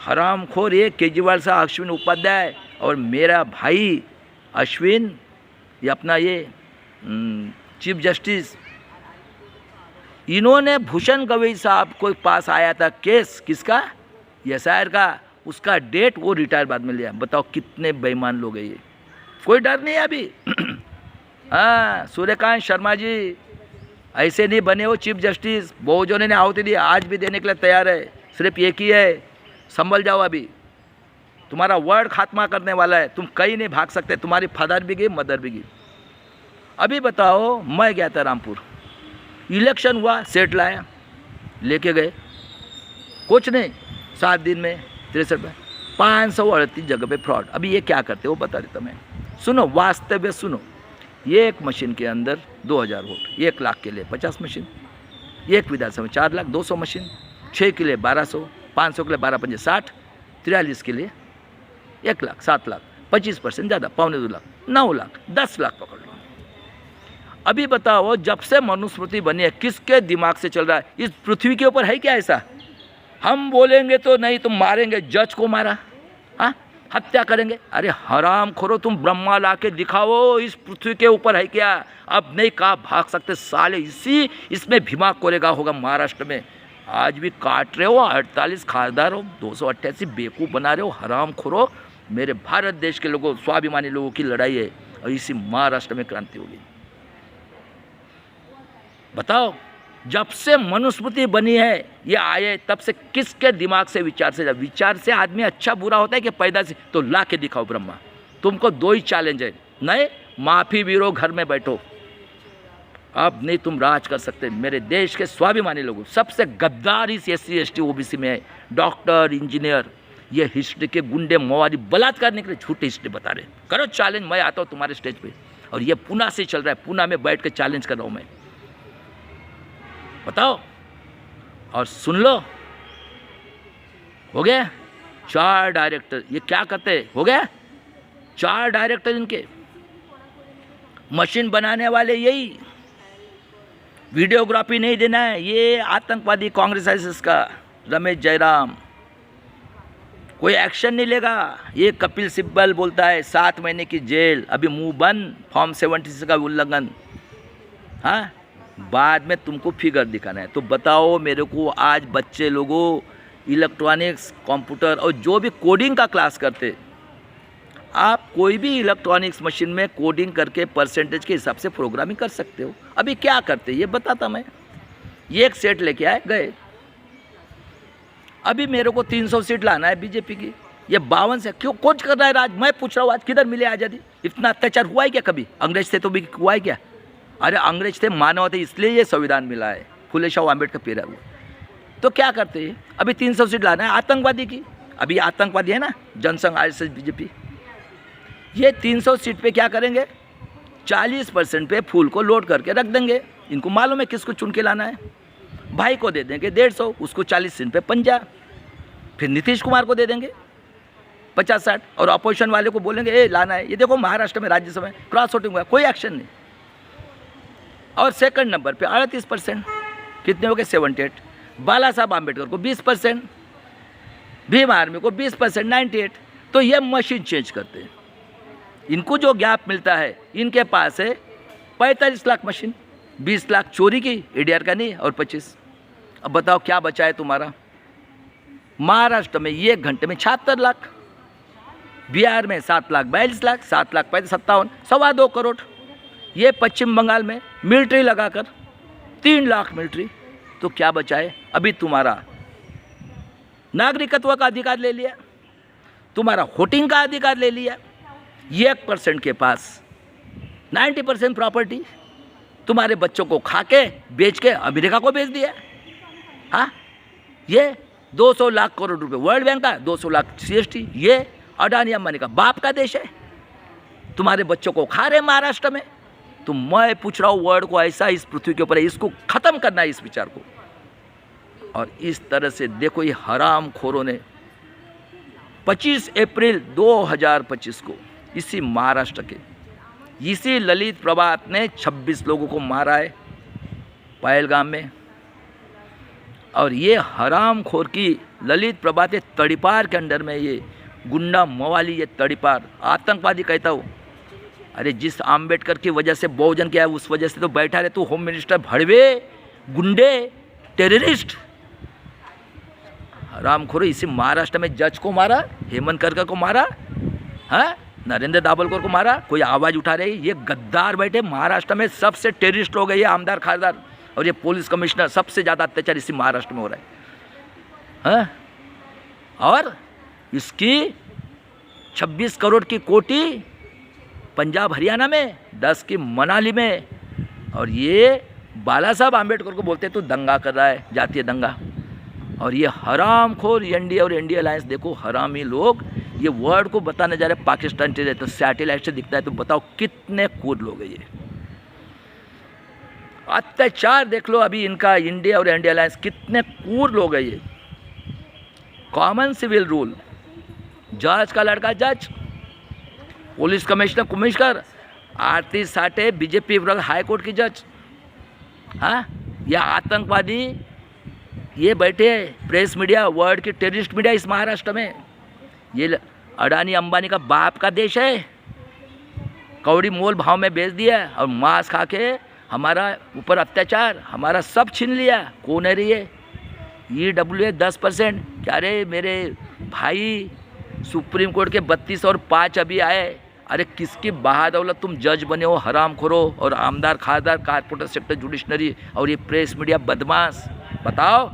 हरामखोर, ये केजरीवाल साहब, अश्विन उपाध्याय और मेरा भाई अश्विन, ये अपना ये चीफ जस्टिस, इन्होंने भूषण गवई साहब को पास आया था केस, किसका, एसआईआर का, उसका डेट वो रिटायर बाद में लिया। बताओ कितने बेईमान लोग हैं ये, कोई डर नहीं है अभी। हाँ, सूर्यकांत शर्मा जी ऐसे नहीं बने हो चीफ जस्टिस, बहुजनों ने आहुति दी, आज भी देने के लिए तैयार है, सिर्फ एक ही है, संभल जाओ अभी, तुम्हारा वर्ड खात्मा करने वाला है, तुम कहीं नहीं भाग सकते, तुम्हारी फादर भी गई, मदर भी गई। अभी बताओ, मैं गया था रामपुर, इलेक्शन हुआ, सेट लाया, लेके गए, कुछ नहीं, 7 दिन में 63 में 538 जगह पे फ्रॉड। अभी ये क्या करते हो बता देता मैं, सुनो वास्तव सुनो। ये एक मशीन के अंदर 2000 वोट, 1 लाख के लिए 50 मशीन, एक विधानसभा में 4 लाख 200 मशीन, 6 के लिए 1200, 500 के लिए 12 पंजे 60, 43 के लिए 1 लाख 7 लाख, 25% ज़्यादा, 2.25 लाख, 9 लाख, 10 लाख पकड़ लो। अभी बताओ, जब से मनुस्मृति बनी है किसके दिमाग से चल रहा है? इस पृथ्वी के ऊपर है क्या ऐसा? हम बोलेंगे तो नहीं, तुम मारेंगे, जज को मारा, हाँ हत्या करेंगे। अरे हराम खोरो, तुम ब्रह्मा ला के दिखाओ इस पृथ्वी के ऊपर है क्या? अब नहीं कहा भाग सकते साले, इसमें भीमा कोरेगा होगा महाराष्ट्र में। आज भी काट रहे हो, 48 खासदार हो, 288 बेवकूफ़ बना रहे हो, हराम खोरो। मेरे भारत देश के लोगों, स्वाभिमानी लोगों की लड़ाई है और इसी महाराष्ट्र में क्रांति होगी। बताओ, जब से मनुस्मृति बनी है ये आए, तब से किसके दिमाग से विचार से आदमी अच्छा बुरा होता है कि पैदा से? तो ला के दिखाओ ब्रह्मा। तुमको 2 ही चैलेंज है, नहीं माफी बीरो घर में बैठो, अब नहीं तुम राज कर सकते। मेरे देश के स्वाभिमानी लोगों, सबसे गद्दार इस SC ST OBC में है, डॉक्टर, इंजीनियर, ये हिस्ट्री के गुंडे मवाली बलात्कार निकले, झूठी हिस्ट्री बता रहे। करो चैलेंज, मैं आता हूँ तुम्हारे स्टेज पे। और ये पूना से चल रहा है, पूना में बैठ के चैलेंज कर रहा हूँ मैं, बताओ। और सुन लो, हो गया 4 डायरेक्टर, ये क्या करते हैं? हो गया 4 डायरेक्टर इनके, मशीन बनाने वाले यही, वीडियोग्राफी नहीं देना है, ये आतंकवादी कांग्रेस आईएसएस का रमेश जयराम, कोई एक्शन नहीं लेगा। ये कपिल सिब्बल बोलता है 7 महीने की जेल, अभी मुंह बंद, फॉर्म 76 का उल्लंघन। हाँ, बाद में तुमको फिगर दिखाना है। तो बताओ मेरे को, आज बच्चे लोगों इलेक्ट्रॉनिक्स, कंप्यूटर और जो भी कोडिंग का क्लास करते, आप कोई भी इलेक्ट्रॉनिक्स मशीन में कोडिंग करके परसेंटेज के हिसाब से प्रोग्रामिंग कर सकते हो। अभी क्या करते ये बताता मैं। ये एक सेट लेके आए गए, अभी मेरे को 300 सीट लाना है बीजेपी की, ये 52 से क्यों कुछ कर रहा है राज? मैं पूछ रहा हूँ आज किधर मिले आज़ादी? इतना अत्याचार हुआ है क्या कभी? अंग्रेज थे तो भी हुआ है क्या? अरे अंग्रेज थे, मानव थे, इसलिए ये संविधान मिला है, फुले शाह अम्बेडकर पेरा हुआ। तो क्या करते हैं, अभी 300 सीट लाना है आतंकवादी की। अभी आतंकवादी है ना, जनसंघ, RSS, बीजेपी, ये 300 सीट पे क्या करेंगे? 40% पे फूल को लोड करके रख देंगे। इनको मालूम है किसको चुन के लाना है। भाई को दे देंगे 150, उसको 40 सीट पे पंजा, फिर नीतीश कुमार को दे देंगे। 50-60, और अपोजिशन वाले को बोलेंगे ए लाना है। ये देखो महाराष्ट्र में राज्यसभा में क्रॉस वोटिंग हुआ, कोई एक्शन नहीं। और सेकंड नंबर पे 38%, कितने हो गए 78, बाला साहब आम्बेडकर को 20%, भीम आर्मी को 20%, 98। तो ये मशीन चेंज करते हैं। इनको जो गैप मिलता है, इनके पास है 45 लाख मशीन, 20 लाख चोरी की, एडीआर का नहीं, और 25। अब बताओ क्या बचा है तुम्हारा। महाराष्ट्र में ये 1 घंटे में 76 लाख, बिहार में 7 लाख 42 लाख, 7 लाख 57, 2.25 करोड़। ये पश्चिम बंगाल में मिलिट्री लगाकर 3 लाख मिलिट्री। तो क्या बचा है। अभी तुम्हारा नागरिकत्व का अधिकार ले लिया, तुम्हारा वोटिंग का अधिकार ले लिया, 1% के पास 90% प्रॉपर्टी, तुम्हारे बच्चों को खा के बेच के अमेरिका को बेच दिया। हाँ, ये 200 लाख करोड़ रुपए वर्ल्ड बैंक का, 200 लाख CST। ये अडानी अंबानी का बाप का देश है, तुम्हारे बच्चों को खा रहे महाराष्ट्र में। तो मैं पूछ रहा हूँ वर्ल्ड को, ऐसा इस पृथ्वी के ऊपर है, इसको खत्म करना है इस विचार को। और इस तरह से देखो ये हरामखोरों ने 25 अप्रैल 2025 को इसी महाराष्ट्र के इसी ललित प्रभात ने 26 लोगों को मारा है पहलगाम में। और ये हरामखोर की ललित प्रभात तड़ीपार के अंडर में ये गुंडा मवाली, ये तड़ीपार आतंकवादी कहता हूँ। अरे जिस आम्बेडकर की वजह से बहुजन क्या है, उस वजह से तो बैठा रहे तू होम मिनिस्टर। भड़वे, गुंडे, टेररिस्ट, हरामखोर। इसी महाराष्ट्र में जज को मारा, हेमंत करकर को मारा, हाँ, नरेंद्र दाभोलकर को मारा। कोई आवाज़ उठा रही। ये गद्दार बैठे महाराष्ट्र में, सबसे टेररिस्ट हो गए ये आमदार खासदार और ये पुलिस कमिश्नर। सबसे ज़्यादा अत्याचार इसी महाराष्ट्र में हो रहा है। हाँ? और इसकी 26 करोड़ की कोठी पंजाब हरियाणा में, 10 की मनाली में। और ये बाला साहब आम्बेडकर को बोलते तो दंगा कर रहा है, जातीय दंगा। और ये हरामखोर एनडीए और एनडीए अलायंस, देखो हरामी लोग ये वर्ल्ड को बताने जा रहे पाकिस्तान से, तो सैटेलाइट से दिखता है। तो बताओ कितने कूद लोग हैं ये। अत्याचार देख लो अभी इनका, इंडिया और एनडीए अलायंस कितने कूद लोग हैं ये। कॉमन सिविल रूल, जज का लड़का जज, पुलिस कमिश्नर कमिश्नर, आरती साठे बीजेपी विभाग हाई कोर्ट की जज। हाँ, यह आतंकवादी ये बैठे प्रेस मीडिया, वर्ल्ड की टेररिस्ट मीडिया इस महाराष्ट्र में। ये अडानी अंबानी का बाप का देश है, कौड़ी मोल भाव में बेच दिया और मांस खा के हमारा ऊपर अत्याचार, हमारा सब छीन लिया। कौन है ये EWA 10%। क्या रे मेरे भाई, सुप्रीम कोर्ट के 32 और 5 अभी आए। अरे किसकी बहादौलत तुम जज बने हो हरामखोरो, और आमदार खासदार कारपोरेटर सेक्टर जुडिशनरी और ये प्रेस मीडिया बदमाश। बताओ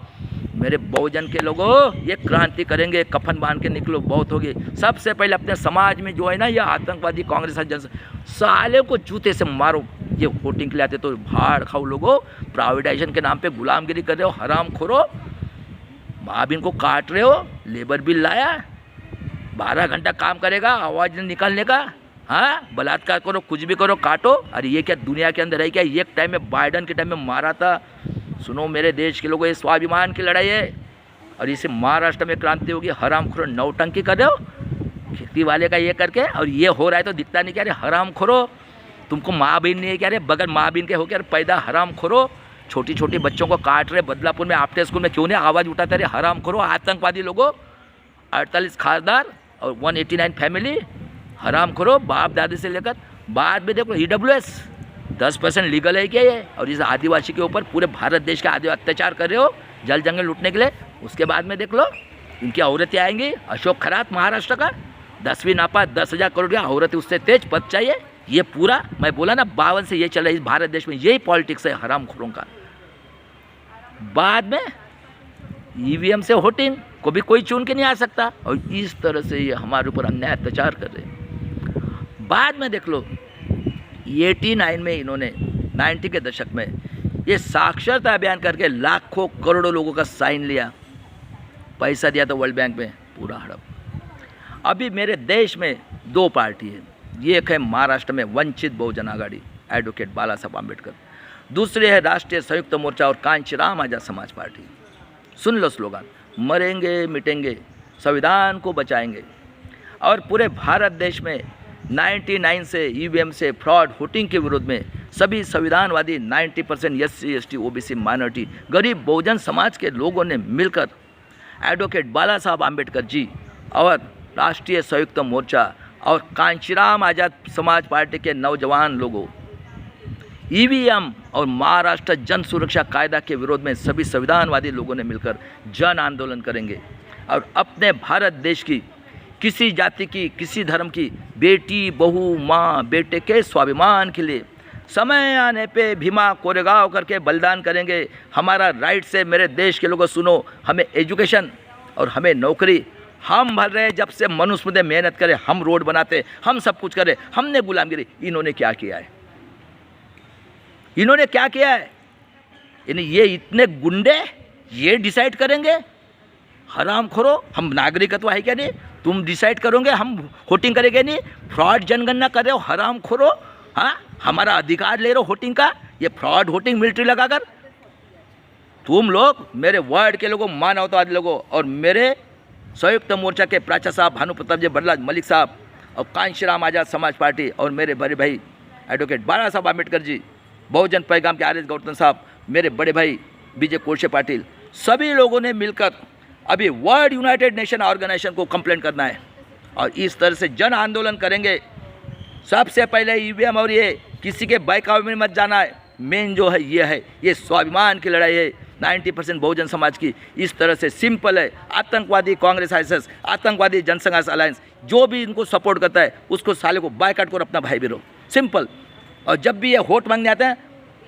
मेरे बहुजन के लोगों, ये क्रांति करेंगे, कफन बांध के निकलो, बहुत होगी। सबसे पहले अपने समाज में जो है ना ये आतंकवादी कांग्रेस जन साले को जूते से मारो। ये वोटिंग के लिए आते तो भाड़ खाओ लोगों, प्राइवेटाइजेशन के नाम पे गुलामगिरी कर रहे हो हरामखोरो। माबिन को काट रहे हो, लेबर बिल लाया, 12 घंटा काम करेगा आवाज़ निकालने का। हाँ, बलात्कार करो, कुछ भी करो, काटो। अरे ये क्या दुनिया के अंदर है क्या। एक टाइम में बाइडन के टाइम में मारा था। सुनो मेरे देश के लोगों, ये स्वाभिमान की लड़ाई है। और इसे महाराष्ट्र में क्रांति होगी। हरामखोरो नौटंकी कर रहे हो खेती वाले का ये करके, और ये हो रहा है तो दिखता नहीं क्या रे हरामखोरो। तुमको माँ बहन नहीं है क्या रे, बगैर माँ बहन के हो क्या पैदा हरामखोरो। छोटी छोटी बच्चों को काट रहे बदलापुर में, आफ्टर स्कूल में क्यों नहीं आवाज़ उठाते रहे हरामखोरो आतंकवादी लोगों। 48 खासदार और 189 फैमिली, हरामखोरो बाप दादी से लेकर। बाद में देखो EWS 10% लीगल है क्या ये। और इस आदिवासी के ऊपर पूरे भारत देश के आदिवासी अत्याचार कर रहे हो जल जंगल लूटने के लिए। उसके बाद में देख लो इनकी औरतें आएंगी। अशोक खरात महाराष्ट्र का 10वीं नापा 10,000 करोड़ की औरतें, उससे तेज पद चाहिए। ये पूरा मैं बोला ना 52 से ये चल रहा है इस भारत देश में, यही पॉलिटिक्स है हरामखोरों का। बाद में EVM से वोटिंग को भी कोई चुन के नहीं आ सकता। और इस तरह से ये हमारे ऊपर अन्याय अत्याचार कर रहे हैं। बाद में देख लो 89 में इन्होंने 90 के दशक में ये साक्षरता अभियान करके लाखों करोड़ों लोगों का साइन लिया, पैसा दिया था वर्ल्ड बैंक में, पूरा हड़प। अभी मेरे देश में 2 पार्टी है। ये एक है महाराष्ट्र में वंचित बहुजन आघाड़ी, एडवोकेट बाला साहब आम्बेडकर। दूसरे है राष्ट्रीय संयुक्त मोर्चा और कांचीराम आजाद समाज पार्टी। सुन लो स्लोगन, मरेंगे मिटेंगे संविधान को बचाएंगे। और पूरे भारत देश में 99 से ईवीएम से फ्रॉड वोटिंग के विरोध में सभी संविधानवादी 90% SC ST OBC माइनॉरिटी गरीब बहुजन समाज के लोगों ने मिलकर एडवोकेट बाला साहब आम्बेडकर जी और राष्ट्रीय संयुक्त मोर्चा और कांशीराम आज़ाद समाज पार्टी के नौजवान लोगों ईवीएम और महाराष्ट्र जन सुरक्षा कायदा के विरोध में सभी संविधानवादी लोगों ने मिलकर जन आंदोलन करेंगे और अपने भारत देश की किसी जाति की किसी धर्म की बेटी बहू माँ बेटे के स्वाभिमान के लिए समय आने पे भीमा कोरेगांव करके बलिदान करेंगे। हमारा राइट से मेरे देश के लोगों सुनो, हमें एजुकेशन और हमें नौकरी हम भर रहे जब से मनुस्मृति मेहनत करे, हम रोड बनाते, हम सब कुछ करे, हमने गुलामगिरी। इन्होंने क्या किया है? इन्होंने क्या किया है? ये इतने गुंडे ये डिसाइड करेंगे? हराम खोरो, हम नागरिकत्व है क्या नहीं? तुम डिसाइड करोगे, हम वोटिंग करेंगे नहीं? फ्रॉड जनगणना कर रहे हो, हराम खोरो। हाँ, हमारा अधिकार ले रहे हो वोटिंग का, ये फ्रॉड वोटिंग मिलिट्री लगाकर। तुम लोग मेरे वर्ड के लोगों, मानवतावादी लोगों और मेरे संयुक्त मोर्चा के प्राचार्य साहब भानु प्रताप जी बरला मलिक साहब और कांशीराम आज़ाद समाज पार्टी और मेरे बड़े भाई एडवोकेट बाला साहब आम्बेडकर जी, बहुजन पैगाम के RS गौतम साहब, मेरे बड़े भाई विजय कोशे पाटिल, सभी लोगों ने मिलकर अभी वर्ल्ड यूनाइटेड नेशन ऑर्गेनाइजेशन को कंप्लेंट करना है और इस तरह से जन आंदोलन करेंगे। सबसे पहले ईवीएम और ये किसी के बहकावे में मत जाना है। मेन जो है ये स्वाभिमान की लड़ाई है 90% बहुजन समाज की। इस तरह से सिंपल है। आतंकवादी कांग्रेस ISS, आतंकवादी जनसंघर्ष अलायंस, जो भी इनको सपोर्ट करता है उसको साले को बायकॉट करो, अपना भाई भी रहो, सिंपल। और जब भी ये वोट मांगने आते हैं,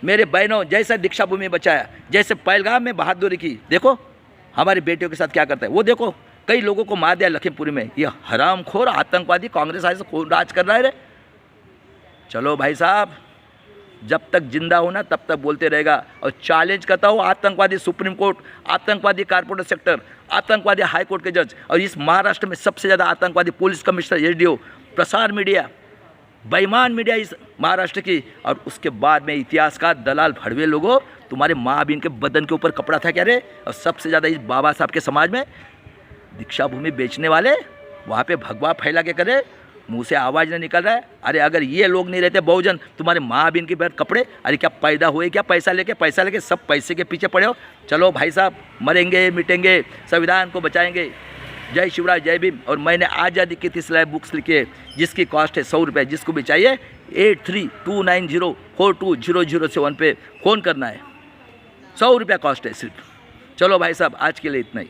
मेरे बहनों, जैसे दीक्षा भूमि बचाया, जैसे पहलगाम में बहादुरी की, देखो हमारी बेटियों के साथ क्या करता है वो देखो। कई लोगों को मार दिया लखीमपुरी में। ये हरामखोर आतंकवादी कांग्रेस ISS राज कर रहा है रे। चलो भाई साहब, जब तक जिंदा हो ना तब तक बोलते रहेगा। और चैलेंज करता हूँ आतंकवादी सुप्रीम कोर्ट, आतंकवादी कारपोरेट सेक्टर, आतंकवादी हाई कोर्ट के जज और इस महाराष्ट्र में सबसे ज़्यादा आतंकवादी पुलिस कमिश्नर SDO, प्रसार मीडिया, बेईमान मीडिया इस महाराष्ट्र की। और उसके बाद में इतिहासकार दलाल भड़वे लोगों, तुम्हारे माँ बहन के बदन के ऊपर कपड़ा था क्या रे? और सबसे ज़्यादा इस बाबा साहब के समाज में दीक्षा भूमि बेचने वाले वहाँ पे भगवा फैला के करे, मुंह से आवाज़ नहीं निकल रहा है। अरे अगर ये लोग नहीं रहते बहुजन, तुम्हारे माँ बहन के बैठ कपड़े, अरे क्या पैदा हुए क्या? पैसा लेके सब पैसे के पीछे पड़े हो। चलो भाई साहब, मरेंगे मिटेंगे, संविधान को बचाएंगे। जय शिवराज, जय भीम। और मैंने आज़ादी की 30 लाइव बुक्स लिखी है जिसकी कॉस्ट है 100 रुपये। जिसको भी चाहिए 8329042007 पे फ़ोन करना है। 100 रुपया कॉस्ट है सिर्फ। चलो भाई साहब, आज के लिए इतना ही।